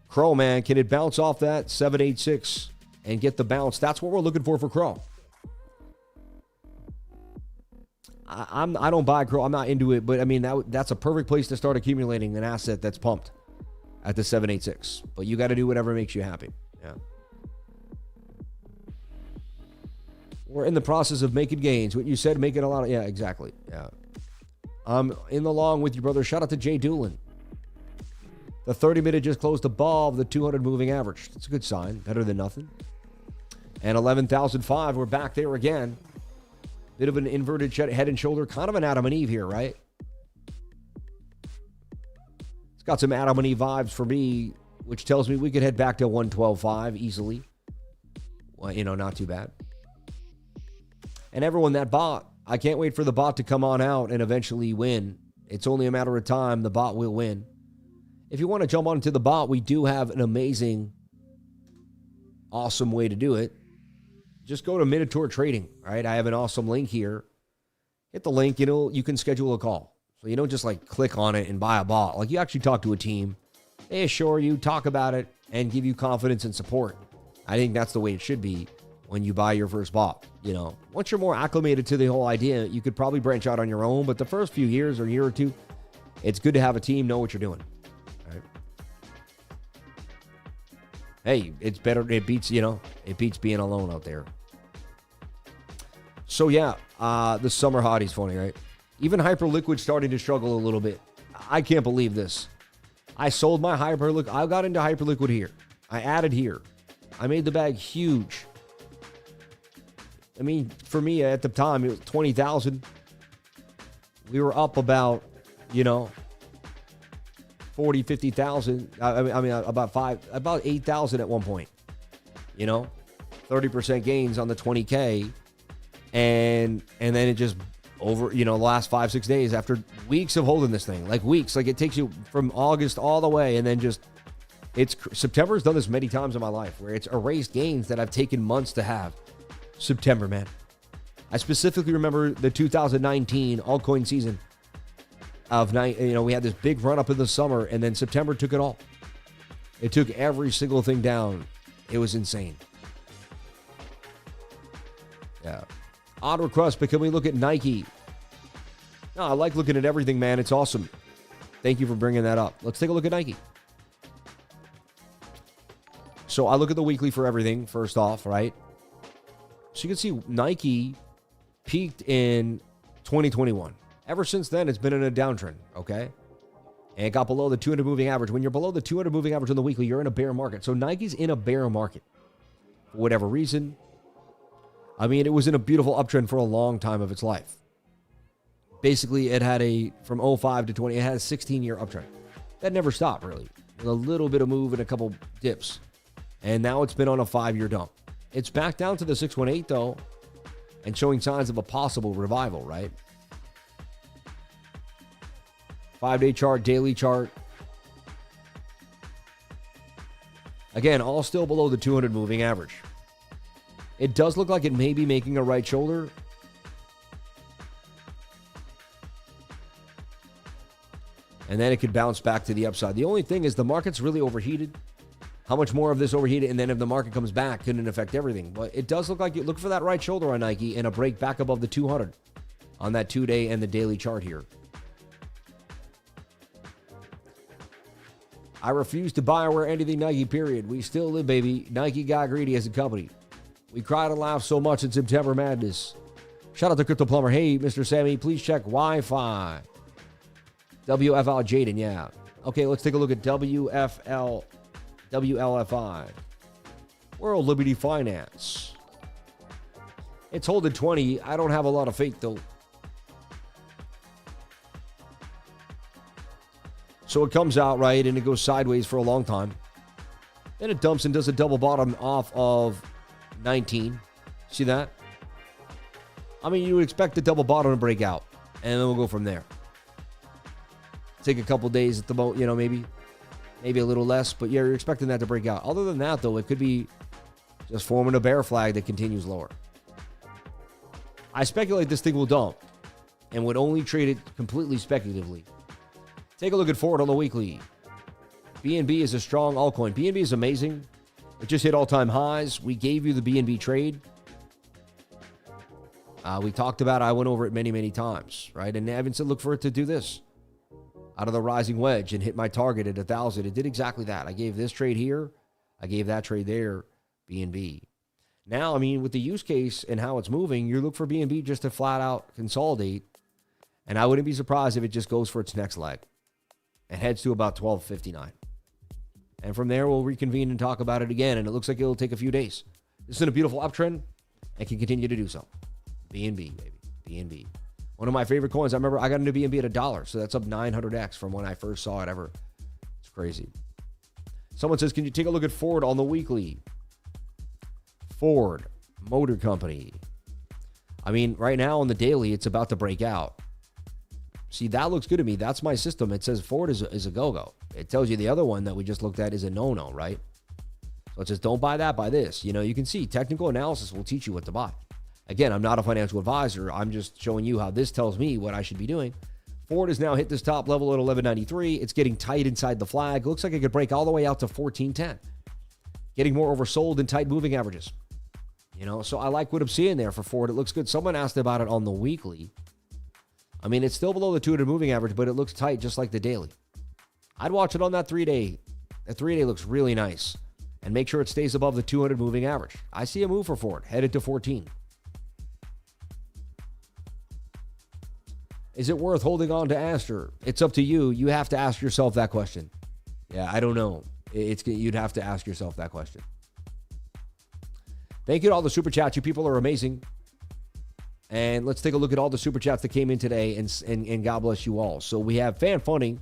Crow, man, can it bounce off that 786 and get the bounce? That's what we're looking for Crow. I don't buy Crow. I'm not into it, but I mean, that's a perfect place to start accumulating an asset that's pumped at the 786. But you got to do whatever makes you happy. Yeah. We're in the process of making gains. What you said, making a lot of, yeah, exactly. Yeah. I'm in the long with you, brother. Shout out to Jay Doolin. The 30-minute just closed above the 200 moving average. That's a good sign. Better than nothing. And 11,005, we're back there again. Bit of an inverted head and shoulder. Kind of an Adam and Eve here, right? It's got some Adam and Eve vibes for me, which tells me we could head back to 112.5 easily. Well, you know, not too bad. And everyone that bought, I can't wait for the bot to come on out and eventually win. It's only a matter of time. The bot will win. If you want to jump onto the bot, we do have an amazing, awesome way to do it. Just go to MINOTAUR Trading, right? I have an awesome link here. Hit the link, you can schedule a call. So you don't just like click on it and buy a bot. Like you actually talk to a team. They assure you, talk about it, and give you confidence and support. I think that's the way it should be when you buy your first bot. Once you're more acclimated to the whole idea, you could probably branch out on your own. But the first few years or year or two, it's good to have a team, know what you're doing. Right? Hey, it's better. It beats, it beats being alone out there. So yeah, the summer hottie's funny, right? Even Hyperliquid starting to struggle a little bit. I can't believe this. I sold my Hyperliquid. I got into Hyperliquid here. I added here. I made the bag huge. I mean, for me at the time, it was 20,000. We were up about, 40, 50,000. I mean, about 8,000 at one point. 30% gains on the 20K. And then it just over, the last 5-6 days after weeks of holding this thing, like it takes you from August all the way. And then September's done this many times in my life where it's erased gains that I've taken months to have. September, man. I specifically remember the 2019 altcoin season we had this big run up in the summer and then September took it all. It took every single thing down. It was insane. Yeah. Odd request, but can we look at Nike? No, I like looking at everything, man. It's awesome. Thank you for bringing that up. Let's take a look at Nike. So I look at the weekly for everything, first off, right? So you can see Nike peaked in 2021. Ever since then, it's been in a downtrend, okay? And it got below the 200 moving average. When you're below the 200 moving average on the weekly, you're in a bear market. So Nike's in a bear market for whatever reason. I mean, it was in a beautiful uptrend for a long time of its life. Basically, it had from 05 to 20, it had a 16-year uptrend. That never stopped, really. With a little bit of move and a couple dips. And now it's been on a 5-year dump. It's back down to the 618, though, and showing signs of a possible revival, right? 5-day chart, daily chart. Again, all still below the 200 moving average. It does look like it may be making a right shoulder. And then it could bounce back to the upside. The only thing is the market's really overheated. How much more of this overheated? And then if the market comes back, couldn't affect everything. But it does look like you look for that right shoulder on Nike and a break back above the 200. on that 2-day and the daily chart here. I refuse to buy or wear anything Nike, period. We still live, baby. Nike got greedy as a company. We cried and laughed so much in September Madness. Shout out to Crypto Plumber. Hey, Mr. Sammy, please check Wi-Fi. WFL Jaden, yeah. Okay, let's take a look at WLFI. World Liberty Finance. It's holding 20. I don't have a lot of faith, though. So it comes out, right, and it goes sideways for a long time. Then it dumps and does a double bottom off of 19. See that? I mean, you would expect the double bottom to break out, and then we'll go from there. Take a couple days at the most, maybe a little less, but yeah, you're expecting that to break out. Other than that, though, it could be just forming a bear flag that continues lower. I speculate this thing will dump and would only trade it completely speculatively. Take a look at Ford on the weekly. BNB is a strong altcoin. BNB is amazing. It just hit all-time highs. We gave you the BNB trade. We talked about it. I went over it many, many times, right? And Evan said, look for it to do this. Out of the rising wedge and hit my target at 1,000. It did exactly that. I gave this trade here. I gave that trade there, BNB. Now, I mean, with the use case and how it's moving, you look for BNB just to flat out consolidate. And I wouldn't be surprised if it just goes for its next leg and heads to about 1259. And from there, we'll reconvene and talk about it again. And it looks like it'll take a few days. This is in a beautiful uptrend and can continue to do so. BNB, baby. BNB. One of my favorite coins. I remember I got into BNB at $1. So that's up 900x from when I first saw it ever. It's crazy. Someone says, can you take a look at Ford on the weekly? Ford Motor Company. I mean, right now on the daily, it's about to break out. See, that looks good to me. That's my system. It says Ford is a go-go. It tells you the other one that we just looked at is a no-no, right? So it says, don't buy that, buy this. You can see technical analysis will teach you what to buy. Again, I'm not a financial advisor. I'm just showing you how this tells me what I should be doing. Ford has now hit this top level at 1193. It's getting tight inside the flag. Looks like it could break all the way out to 1410. Getting more oversold in tight moving averages. So I like what I'm seeing there for Ford. It looks good. Someone asked about it on the weekly. I mean, it's still below the 200 moving average, but it looks tight just like the daily. I'd watch it on that 3-day. That 3-day looks really nice. And make sure it stays above the 200 moving average. I see a move for Ford, headed to 14. Is it worth holding on to ASTER? It's up to you. You have to ask yourself that question. Yeah, I don't know. You'd have to ask yourself that question. Thank you to all the super chats. You people are amazing. And let's take a look at all the super chats that came in today, and God bless you all. So we have fan funding,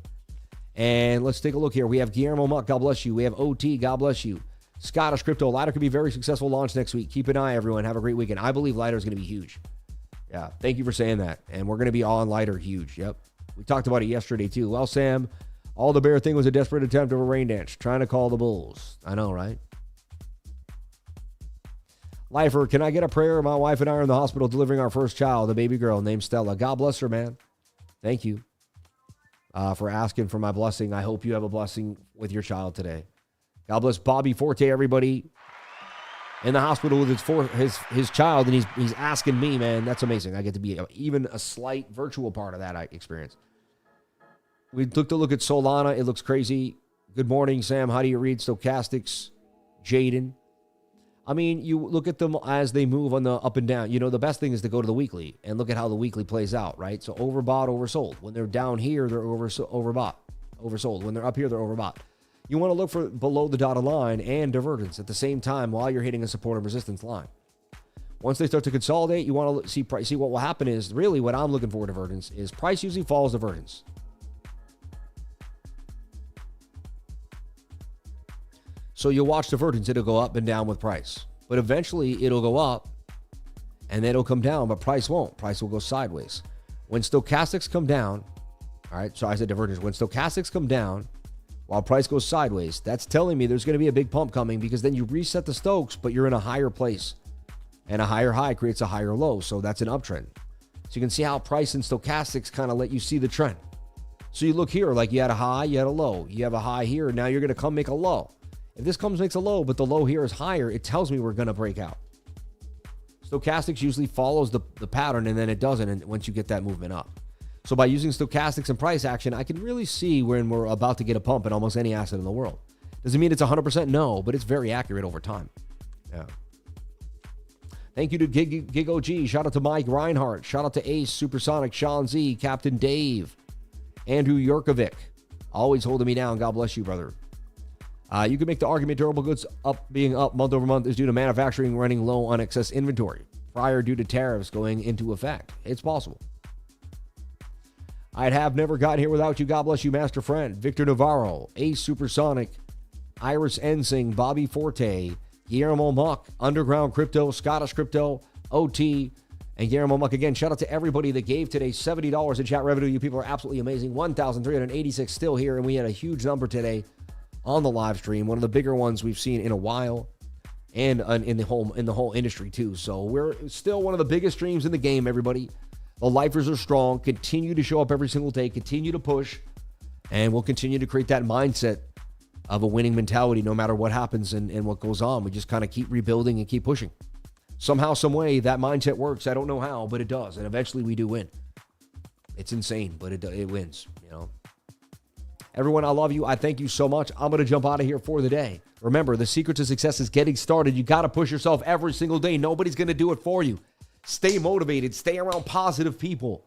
and let's take a look here. We have Guillermo Muck, God bless you. We have OT, God bless you. Scottish Crypto, Lighter could be very successful launch next week. Keep an eye, everyone. Have a great weekend. I believe Lighter is going to be huge. Yeah, thank you for saying that. And we're going to be on Lighter huge. Yep. We talked about it yesterday, too. Well, Sam, all the bear thing was a desperate attempt of a rain dance, trying to call the bulls. I know, right? Lifer, can I get a prayer? My wife and I are in the hospital delivering our first child, a baby girl named Stella. God bless her, man. Thank you for asking for my blessing. I hope you have a blessing with your child today. God bless Bobby Forte, everybody in the hospital with his child, and he's asking me, man. That's amazing. I get to be even a slight virtual part of that experience. We took a look at Solana. It looks crazy. Good morning, Sam. How do you read stochastics? Jaden. I mean, you look at them as they move on the up and down. The best thing is to go to the weekly and look at how the weekly plays out, right? So overbought, oversold. When they're down here, they're overbought, oversold. When they're up here, they're overbought. You want to look for below the dotted line and divergence at the same time while you're hitting a support and resistance line. Once they start to consolidate, you want to see price. See what will happen is really what I'm looking for divergence is price usually follows divergence. So you'll watch divergence. It'll go up and down with price. But eventually it'll go up and then it'll come down, but price won't. Price will go sideways. When stochastics come down, all right, so I said divergence. When stochastics come down while price goes sideways, that's telling me there's going to be a big pump coming because then you reset the Stokes, but you're in a higher place. And a higher high creates a higher low. So that's an uptrend. So you can see how price and stochastics kind of let you see the trend. So you look here, like you had a high, you had a low. You have a high here, now you're going to come make a low. If this makes a low, but the low here is higher, it tells me we're going to break out. Stochastics usually follows the pattern, and then it doesn't and once you get that movement up. So by using stochastics and price action, I can really see when we're about to get a pump in almost any asset in the world. Doesn't mean it's 100%, no, but it's very accurate over time. Yeah. Thank you to Gig OG. Shout out to Mike Reinhardt. Shout out to Ace, Supersonic, Sean Z, Captain Dave, Andrew Yurkovic. Always holding me down. God bless you, brother. You can make the argument durable goods being up month over month is due to manufacturing running low on excess inventory prior due to tariffs going into effect. It's possible. I'd have never gotten here without you. God bless you, Master Friend. Victor Navarro, Ace Supersonic, Iris Ensing, Bobby Forte, Guillermo Muck, Underground Crypto, Scottish Crypto, OT, and Guillermo Muck. Again, shout out to everybody that gave today $70 in chat revenue. You people are absolutely amazing. 1,386 still here, and we had a huge number today on the live stream, one of the bigger ones we've seen in a while, and in the whole industry too. So we're still one of the biggest streams in the game, everybody. The lifers are strong. Continue to show up every single day. Continue to push, and we'll continue to create that mindset of a winning mentality no matter what happens and what goes on. We just kind of keep rebuilding and keep pushing. Somehow, some way, that mindset works. I don't know how, but it does, and eventually we do win. It's insane, but it wins, you know. Everyone, I love you. I thank you so much. I'm going to jump out of here for the day. Remember, the secret to success is getting started. You got to push yourself every single day. Nobody's going to do it for you. Stay motivated. Stay around positive people.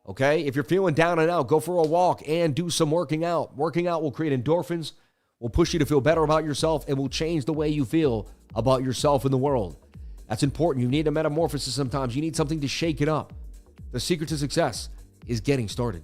Okay? If you're feeling down and out, go for a walk and do some working out. Working out will create endorphins, will push you to feel better about yourself, and will change the way you feel about yourself in the world. That's important. You need a metamorphosis sometimes. You need something to shake it up. The secret to success is getting started.